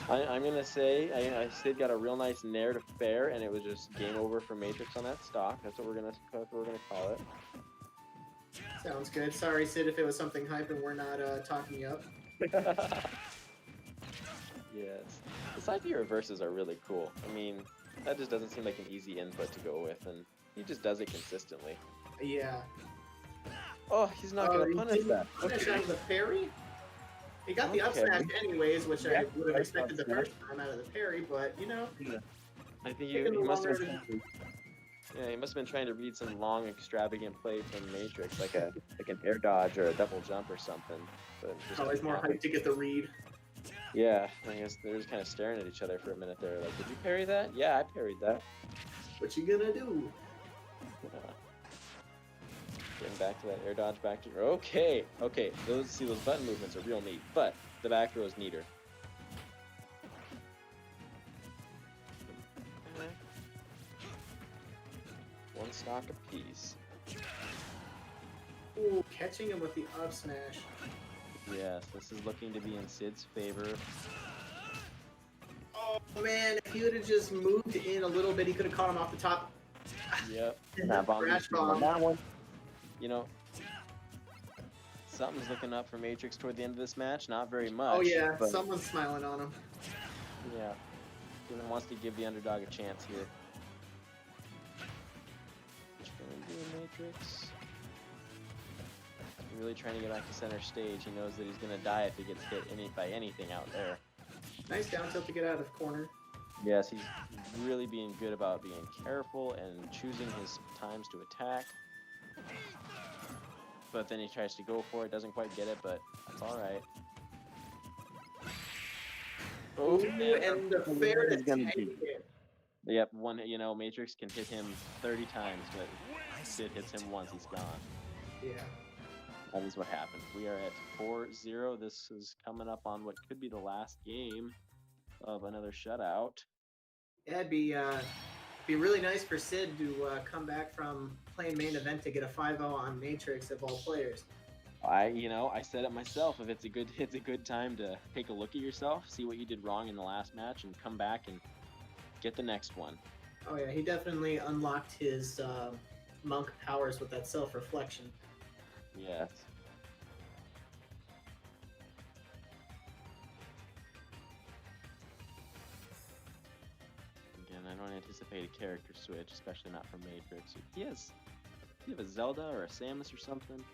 I'm gonna say Sid got a real nice nair to fair, and it was just game over for Matrix on that stock. That's what we're gonna call it. Sounds good. Sorry, Sid, if it was something hype and we're not talking you up. Yes, the side view reverses are really cool. I mean, that just doesn't seem like an easy input to go with, and he just does it consistently. Yeah. Oh, he's not gonna he punish didn't that. Punish Okay. out of the parry? He got the up Okay. smash anyways, which Yeah, I would have I expected the thought so. first time out of the parry, but, you know. I think Taking he the must have longer been. Yeah, he must have been trying to read some long, extravagant play from Matrix, like an air dodge or a double jump or something. But it just Always didn't more happen. hype to get the read. Yeah, I guess they're just kind of staring at each other for a minute there. Like, did you parry that? Yeah, I parried that. What you gonna do? Getting back to that air dodge, back to okay. Those button movements are real neat, but the back throw is neater. One stock apiece. Ooh, catching him with the up smash. Yes, this is looking to be in Sid's favor. Oh man, if he would have just moved in a little bit, he could have caught him off the top. Yep. And That bomb crash on bomb. that one. You know, something's looking up for Matrix toward the end of this match. Not very much. Oh yeah, but someone's smiling on him. yeah. Even wants to give the underdog a chance here. Just gonna do Matrix. Really trying to get back to center stage. He knows that he's gonna die if he gets hit by anything out there. Nice down tilt to get out of corner. Yes, he's really being good about being careful and choosing his times to attack. But then he tries to go for it, doesn't quite get it, but that's alright. Oh, and the fair is gonna tank be. it. Yep, Matrix can hit him 30 times, but Sid hits him once, he's gone. Yeah. That is what happened. We are at 4-0. This is coming up on what could be the last game of another shutout. Yeah, it'd be really nice for Sid to come back from playing main event to get a 5-0 on Matrix of all players. I said it myself. If it's a good time to take a look at yourself, see what you did wrong in the last match, and come back and get the next one. Oh yeah, he definitely unlocked his monk powers with that self-reflection. Yes. Again, I don't anticipate a character switch, especially not from Matrix. Do you have a Zelda or a Samus or something?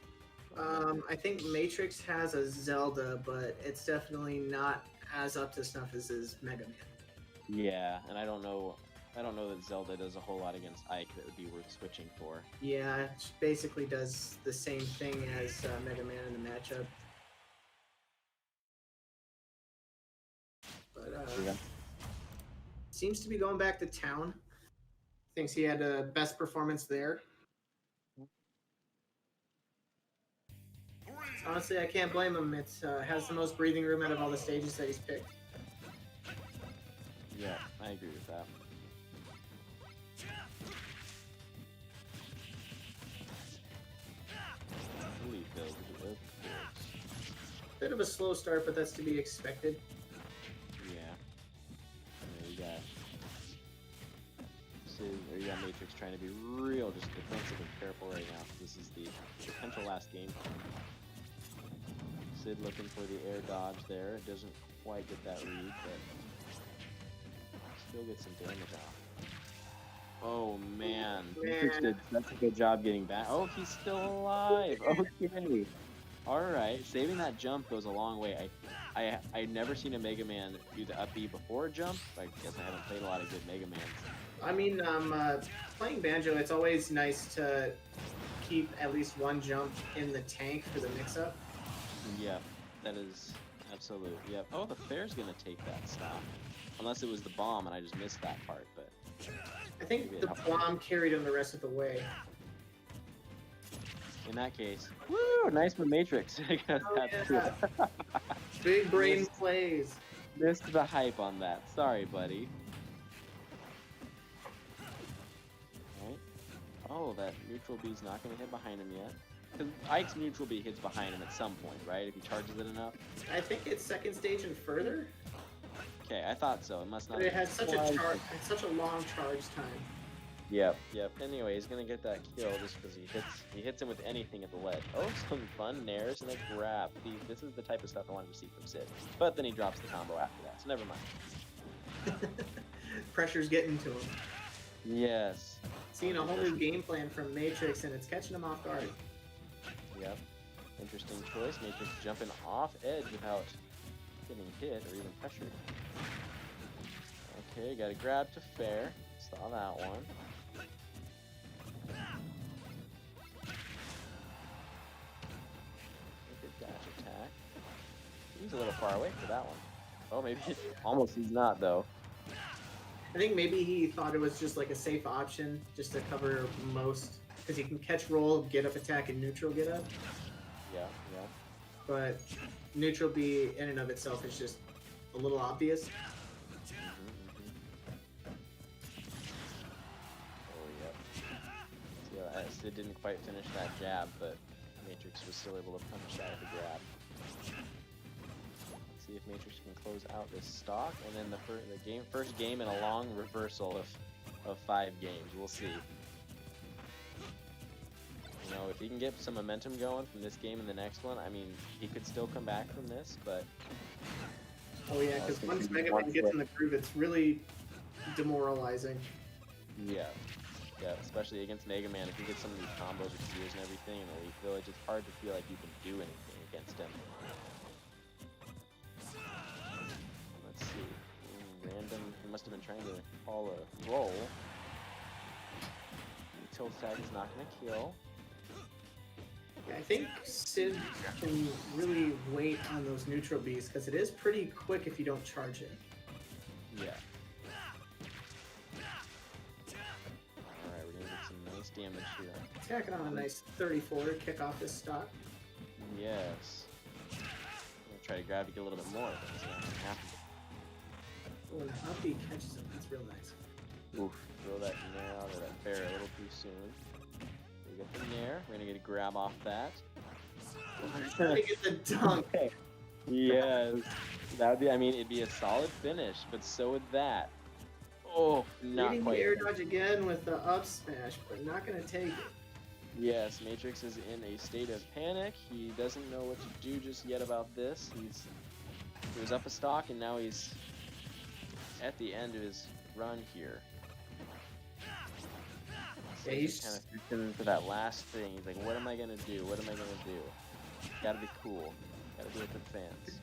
I think Matrix has a Zelda, but it's definitely not as up to snuff as his Mega Man. Yeah, and I don't know that Zelda does a whole lot against Ike that would be worth switching for. Yeah, it basically does the same thing as Mega Man in the matchup. But Yeah. seems to be going back to town. Thinks he had a best performance there. Honestly, I can't blame him. It has the most breathing room out of all the stages that he's picked. Yeah, I agree with that. Bit of a slow start, but that's to be expected. Yeah. You got Matrix trying to be real, just defensive and careful right now. This is the potential last game. Sid looking for the air dodge there. It doesn't quite get that read, but still get some damage off. Oh man, Matrix did such a good job getting back. Oh, he's still alive. Okay. Alright, saving that jump goes a long way. I've never seen a Mega Man do the up B before a jump. I guess I haven't played a lot of good Mega Mans. I mean, playing Banjo, it's always nice to keep at least one jump in the tank for the mix-up. Yep, that is absolute. Yep. Oh, the fair's gonna take that stop. Unless it was the bomb and I just missed that part, but... I think the bomb carried him the rest of the way. In that case, woo! Nice for Matrix. Big brain plays. Missed the hype on that. Sorry, buddy. Alright. Oh, that neutral B's not going to hit behind him yet. Because Ike's neutral B hits behind him at some point, right? If he charges it enough. I think it's second stage and further. Okay, I thought so. It must not. But it has such a long charge time. Yep. Anyway, he's gonna get that kill just because he hits him with anything at the ledge. Oh, some fun nairs and a grab. This is the type of stuff I wanted to see from Sid. But then he drops the combo after that, so never mind. Pressure's getting to him. Yes. Seeing a whole new game plan from Matrix, and it's catching him off guard. Yep. Interesting choice. Matrix jumping off edge without getting hit or even pressured. Okay, got a grab to fair. Saw that one. Good dash attack. He's a little far away for that one. Oh, maybe almost he's not though. I think maybe he thought it was just like a safe option, just to cover most, because he can catch roll, get up attack, and neutral get up. Yeah. But neutral B in and of itself is just a little obvious. Sid didn't quite finish that jab, but Matrix was still able to punish that with a grab. Let's see if Matrix can close out this stock, and then the first game in a long reversal of 5 games. We'll see. You know, if he can get some momentum going from this game and the next one, I mean, he could still come back from this, but... Oh yeah, because once Mega Man gets in the groove, it's really demoralizing. Yeah. Yeah, especially against Mega Man, if you get some of these combos with gears and everything in Elite Village, it's hard to feel like you can do anything against him. Let's see. Random. He must have been trying to call a roll. Tilt tag is not going to kill. Yeah, I think Sid can really wait on those neutral Bs because it is pretty quick if you don't charge it. Yeah. Alright, we're going to get some nice damage here. Tacking on a nice 34 to kick off this stock. Yes. I'm going to try to grab you a little bit more, but it's not going to happen. Oh, and up B catches him. That's real nice. Oof, throw that nair out of that bear a little too soon. We get the nair. We're gonna get a grab off that. Trying to get the dunk. Yes. That would be, I mean, it'd be a solid finish, but so would that. Oh, not Reading quite. the air dodge again with the up smash, but not gonna take it. Yes, Matrix is in a state of panic. He doesn't know what to do just yet about this. He was up a stock and now he's at the end of his run here. So Yeah, he's kind of thinking for that last thing. He's like, what am I gonna do? What am I gonna do? Gotta be cool. Gotta do it for the fans.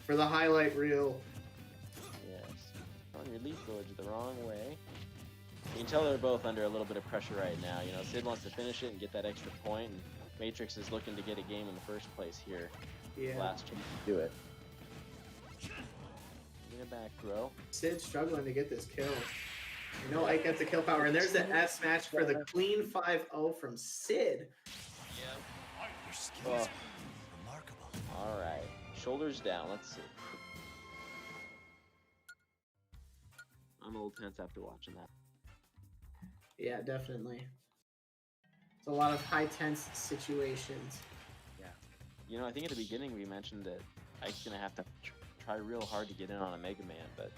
For the highlight reel. Yes. On your Leaf Village the wrong way. You can tell they're both under a little bit of pressure right now. You know, Sid wants to finish it and get that extra point, and Matrix is looking to get a game in the first place here. Yeah. Last chance to do it. Get it back, bro. Sid struggling to get this kill. You know, Ike gets the kill power, and there's the S match for the clean 5-0 from Sid. Your skills Oh. are remarkable. All right, shoulders down. Let's see. I'm a little tense after watching that. Yeah, definitely. It's a lot of high tense situations. You know, I think at the beginning we mentioned that Ike's gonna have to try real hard to get in on a Mega Man, but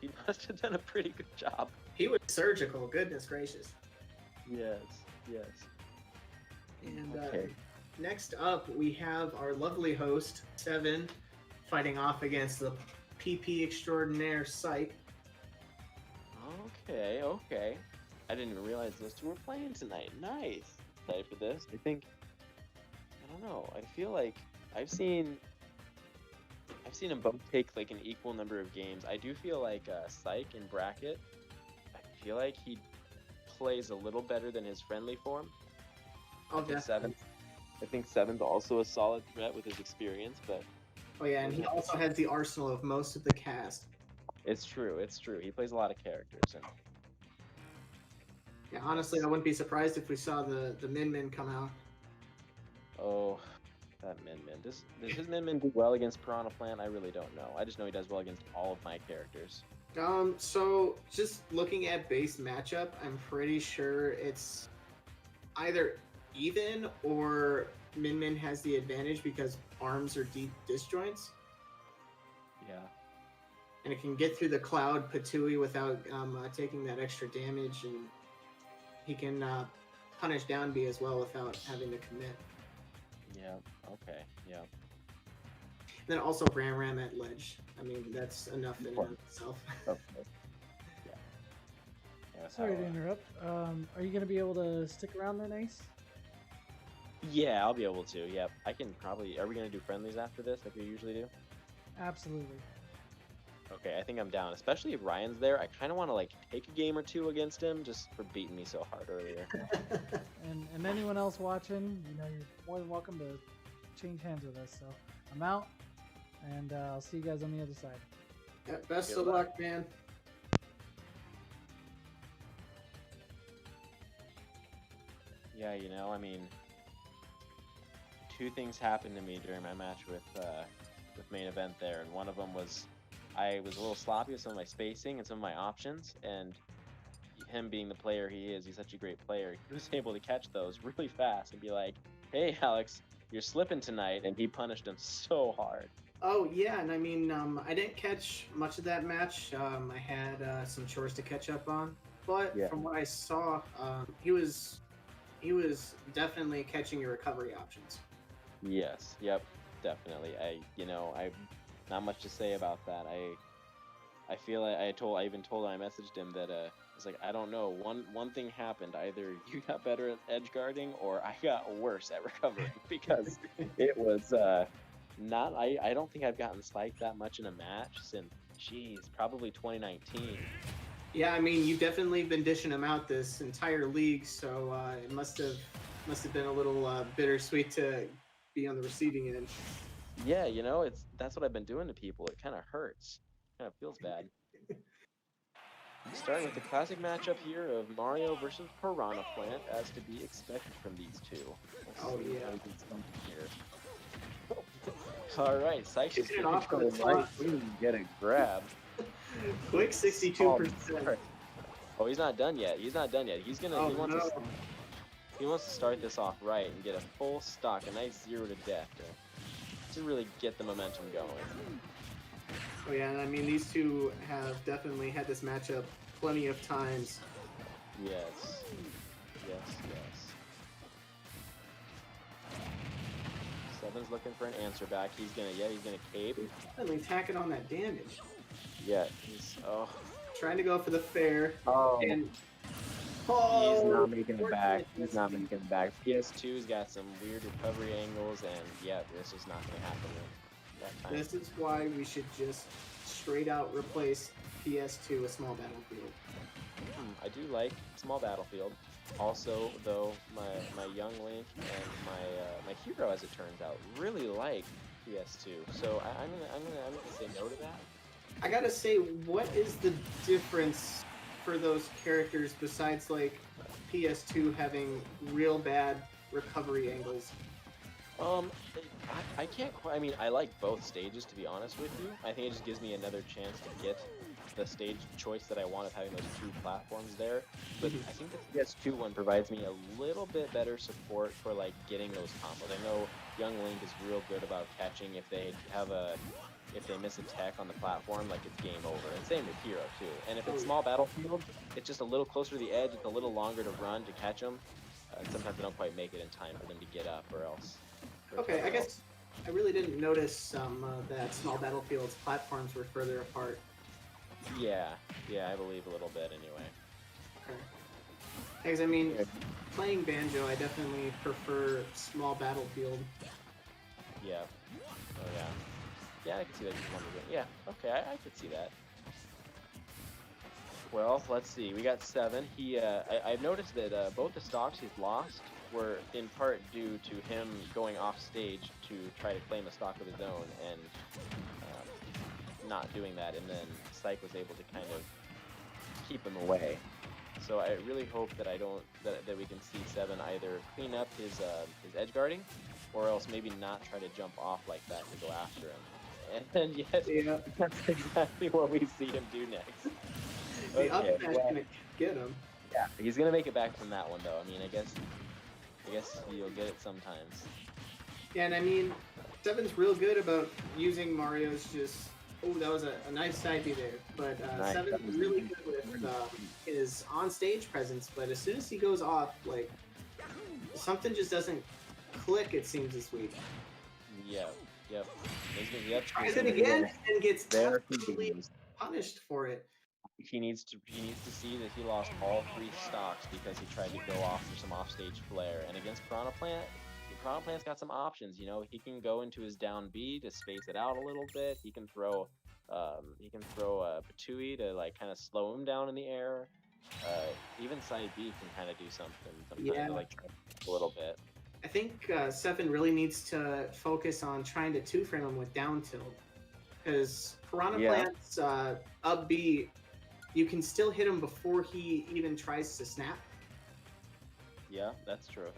he must have done a pretty good job. He was surgical, goodness gracious. Yes, yes. And Okay. next up, we have our lovely host, Seven, fighting off against the PP extraordinaire Psych. Okay, okay. I didn't even realize those two were playing tonight. Nice. Excited for this. I don't know. I feel like I've seen them both take like an equal number of games. I do feel like Psych in bracket, I feel like he plays a little better than his friendly form. Oh, I think definitely. Seven's also a solid threat with his experience, but Oh yeah, and he also has the arsenal of most of the cast. it's true. He plays a lot of characters, and Yeah, honestly, I wouldn't be surprised if we saw the Min Min come out. oh, that Min Min. Does his Min Min do well against Piranha Plant? I really don't know. I just know he does well against all of my characters. So just looking at base matchup, I'm pretty sure it's either even or Min Min has the advantage because arms are deep disjoints, Yeah. and it can get through the cloud Patui without taking that extra damage, and he can punish down B as well without having to commit. Yeah. Okay. Yeah. And then also Ram at ledge. I mean, that's enough in and of itself. Okay. Yeah. That's Sorry how, to interrupt. Are you going to be able to stick around then, Ace? Yeah, I'll be able to. Yep. I can probably. Are we gonna do friendlies after this, like we usually do? Absolutely. Okay, I think I'm down. Especially if Ryan's there. I kind of want to like take a game or two against him, just for beating me so hard earlier. And anyone else watching, you know, you're more than welcome to change hands with us. So I'm out, and I'll see you guys on the other side. Yeah, best Good of luck. luck, man. Yeah, you know, I mean, two things happened to me during my match with main event there, and one of them was I was a little sloppy with some of my spacing and some of my options, and him being the player he is, he's such a great player, he was able to catch those really fast and be like, hey Alex, you're slipping tonight, and he punished him so hard. Oh yeah, and I mean, I didn't catch much of that match. I had some chores to catch up on, but Yeah. from what I saw, he was definitely catching your recovery options. Yes, yep, definitely. I not much to say about that. I feel like I even told him, I messaged him that I was like, I don't know. One thing happened. Either you got better at edge guarding, or I got worse at recovering because it was not. I don't think I've gotten spiked that much in a match since, geez, probably 2019. Yeah, I mean, you've definitely been dishing them out this entire league, so it must have been a little bittersweet to be on the receiving end. Yeah, that's what I've been doing to people. It kind of hurts. Kind of feels bad. Starting with the classic matchup here of Mario versus Piranha Plant, as to be expected from these two. Let's Oh, see yeah. how we can stump here. All right, Sykes is Kicking it off going with a right spot. in, get a grab. Quick 62%. Oh, he's not done yet. He's not done yet. He's gonna. Oh, he wants no. he wants to start this off right and get a full stock, a nice 0 to death to really get the momentum going. Oh yeah, and I mean, these two have definitely had this matchup plenty of times. Yes. Yes. Seven's looking for an answer back. He's gonna cape. Definitely tacking on that damage. Yeah, he's Trying to go for the fair. Oh. And He's not making it back. He's not making it back. PS2's got some weird recovery angles, and yeah, this is not gonna happen that time. This is why we should just straight out replace PS2 with Small Battlefield. I do like Small Battlefield. Also, though, my young Link and my hero, as it turns out, really like PS2. So I'm gonna say no to that. I gotta say, what is the difference for those characters besides like PS2 having real bad recovery angles? I can't quite. I mean, I like both stages, to be honest with you. I think it just gives me another chance to get the stage choice that I want of having those two platforms there. But I think the PS2 one provides me a little bit better support for like getting those combos. I know young Link is real good about catching if they miss a tech on the platform, like it's game over. And same with Hero too. And if it's Small Battlefield, it's just a little closer to the edge. It's a little longer to run to catch them. Sometimes they don't quite make it in time for them to get up, or else. Okay, I guess I really didn't notice that Small Battlefield's platforms were further apart. Yeah, I believe a little bit anyway. Okay. Because I mean, playing Banjo, I definitely prefer Small Battlefield. Yeah. Oh yeah. Yeah, I can see that. Yeah. Okay, I could see that. Well, let's see. We got 7. I've noticed that both the stocks he's lost were in part due to him going off stage to try to claim a stock of his own and not doing that, and then Syke was able to kind of keep him away. So I really hope that that we can see 7 either clean up his edge guarding, or else maybe not try to jump off like that to go after him. And yet, that's exactly what we see him do next. The up smash gonna get him. Yeah, he's gonna make it back from that one though. I mean, I guess you'll get it sometimes. Yeah, and I mean, 7's real good about using Mario's just. Oh, that was a nice side B there. But Nice. 7's really good with his on-stage presence. But as soon as he goes off, like, something just doesn't click, it seems, this week. Yep. Tries it again and gets There he absolutely goes. punished for it. He needs to see that he lost all 3 stocks because he tried to go off for some offstage flair. And against Piranha Plant's got some options. He can go into his down B to space it out a little bit. He can throw a Patui to like kind of slow him down in the air. Even side B can kind of do something sometimes, to, like try a little bit. I think 7 really needs to focus on trying to 2-frame him with down tilt. Because Piranha Plant's up B, you can still hit him before he even tries to snap. Yeah, that's true.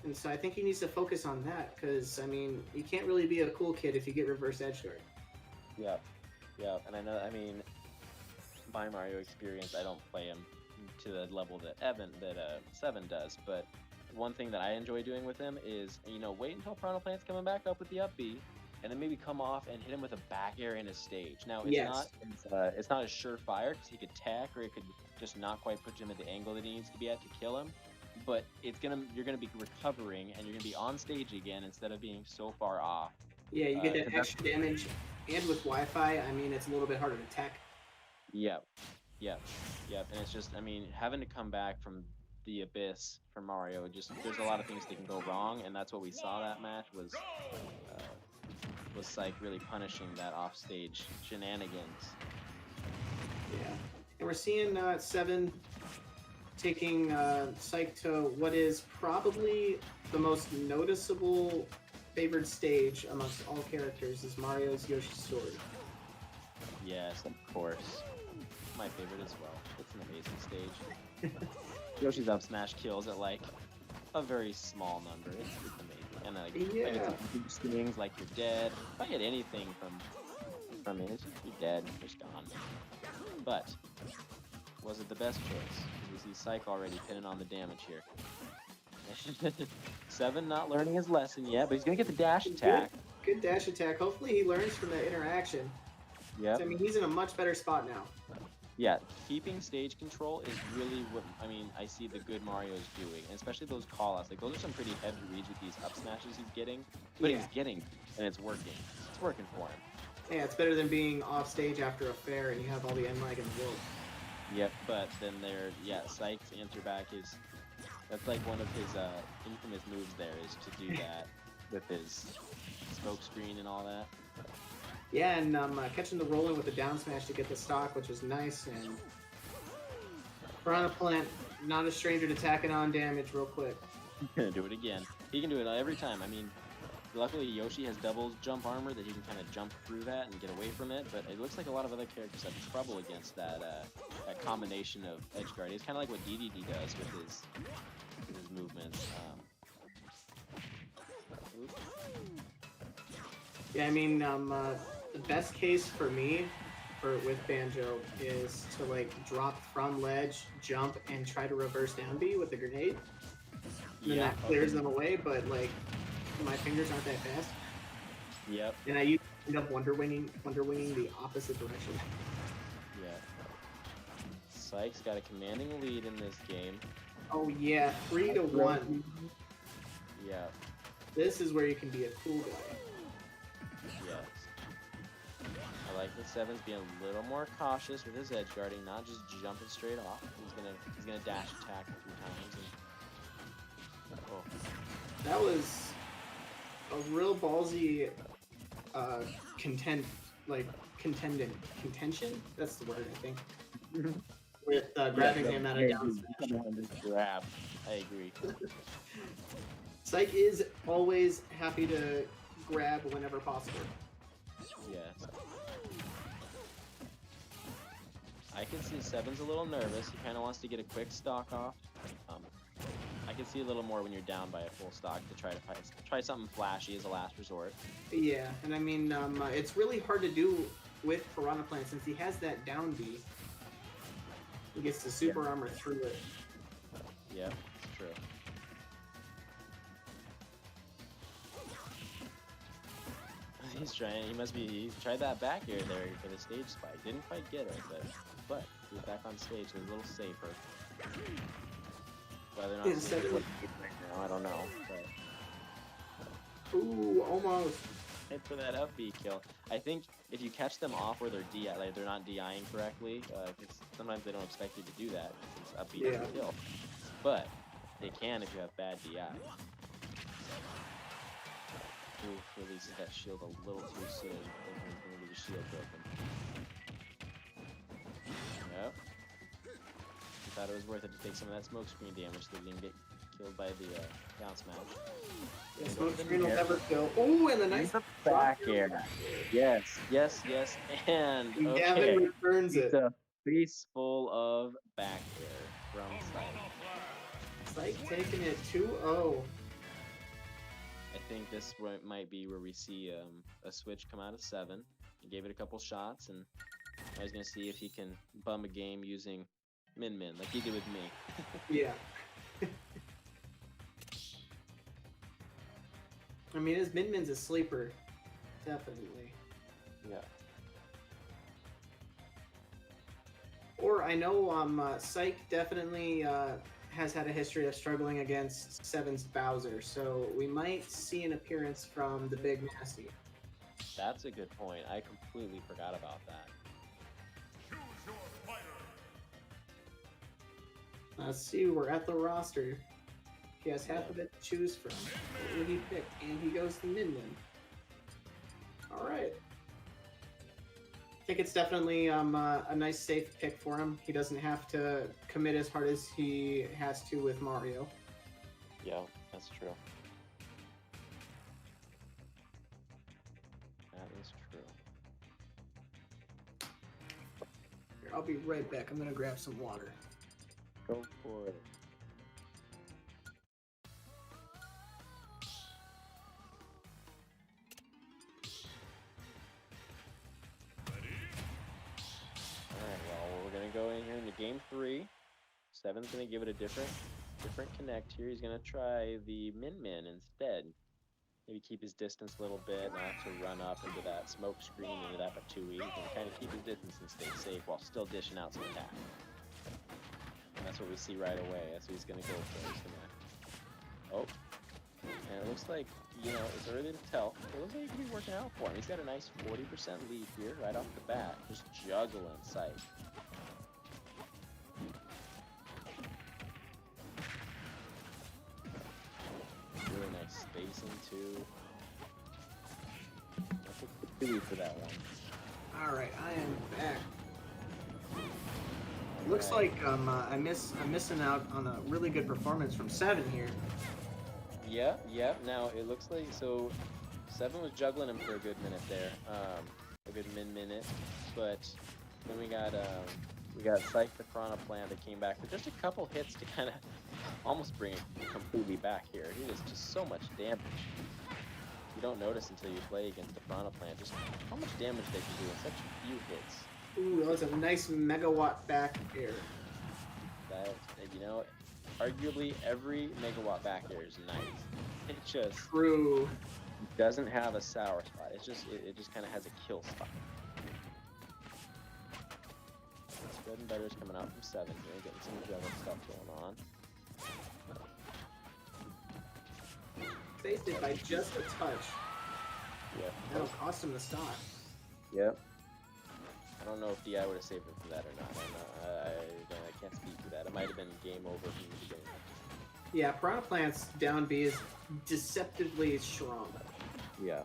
And so I think he needs to focus on that, because, I mean, you can't really be a cool kid if you get reverse edge guard. Yeah. And I know, I mean, my Mario experience, I don't play him to the level that 7 does, but one thing that I enjoy doing with him is, wait until Piranha Plant's coming back up with the up B, and then maybe come off and hit him with a back air in his stage. Now, it's not as surefire, because he could tack, or it could just not quite put him at the angle that he needs to be at to kill him. But you're gonna be recovering, and you're gonna be on stage again instead of being so far off. Yeah, you get that 'cause that's- extra damage, and with Wi-Fi, I mean, it's a little bit harder to tech. Yep, yep, yep. And it's just, I mean, having to come back from the abyss for Mario, there's a lot of things that can go wrong, and that's what we saw that match was like really punishing that offstage shenanigans. Yeah, and we're seeing Seven taking Psych to what is probably the most noticeable favored stage amongst all characters is Mario's Yoshi's Story. Yes, of course. My favorite as well. It's an amazing stage. Yoshi's up smash kills at like a very small number. It's amazing. And like, I get some huge swings like you're dead. If I get anything from it, it's just you're dead, you're just gone. But was it the best choice? We see Psych already pinning on the damage here. Seven not learning his lesson yet, but he's gonna get the dash attack. Good dash attack. Hopefully he learns from that interaction. Yeah. I mean, he's in a much better spot now. Yeah, keeping stage control is really what I see the good Mario is doing, and especially those call-outs. Like those are some pretty heavy reads with these up smashes he's getting, but he's getting, and it's working. It's working for him. Yeah, it's better than being off stage after a fair and you have all the N-lag in the world. Yep, but then Psych's answer back is, that's like one of his infamous moves there, is to do that with his smoke screen and all that. Yeah, and catching the rolling with the down smash to get the stock, which was nice. And Piranha Plant, not a stranger to tacking on damage real quick. Do it again. He can do it every time. I mean, luckily Yoshi has double jump armor that he can kind of jump through that and get away from it, but it looks like a lot of other characters have trouble against that combination of edge guard. It's kind of like what DDD does with his movements. Yeah, I mean, the best case for me with Banjo is to like drop from ledge, jump, and try to reverse down B with the grenade. And then that clears them away, but like my fingers aren't that fast. Yep. And I end up wonder winging the opposite direction. Yeah. Psych's got a commanding lead in this game. Oh yeah, 3-1. Yeah. This is where you can be a cool guy. Yes. I like that Seven's being a little more cautious with his edge guarding, not just jumping straight off. He's gonna dash attack a few times. And, oh. That was a real ballsy contention. That's the word, I think. With grabbing him out of down smash. Grab. I agree. Psych is always happy to grab whenever possible. Yes. I can see Seven's a little nervous. He kind of wants to get a quick stock off. I can see a little more when you're down by a full stock to try something flashy as a last resort. Yeah, and I mean, it's really hard to do with Piranha Plant since he has that down B. He gets the super armor through it. Yeah, it's true. He's trying. He tried that back air there for the stage spike. Didn't quite get it, but he's back on stage. So he's a little safer. Whether or not it's safe right now, I don't know. But ooh, almost. Hit for that up B kill. I think if you catch them off where they're they're not DIing correctly, sometimes they don't expect you to do that. It's up B kill, but they can if you have bad DI. Ooh, releases that shield a little too soon. Maybe the shield broken. Yep. He thought it was worth it to take some of that smoke screen damage so that he didn't get killed by the down smash. Yeah, smoke screen will never kill. Ooh, and the nice back air. Yes, and okay. Gavin returns it. It's a face full of back air from Psych. Psych taking it 2-0. I think this might be where we see a switch come out of 7. He gave it a couple shots, and I was gonna see if he can bum a game using Min Min like he did with me. Yeah. I mean, his Min Min's a sleeper, definitely. Yeah. Or I know Psych definitely has had a history of struggling against Seven's Bowser, so we might see an appearance from the Big Nasty. That's a good point. I completely forgot about that. Choose your fighter. Let's see, we're at the roster. He has half of it to choose from. What will he pick? And he goes to Min Min. Alright. I think it's definitely a nice safe pick for him. He doesn't have to commit as hard as he has to with Mario. Yeah, that's true. That is true. Here, I'll be right back. I'm gonna grab some water. Go for it. Alright, well, we're gonna go in here into game 3. Seven's gonna give it a different connect here. He's gonna try the Min Min instead. Maybe keep his distance a little bit, not have to run up into that smoke screen, into that Patui. He can kind of keep his distance and stay safe while still dishing out some attack. And that's what we see right away. That's what he's gonna go for. He's gonna... Oh. And it looks like, you know, it's early to tell. It looks like it could be working out for him. He's got a nice 40% lead here right off the bat. Just juggling sight. Really nice spacing too. That's a good lead for that one. Alright, I am back. Looks like I'm missing out on a really good performance from Seven here. Yeah. Now it looks like so. Seven was juggling him for a good minute there, a good minute, but then we got Psych the Piranha Plant that came back with just a couple hits to kind of almost bring it completely back here. He does just so much damage. You don't notice until you play against the Piranha Plant just how much damage they can do in such few hits. Ooh, that was a nice megawatt back air. That, you know, arguably every megawatt back air is nice. It just True. doesn't have a sour spot. It's just it just kind of has a kill spot. Bread and Butter's coming out from Seven here, getting some juggling stuff going on. Faced it by just a touch. Yep. That'll cost him the stock. Yep. I don't know if DI would have saved him from that or not. I can't speak to that. It might have been game over from the beginning. Yeah, Piranha Plant's down B is deceptively strong. Yeah.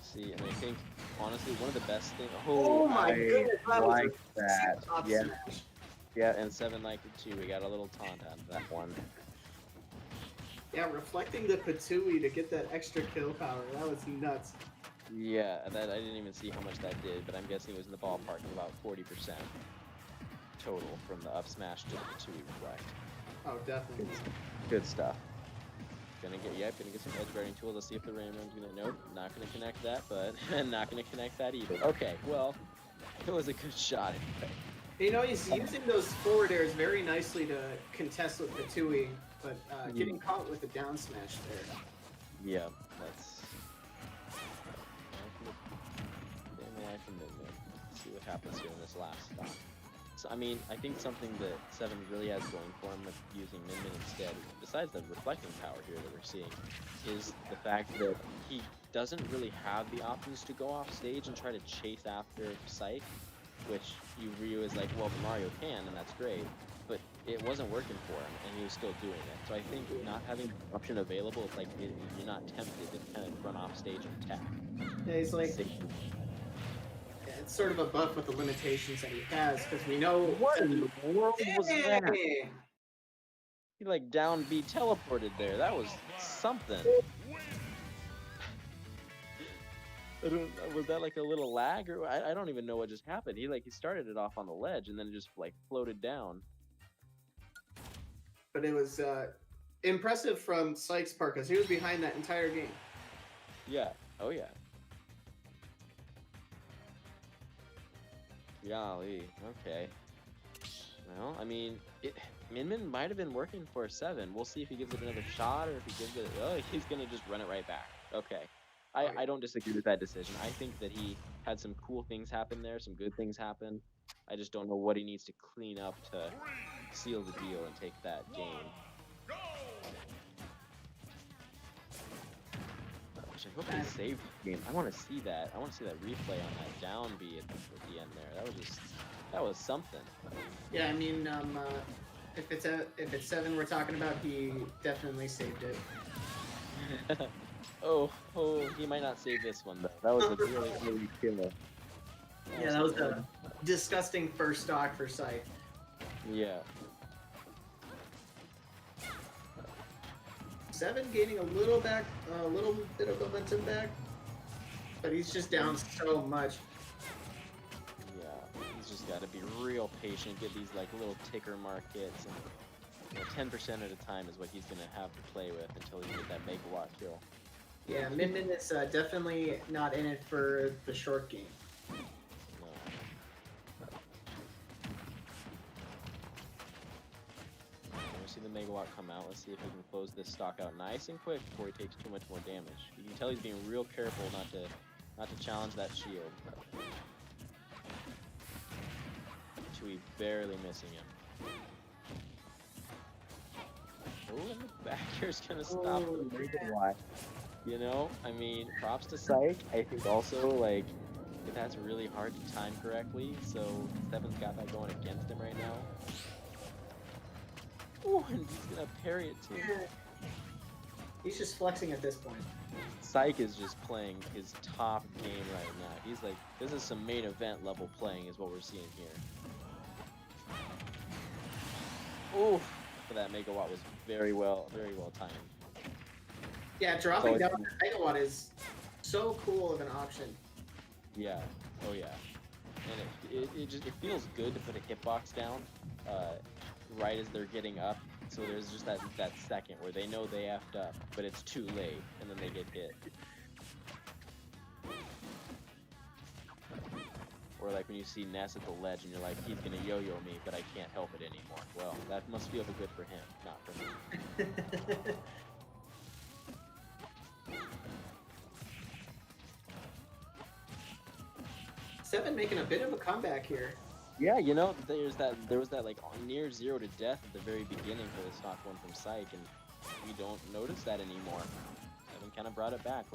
See, and I think honestly one of the best things. Oh my goodness, that was like a that. top Yeah. smash. Yeah, and Seven liked it too. We got a little taunt on that one. Yeah, reflecting the Patui to get that extra kill power. That was nuts. Yeah, that I didn't even see how much that did, but I'm guessing it was in the ballpark of about 40% total from the up smash to the Patui reflect. Oh, definitely. Good stuff. Gonna get some edge guarding tools. Let's see if the Rainrun's gonna. Nope, not gonna connect that, but not gonna connect that either. Okay, well, it was a good shot anyway. You know, he's using those forward airs very nicely to contest with Patui, but getting caught with a down smash there. Yeah, that's. See what happens here in this last stop. So, I mean, I think something that Seven really has going for him with using Min Min instead, besides the reflecting power here that we're seeing, is the fact that he doesn't really have the options to go off stage and try to chase after Psych, which you view as like, well, Mario can, and that's great, but it wasn't working for him, and he was still doing it. So I think not having the option available, it's like you're not tempted to kind of run off stage and attack. Yeah, he's like, it's sort of a buff with the limitations that he has, because we know. What in the world was that? He like down B teleported there. That was something. Was that like a little lag, or I don't even know what just happened. He started it off on the ledge and then it just like floated down. But it was impressive from Psych's part, because he was behind that entire game. Yeah. Oh yeah. Golly. Okay. Well, I mean, Min Min might have been working for Seven. We'll see if he gives it another shot, or if he gives it. Oh, he's gonna just run it right back. Okay. I don't disagree with that decision. I think that he had some cool things happen there, some good things happen. I just don't know what he needs to clean up to seal the deal and take that game. Gosh, I hope they saved the game. I want to see that. I want to see that replay on that down B at the end there. That was something. Yeah, I mean, if it's 7 we're talking about, he definitely saved it. oh, he might not save this one though. That was a really early kill. Yeah, that was a disgusting first stock for Scythe. Yeah. 7 gaining a little bit of momentum back, but he's just down so much. Yeah, he's just got to be real patient, get these like little ticker markets, and 10% at a time is what he's gonna have to play with until he get that megawatt kill. Yeah, Min Min is definitely not in it for the short game. No. Let's see the megawatt come out. Let's see if he can close this stock out nice and quick before he takes too much more damage. You can tell he's being real careful not to challenge that shield. Tui barely missing him. Oh, and the back here's gonna stop the megawatt. You know, I mean, props to Psych. I think also like that's really hard to time correctly. So Seven's got that going against him right now. Oh, and he's gonna parry it too. He's just flexing at this point. Psych is just playing his top game right now. He's like, this is some main event level playing is what we're seeing here. Oh, but that megawatt was very well timed. Yeah, dropping down the megawatt is so cool of an option. Yeah. Oh yeah. And it feels good to put a hitbox down right as they're getting up. So there's just that second where they know they effed up, but it's too late, and then they get hit. Or like when you see Ness at the ledge and you're like, he's gonna yo-yo me, but I can't help it anymore. Well, that must feel good for him, not for me. 7 making a bit of a comeback here. Yeah, you know, there was that like near 0 to death at the very beginning for the stock one from Psych, and we don't notice that anymore. Evan kind of brought it back.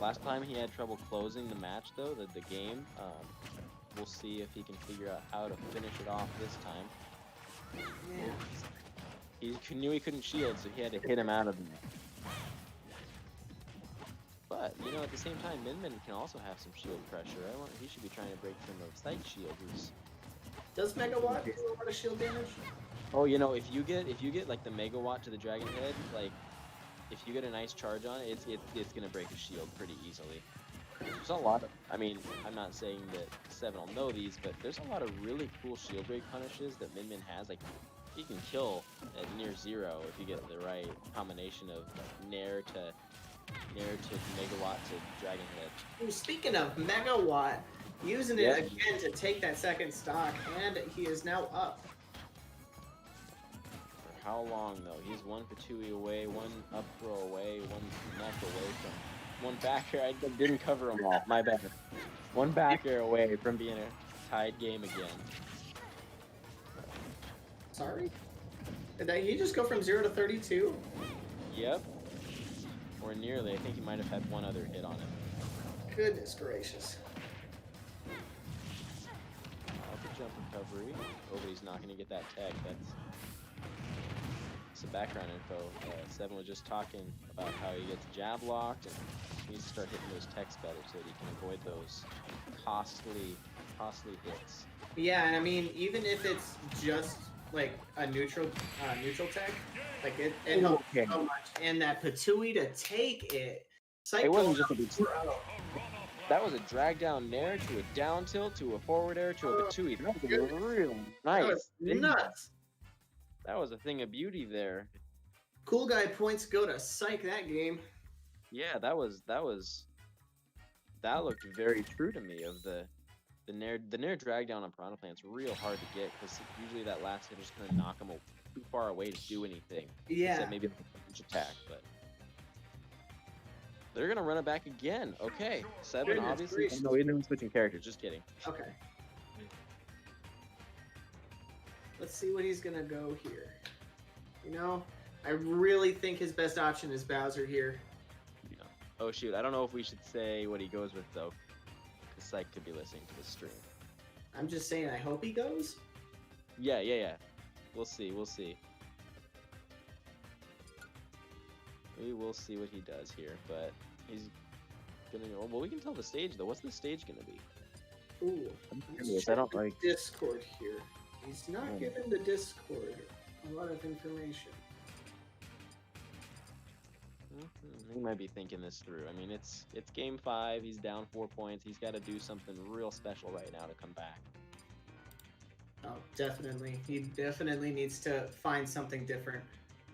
Last time he had trouble closing the match though, the game. We'll see if he can figure out how to finish it off this time. Yeah. He knew he couldn't shield, so he had to hit him out of there. But, you know, at the same time, Min Min can also have some shield pressure. He should be trying to break some of Psych's shield. Does Megawatt do a lot of shield damage? Oh, you know, if you get like the Megawatt to the Dragon Head, like if you get a nice charge on it, it's gonna break a shield pretty easily. There's a lot of, I mean, I'm not saying that 7 will know these, but there's a lot of really cool shield break punishes that Min Min has. Like, he can kill at near 0 if you get the right combination of Nair to Megawatt to Dragon Head. Ooh, speaking of Megawatt, using it again to take that second stock, and he is now up. For how long though? He's 1 Patui away, 1 up throw away, 1 neck away from one back air. I didn't cover them all. My bad. 1 back air away from being a tied game again. Sorry? Did he just go from 0 to 32? Yep. Or nearly. I think he might have had 1 other hit on him. Goodness gracious. The jump recovery. Oh, but he's not going to get that tag. That's some background info. 7 was just talking about how he gets jab locked and he needs to start hitting those techs better so that he can avoid those costly hits. Yeah, and I mean, even if it's just like a neutral tech, like it helps so much. And that Patui to take it. It wasn't just a that was a drag down nair to a down tilt to a forward air to a Patui. That was real nice. That was nuts. That was a thing of beauty there. Cool guy points go to Psych that game. Yeah, that looked very true to me of the nair drag down on Piranha Plant's real hard to get because usually that last hit is just gonna knock him too far away to do anything. Yeah. Except maybe a punch attack, but they're gonna run it back again. Okay, 7 obviously. Oh, no, even switching characters. Just kidding. Okay. Let's see what he's gonna go here. You know, I really think his best option is Bowser here. Yeah. Oh shoot, I don't know if we should say what he goes with though, because Psych could be listening to the stream. I'm just saying, I hope he goes. Yeah. We'll see. We will see what he does here, but he's gonna go. Well, we can tell the stage though. What's the stage gonna be? Ooh, I'm let's curious. I check don't the like. Discord here. He's not Oh. giving the Discord a lot of information. He might be thinking this through. I mean, it's game 5. He's down 4 points. He's got to do something real special right now to come back. Oh, definitely. He definitely needs to find something different.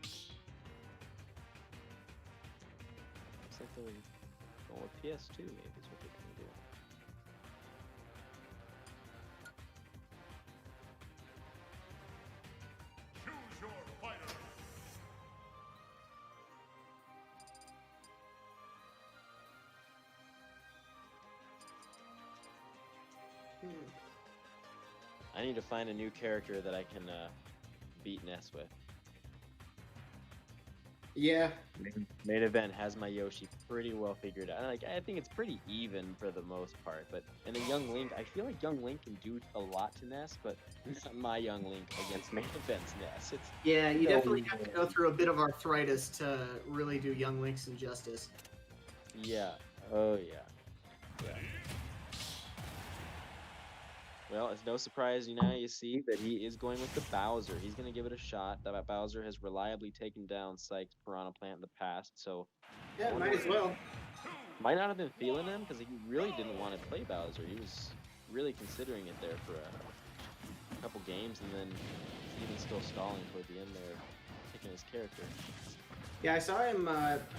Looks like they're going with PS2. Maybe is what they're gonna do. Choose your fighter. I need to find a new character that I can beat Ness with. Yeah, Main event has my Yoshi pretty well figured out. Like, I think it's pretty even for the most part. But in a Young Link, I feel like Young Link can do a lot to Ness, but not my Young Link against main event's Ness. It's yeah, you No. definitely have to go through a bit of arthritis to really do Young Link some justice. yeah. Oh yeah. Well, it's no surprise you see that he is going with the Bowser. He's going to give it a shot. That Bowser has reliably taken down Psych's Piranha Plant in the past, so Yeah, might as well. might not have been feeling him because he really didn't want to play Bowser. He was really considering it there for a couple games, and then even still stalling toward the end there, picking his character. Yeah, I saw him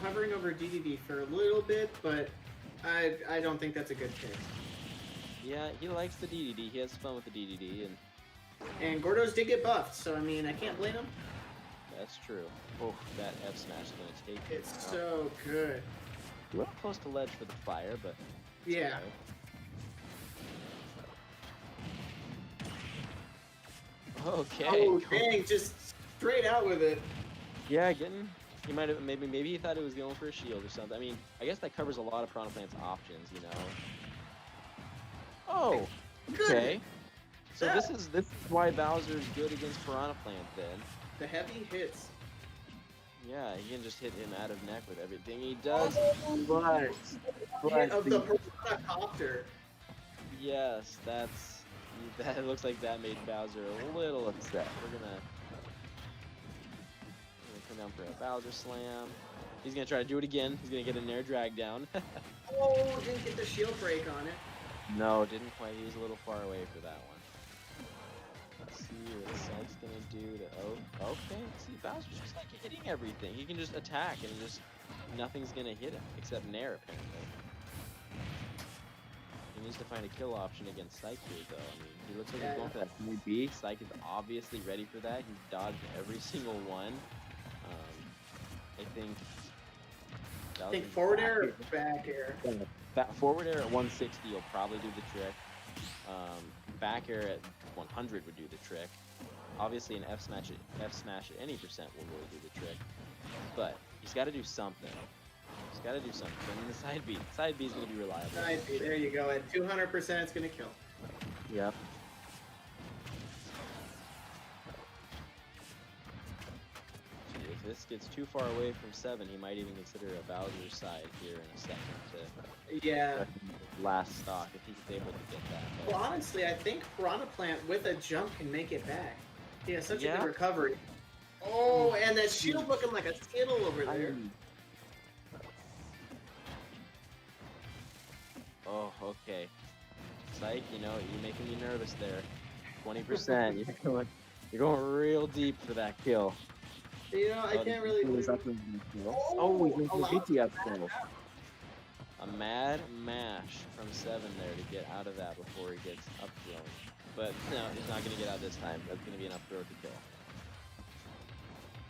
hovering over DDD for a little bit, but I don't think that's a good pick. Yeah, he likes the DDD. He has fun with the DDD, and And Gordos did get buffed, so I mean, I can't blame him. that's true. Oh, that F smash is going to take him It's out. so good. A little close to ledge for the fire, but it's Yeah. okay. Oh, dang, just straight out with it. Yeah, he might have maybe he thought it was going for a shield or something. I mean, I guess that covers a lot of Piranha Plant's options, you know. Oh, okay. So Yeah. this is why Bowser's good against Piranha Plant then. The heavy hits. Yeah, he can just hit him out of neck with everything he does. Hit of the Piranha Copter. Yes, that looks like that made Bowser a little upset. We're gonna come down for a Bowser slam. He's gonna try to do it again. He's gonna get a Nair drag down. Oh, didn't get the shield break on it. No, didn't quite. He was a little far away for that one. Let's see what Psych's gonna do to. Oh, okay. See, Bowser's just like hitting everything. He can just attack and just nothing's gonna hit him except Nair apparently. He needs to find a kill option against Psych here, though. I mean, he looks like he's going for that 3B. Psych is obviously ready for that. He's dodged every single one. I think. I think forward air or back air. Forward air at 160 will probably do the trick. Back air at 100 would do the trick. Obviously, an F smash at any percent will really do the trick. But he's got to do something. He's got to do something. And the side B. Side B is going to be reliable. Side B, there you go. At 200%, it's going to kill. Yep. Gee, if this gets too far away from 7, he might even consider a Bowser side here in a second to Yeah. last stock if he's able to get that. But Well, honestly, I think Piranha Plant with a jump can make it back. He has such a Yeah. good recovery. Oh, and that shield looking like a skittle over there. Oh, okay. Psych, you're making me nervous there. 20%. You're going real deep for that kill. You know, I can't really believe it. Oh, he's making allowed a to BTF back kill. out. A mad mash from 7 there to get out of that before he gets up thrown. But no, he's not going to get out this time. That's going to be enough throw to kill.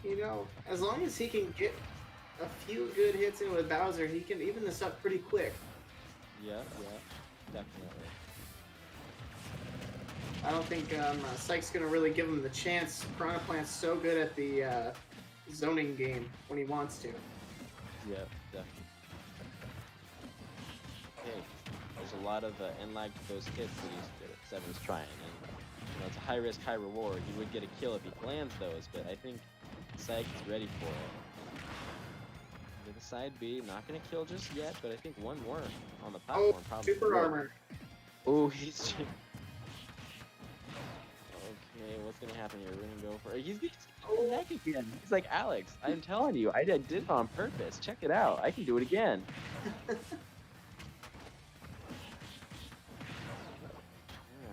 You know, as long as he can get a few good hits in with Bowser, he can even this up pretty quick. Yeah, definitely. I don't think Psych's going to really give him the chance. Piranha Plant's so good at the zoning game when he wants to. Yeah, definitely. okay. There's a lot of end lag to those hits that Seven's trying, and it's a high risk, high reward. He would get a kill if he lands those, but I think Psyche is ready for it. Into the side B, not gonna kill just yet, but I think one more on the platform Oh, probably. super will. armor. Oh, he's. Okay, what's gonna happen here? We're gonna go for. He's the neck again. He's like Alex. I'm telling you, I did it on purpose. Check it out. I can do it again. All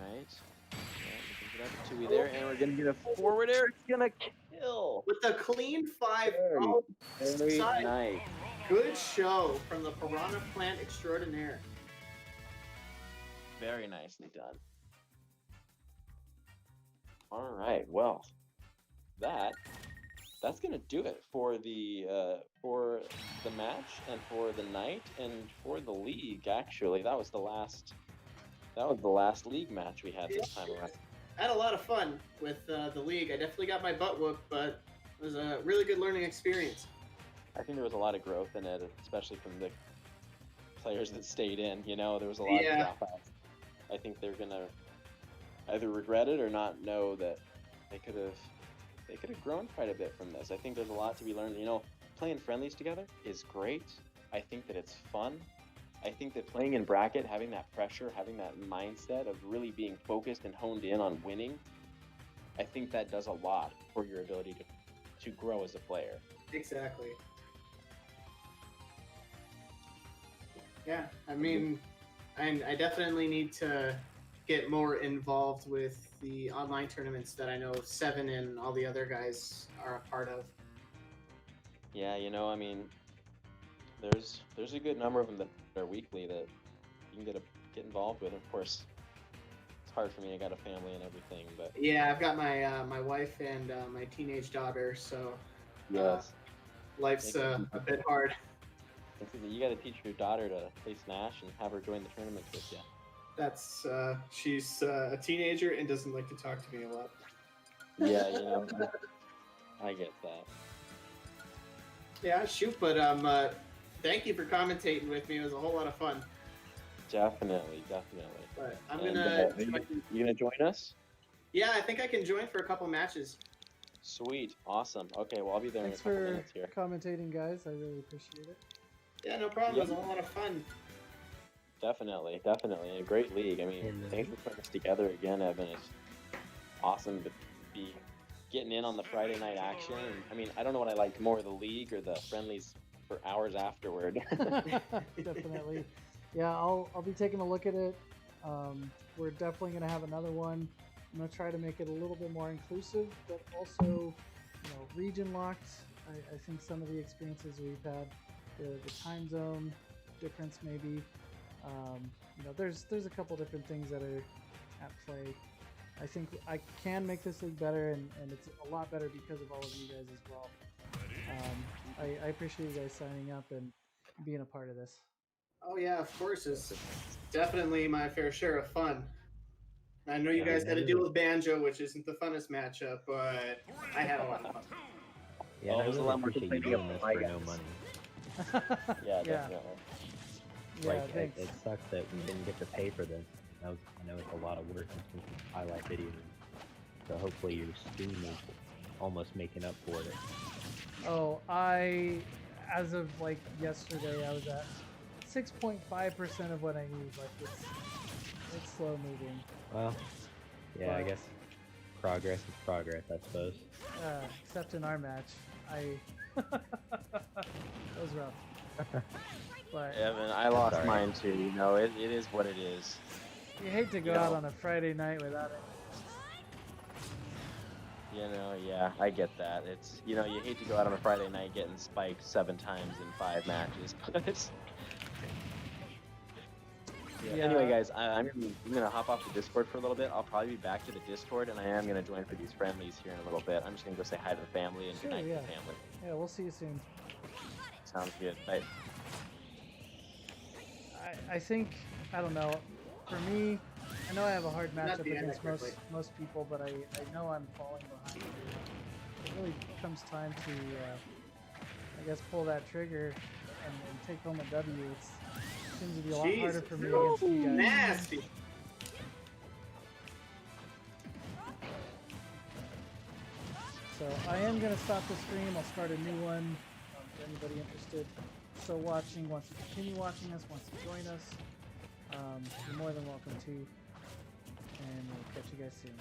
right. Yeah, we can get up to 2 there, and we're gonna get a forward air. It's gonna kill. With a clean 5. Very, Oh, very side. nice. Good show from the Piranha Plant Extraordinaire. Very nicely done. All right. Well, that's gonna do it for the match and for the night and for the league. Actually, that was the last league match we had this time around. I had a lot of fun with the league. I definitely got my butt whooped, but it was a really good learning experience. I think there was a lot of growth in it, especially from the players that stayed in. There was a lot of dropouts. I think they're gonna either regret it or not know that they could have grown quite a bit from this. I think there's a lot to be learned. Playing friendlies together is great. I think that it's fun. I think that playing in bracket, having that pressure, having that mindset of really being focused and honed in on winning, I think that does a lot for your ability to grow as a player. Exactly. Yeah, I mean, I definitely need to get more involved with the online tournaments that I know Seven and all the other guys are a part of. Yeah, I mean, there's a good number of them that are weekly that you can get involved with. Of course, it's hard for me. I got a family and everything, but Yeah, I've got my wife and my teenage daughter, so yes, life's a bit hard. You got to teach your daughter to play Smash and have her join the tournaments with you. That's she's a teenager and doesn't like to talk to me a lot. Yeah, I get that. Yeah, shoot, but thank you for commentating with me. It was a whole lot of fun. Definitely. But I'm And, gonna. you gonna join us? Yeah, I think I can join for a couple matches. Sweet, awesome. Okay, well I'll be there Thanks in a couple for minutes here. commentating, guys. I really appreciate it. Yeah, no problem. It was a whole lot of fun. Definitely, a great league. I mean, thanks for putting this together again, Evan. It's awesome to be getting in on the Friday night action. And, I mean, I don't know what I liked more, the league or the friendlies for hours afterward. Definitely. Yeah, I'll be taking a look at it. We're definitely going to have another one. I'm going to try to make it a little bit more inclusive, but also, region locked. I think some of the experiences we've had, the time zone difference maybe. There's a couple different things that are at play. I think I can make this league better, and it's a lot better because of all of you guys as well. I appreciate you guys signing up and being a part of this. Oh yeah, of course. It's definitely my fair share of fun. I know you guys had to deal with Banjo, which isn't the funnest matchup, but I had a lot of fun. Yeah, Oh, I there's a really lot more appreciate you complaining doing this about for my no guys. money. Yeah, definitely. Like, thanks. it sucks that we didn't get to pay for this. I know it's a lot of work and some highlight videos. So hopefully your stream is almost making up for it. Oh, as of yesterday, I was at 6.5% of what I need. It's slow moving. Well, yeah, I guess progress is progress, I suppose. Except in our match, that was rough. But Evan, I lost mine too. It is what it is. you hate to go out on a Friday night without it. Yeah, I get that. It's you hate to go out on a Friday night getting spiked 7 times in 5 matches, but it's. Yeah. Anyway, guys, I'm gonna hop off the Discord for a little bit. I'll probably be back to the Discord, and I am gonna join for these friendlies here in a little bit. I'm just gonna go say hi to the family and Sure, good night yeah. to the family. Yeah, we'll see you soon. Sounds good. Bye. I think, I don't know, for me, I know I have a hard Not matchup the end against quickly. most people, but I know I'm falling behind. It really comes time to, I guess, pull that trigger and take home a W. Seems to be a lot harder Jesus. for me against you guys. Nasty. So I am going to stop the stream. I'll start a new one for anybody interested. Still watching, wants to continue watching us, wants to join us. You're more than welcome to. And we'll catch you guys soon.